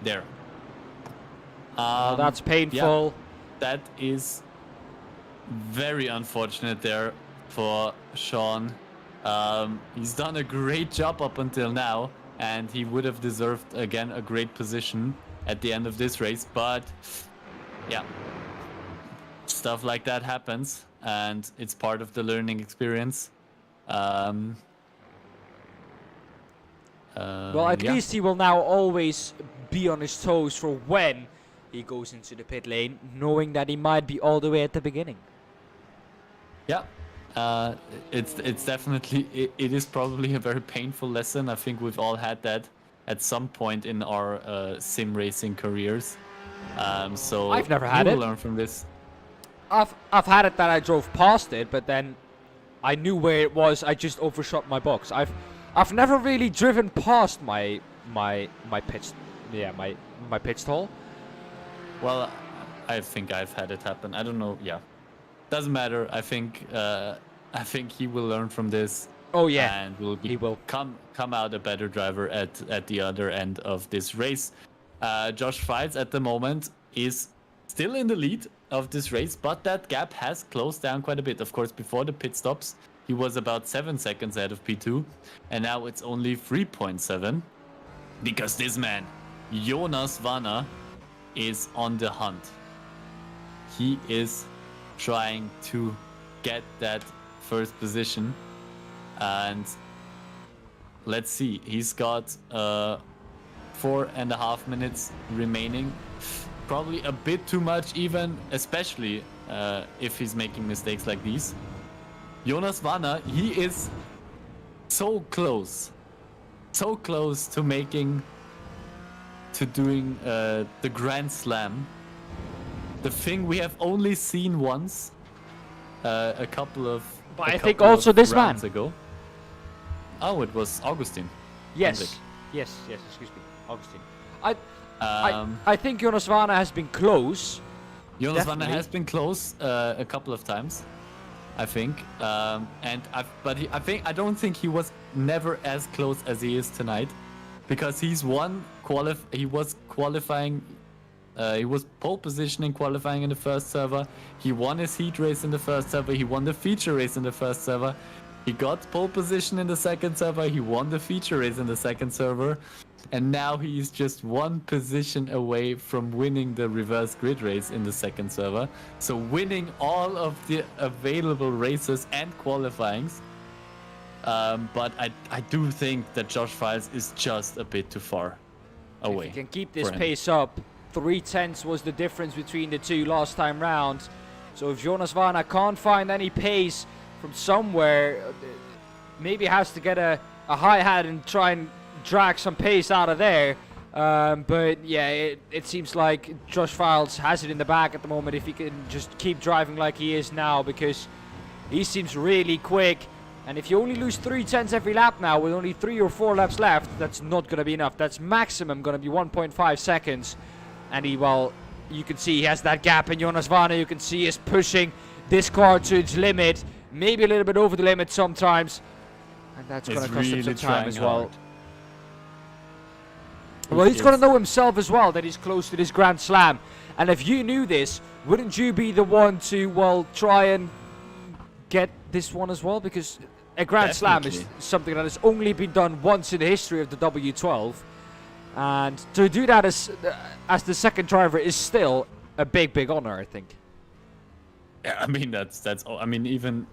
There. Oh, that's painful. That is very unfortunate there for Sean. He's done a great job up until now, and he would have deserved, again, a great position at the end of this race. But, yeah, stuff like that happens, and it's part of the learning experience. Well, at Yeah. least he will now always be on his toes for when he goes into the pit lane, knowing that he might be all the way at the beginning. Yeah, it's definitely it is probably a very painful lesson. I think we've all had that at some point in our sim racing careers. So I've never had you it. will learn from this. I've had it that I drove past it, but then I knew where it was. I just overshot my box. I've never really driven past my pitch, my pitch stall. Well, I think I've had it happen. I don't know. Yeah, doesn't matter. I think he will learn from this. Oh yeah, And will he will. come out a better driver at the other end of this race. Josh Files at the moment is still in the lead of this race, but that gap has closed down quite a bit. Of course, before the pit stops, he was about 7 seconds ahead of P2, and now it's only 3.7 because this man, Jonas Vanna, is on the hunt. He is trying to get that first position, and let's see, he's got 4.5 minutes remaining. Probably a bit too much even, especially if he's making mistakes like these. Jonas Vanna, he is so close to doing the Grand Slam. The thing we have only seen once, a couple of But I think also this man. rounds ago. Oh, it was Augustin. Yes, Hendrik. yes. Excuse me, Augustine. Um, I think Jonas Vanna has been close. Jonas Vanna Definitely. has been close a couple of times, I think, I don't think he was never as close as he is tonight, because he was qualifying. He was pole positioning qualifying in the first server. He won his heat race in the first server. He won the feature race in the first server. He got pole position in the second server. He won the feature race in the second server. And now he's just one position away from winning the reverse grid race in the second server. So winning all of the available races and qualifyings. But I do think that Josh Files is just a bit too far away. If he can keep this for him. pace up, 3/10 was the difference between the two last time round. So if Jonas Varner can't find any pace from somewhere, maybe has to get a hi-hat and try and drag some pace out of there. But yeah, it seems like Josh Files has it in the bag at the moment if he can just keep driving like he is now, because he seems really quick. And if you only lose 3/10 every lap now with only 3 or 4 laps left, that's not going to be enough. That's maximum going to be 1.5 seconds. And you can see he has that gap, and Jonas Varner, you can see, is pushing this car to its limit. Maybe a little bit over the limit sometimes. And that's going to cost him some time as well. Well, he's going to know himself as well that he's close to this Grand Slam. And if you knew this, wouldn't you be the one to, well, try and get this one as well? Because a Grand Slam is something that has only been done once in the history of the W12. And to do that as the second driver is still a big honor, I think. Yeah, I mean, that's I mean, even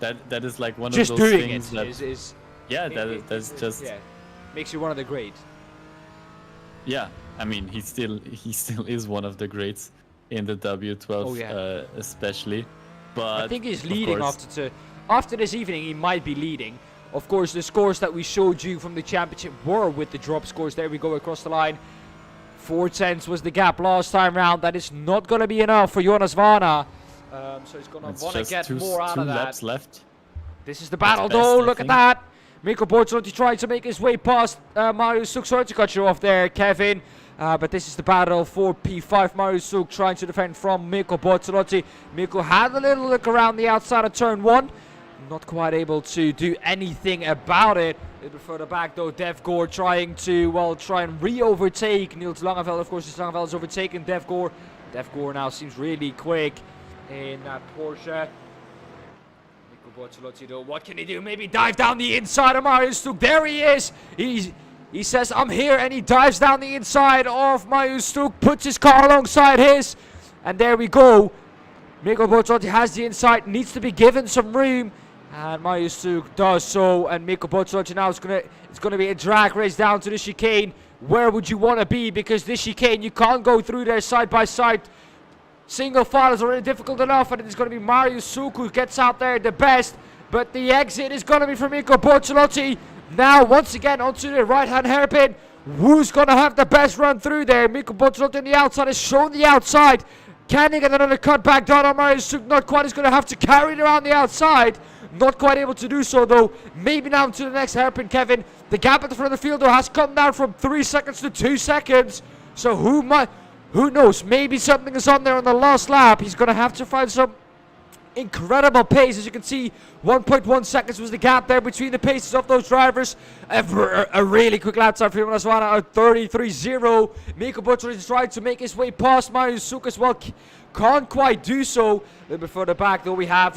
that is like one just of those doing things it that that's just makes you one of the great. Yeah, I mean, he still is one of the greats in the W12, especially. But I think he's leading after this evening. He might be leading. Of course, the scores that we showed you from the championship were with the drop scores. There we go across the line. 4/10 was the gap last time round. That is not going to be enough for Jonas Varner. So he's going to want to get more out of that. 2 laps left. This is the battle, though. Look at that. Mikko Bortolotti trying to make his way past Mario Suk. Sorry to cut you off there, Kevin. But this is the battle for P5. Mario Suk trying to defend from Mikko Bortolotti. Mikko had a little look around the outside of turn 1. Not quite able to do anything about it. A little bit further back, though, Dev Gore trying to, well, try and re-overtake Niels Langeveld. Of course, Langeveld is overtaken Dev Gore. Dev Gore now seems really quick in that Porsche. Bortolotti, though, what can he do? Maybe dive down the inside of Mario Stuk. There he is. He says, I'm here, and he dives down the inside of Mario Stuk, puts his car alongside his, and there we go. Mikko Bortolotti has the inside, needs to be given some room, and Mario Stuk does so. And Mikko Bortolotti now it's gonna be a drag race down to the chicane. Where would you want to be? Because this chicane, you can't go through there side by side. Single file is already difficult enough, and it's going to be Mario Suk who gets out there the best. But the exit is going to be from Mikko Bortolotti. Now, once again, onto the right-hand hairpin. Who's going to have the best run through there? Mikko Bortolotti on the outside has shown the outside. Can he get another cut back down on Mario Suk? Not quite. He's going to have to carry it around the outside. Not quite able to do so, though. Maybe now to the next hairpin, Kevin. The gap at the front of the field, though, has come down from 3 seconds to 2 seconds. So who knows? Maybe something is on there on the last lap. He's going to have to find some incredible pace. As you can see, 1.1 seconds was the gap there between the paces of those drivers. A really quick lap time for Jonas Varner at 33.0. Mikko Bortolotti is trying to make his way past Mario Suk as well. Can't quite do so. A little bit further back, though, we have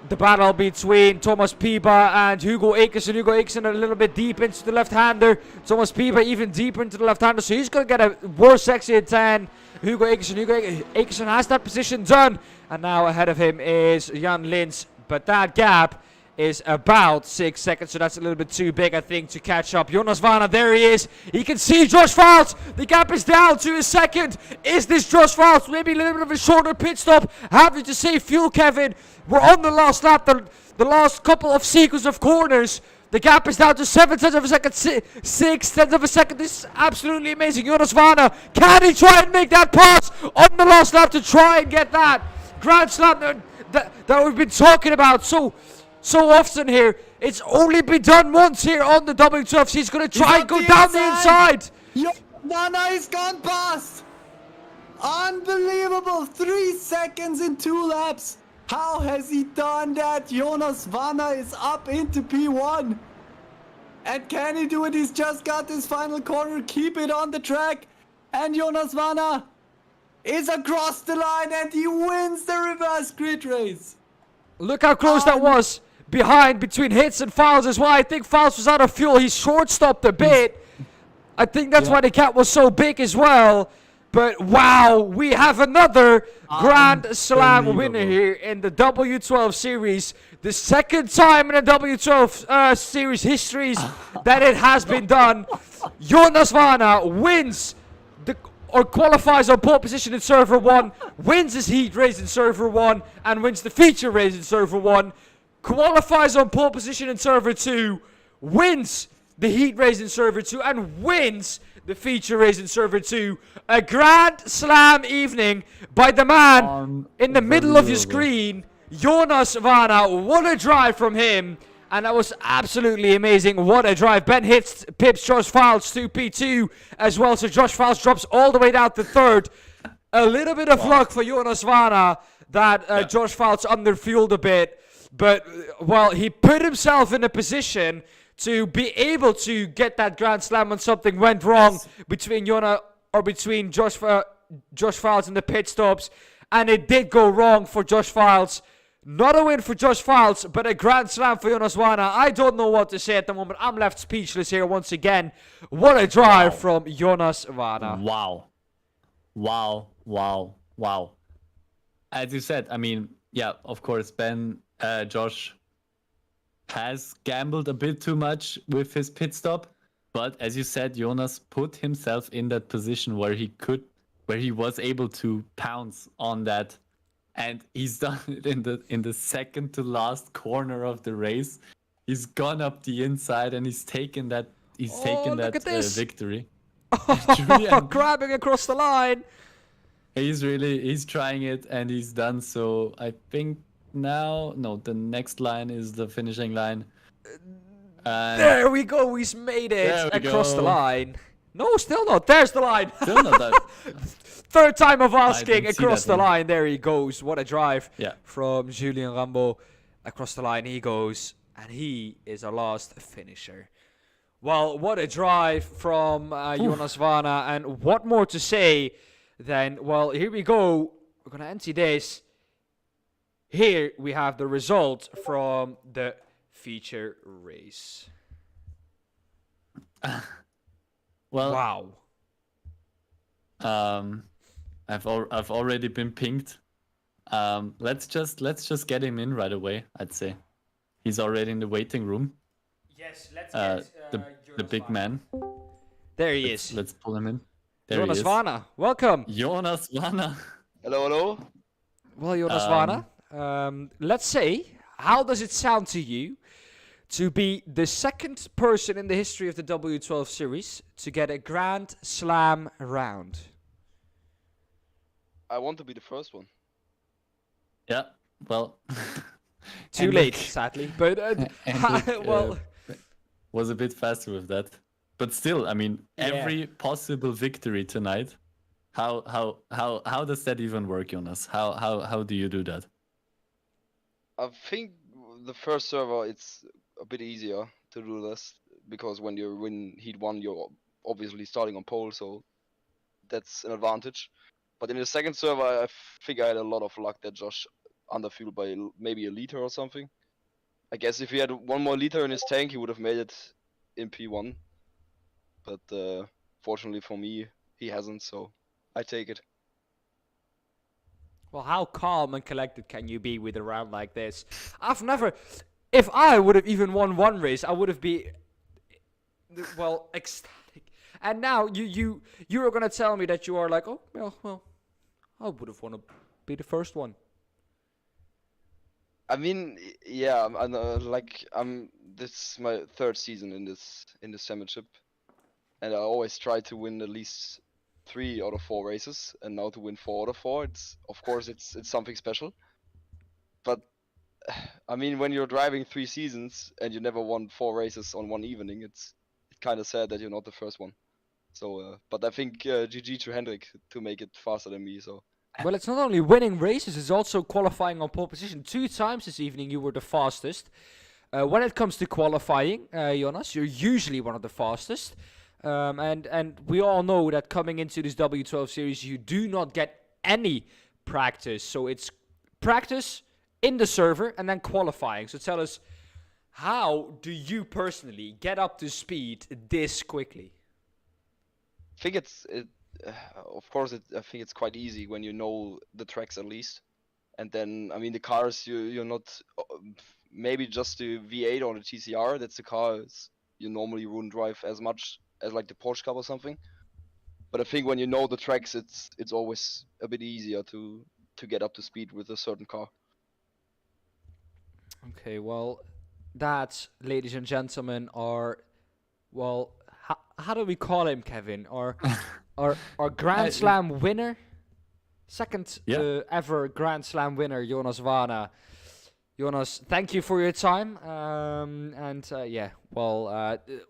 the battle between Thomas Piba and Hugo Akerson. Hugo Akerson a little bit deep into the left-hander. Thomas Piba even deeper into the left-hander. So he's going to get a worse exit than Hugo Akerson. Hugo Akerson has that position done. And now ahead of him is Jan Lins. But that gap is about 6 seconds. So that's a little bit too big, I think, to catch up. Jonas Varner, there he is. He can see Josh Files. The gap is down to a second. Is this Josh Files? Maybe a little bit of a shorter pit stop. Having to save fuel, Kevin. We're on the last lap, the last couple of sequence of corners. The gap is down to 7/10 of a second, 6/10 of a second. This is absolutely amazing. Jonas Varner, can he try and make that pass on the last lap to try and get that Grand Slam that we've been talking about so often here? It's only been done once here on the W12. He's going to try and go down the inside. Varner is gone past. Unbelievable. 3 seconds in 2 laps. How has he done that? Jonas Varner is up into P1. And can he do it? He's just got this final corner. Keep it on the track. And Jonas Varner is across the line, and he wins the reverse grid race. Look how close that was. Behind, between hits and Files as well. I think Files was out of fuel. He short-stopped a bit. I think that's why the gap was so big as well. But wow, we have another Grand Slam winner here in the W12 series. The second time in the W12 series histories that it has been done. Jonas Varner wins or qualifies on pole position in server 1, wins his heat race in server 1, and wins the feature race in server 1, qualifies on pole position in server 2, wins the heat race in server 2, and wins the feature race in server 2. A Grand Slam evening by the man in the middle of your screen, Jonas Vana. What a drive from him. And that was absolutely amazing. What a drive. Ben hits, pips Josh Files to P2 as well. So Josh Files drops all the way down to 3rd. A little bit of luck for Jonas Vana that Josh Files underfueled a bit. But, well, he put himself in a position to be able to get that Grand Slam when something went wrong between Josh Files and the pit stops. And it did go wrong for Josh Files. Not a win for Josh Files, but a Grand Slam for Jonas Vana. I don't know what to say at the moment. I'm left speechless here once again. What a drive from Jonas Vana. Wow. Wow. Wow. Wow. As you said, I mean, yeah, of course, Josh has gambled a bit too much with his pit stop. But as you said, Jonas put himself in that position where he was able to pounce on that. And he's done it in the second to last corner of the race. He's gone up the inside and he's taken that victory. Oh, grabbing across the line. He's trying it and he's done so. I think the next line is the finishing line. There we go. He's made it across the line. No, still not. There's the line. Still not that. Third time of asking across the line. There he goes. What a drive from Julien Rambo. Across the line he goes. And he is our last finisher. Well, what a drive from Jonas Vana. And what more to say than, well, here we go. We're going to empty this. Here we have the result from the feature race. Well, wow. I've already been pinged. Let's just get him in right away. I'd say he's already in the waiting room. Yes, let's get the big man. There he is. Let's pull him in. There Jonas he is. Vana, welcome. Jonas Vana. Hello. Well, Jonas Vana, let's say, how does it sound to you to be the second person in the history of the W12 series to get a Grand Slam round? I want to be the first one. Yeah, well. Too late, sadly. But, well. Was a bit faster with that. But still, I mean, every possible victory tonight. How does that even work, Jonas? How do you do that? I think the first server it's a bit easier to do this because when you win Heat 1, you're obviously starting on pole, so that's an advantage. But in the second server, I think I had a lot of luck that Josh underfueled by maybe a liter or something. I guess if he had one more liter in his tank, he would have made it in P1. But fortunately for me, he hasn't, so I take it. Well, how calm and collected can you be with a round like this? I've never... If I would have even won one race, I would have been... Well, ecstatic. And now you are going to tell me that you are like, oh, well, I would have want to be the first one. I mean, yeah, this is my third season in this championship, and I always try to win at least 3 out of 4 races, and now to win 4 out of 4, it's something special. But I mean, when you're driving 3 seasons and you never won 4 races on one evening, it's kind of sad that you're not the first one. So, but I think GG to Hendrik to make it faster than me. So. Well, it's not only winning races, it's also qualifying on pole position. 2 times this evening you were the fastest. When it comes to qualifying, Jonas, you're usually one of the fastest. And we all know that coming into this W12 series, you do not get any practice. So it's practice in the server and then qualifying. So tell us, how do you personally get up to speed this quickly? I think I think it's quite easy when you know the tracks at least. And then, I mean, the cars, you're not, maybe just the V8 or the TCR, that's the cars you normally wouldn't drive as much as like the Porsche Cup or something. But I think when you know the tracks, it's always a bit easier to get up to speed with a certain car. Okay, well, that, ladies and gentlemen, are, well, how do we call him, Kevin? Our Grand Slam winner, second ever Grand Slam winner, Jonas Vana. Jonas, thank you for your time.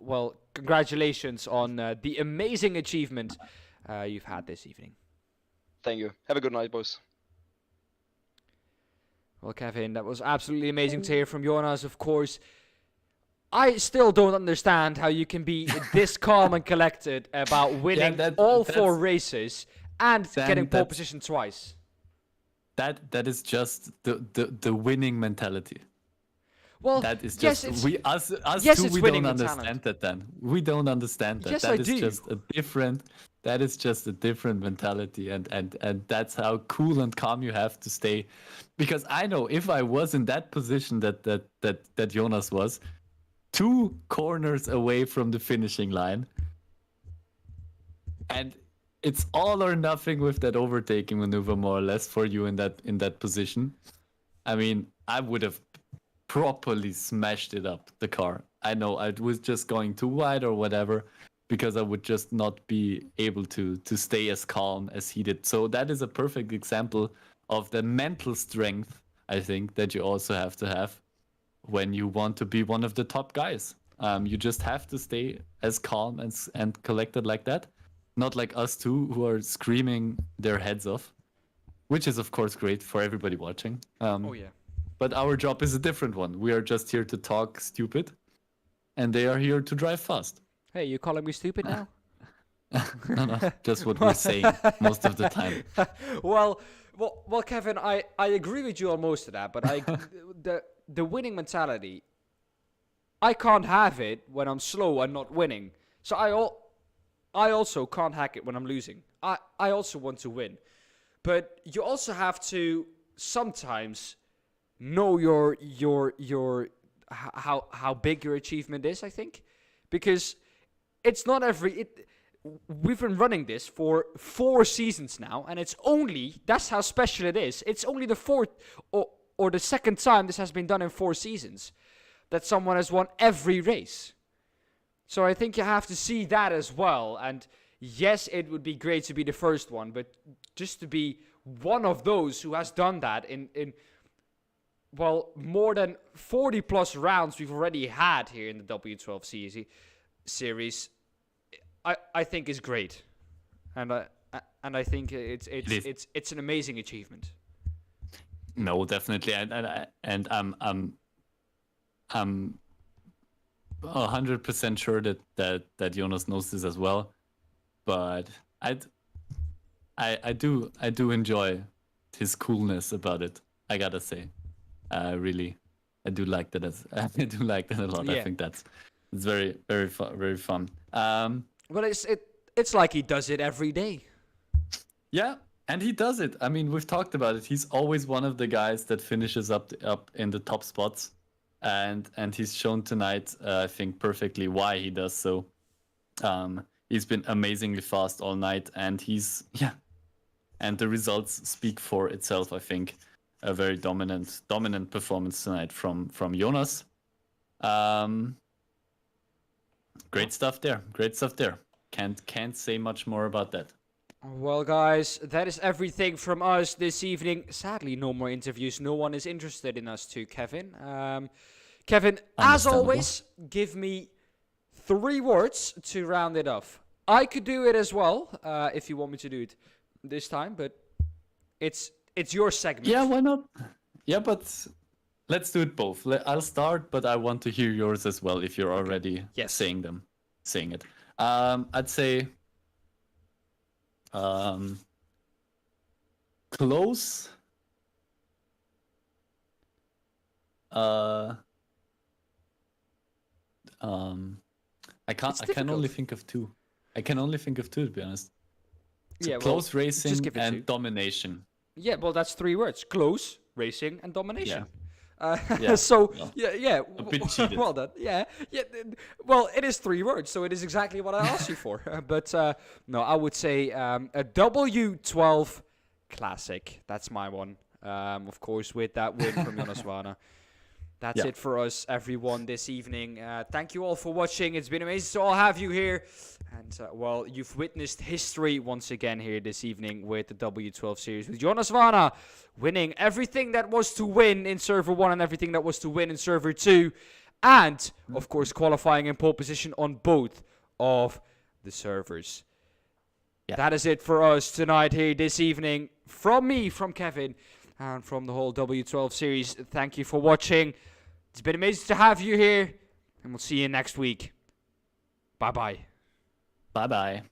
Well, congratulations on the amazing achievement you've had this evening. Thank you. Have a good night, boys. Well, Kevin, that was absolutely amazing to hear from Jonas, of course. I still don't understand how you can be this calm and collected about winning all 4 races and getting pole position twice. That is just the winning mentality. Well, that is yes, just we us yes, two. it's We winning don't understand that. Then we don't understand that. Yes, that I is do. just a different. That is just a different mentality, and that's how cool and calm you have to stay. Because I know if I was in that position that Jonas was, 2 corners away from the finishing line, and it's all or nothing with that overtaking maneuver, more or less, for you in that position. I mean, I would have properly smashed it up, the car. I know I was just going too wide or whatever, because I would just not be able to stay as calm as he did. So that is a perfect example of the mental strength, I think, that you also have to have when you want to be one of the top guys. You just have to stay as calm and collected like that. Not like us two who are screaming their heads off, which is of course great for everybody watching. Oh yeah. But our job is a different one. We are just here to talk stupid, and they are here to drive fast. Hey, you calling me stupid now? No, just what we're saying most of the time. well, Kevin, I agree with you on most of that, but the winning mentality, I can't have it when I'm slow and not winning. So I also can't hack it when I'm losing. I also want to win. But you also have to sometimes know how big your achievement is, I think. Because it's not we've been running this for 4 seasons now, and that's how special it is. It's only the 4th or the 2nd time this has been done in 4 seasons that someone has won every race. So I think you have to see that as well. And yes, it would be great to be the first one, but just to be one of those who has done that in more than 40 plus rounds we've already had here in the W12 series, I think is great. And I think it's an amazing achievement. No, definitely, and I'm 100% sure that Jonas knows this as well, but I do enjoy his coolness about it. I gotta say, I do like that. I do like that a lot. Yeah. I think it's very very fun. Well, it's like he does it every day. Yeah, and he does it. I mean, we've talked about it. He's always one of the guys that finishes up in the top spots. And he's shown tonight, I think, perfectly why he does so. He's been amazingly fast all night, and and the results speak for itself. I think a very dominant performance tonight from Jonas. Great stuff there. Can't say much more about that. Well, guys, that is everything from us this evening. Sadly, no more interviews. No one is interested in us too, Kevin. Kevin, as always, give me 3 words to round it off. I could do it as well, if you want me to do it this time, but it's your segment. Yeah, why not? Yeah, but let's do it both. I'll start, but I want to hear yours as well if you're already saying it. I'd say close. I can only think of 2. I can only think of 2, to be honest. So close racing and domination. Yeah, well, that's 3 words: close, racing, and domination. Yeah, So well, yeah. a bit cheated. Well done. Yeah. Well, it is 3 words, so it is exactly what I asked you for. But no, I would say a W12 classic. That's my one. Of course, with that win from Jonas Vana. That's it for us, everyone, this evening. Thank you all for watching. It's been amazing to all have you here. And, well, you've witnessed history once again here this evening with the W12 series. With Jonas Vana winning everything that was to win in Server 1 and everything that was to win in Server 2. And, of course, qualifying in pole position on both of the servers. Yeah. That is it for us tonight here this evening. From me, from Kevin, and from the whole W12 series. Thank you for watching. It's been amazing to have you here, and we'll see you next week. Bye-bye. Bye-bye.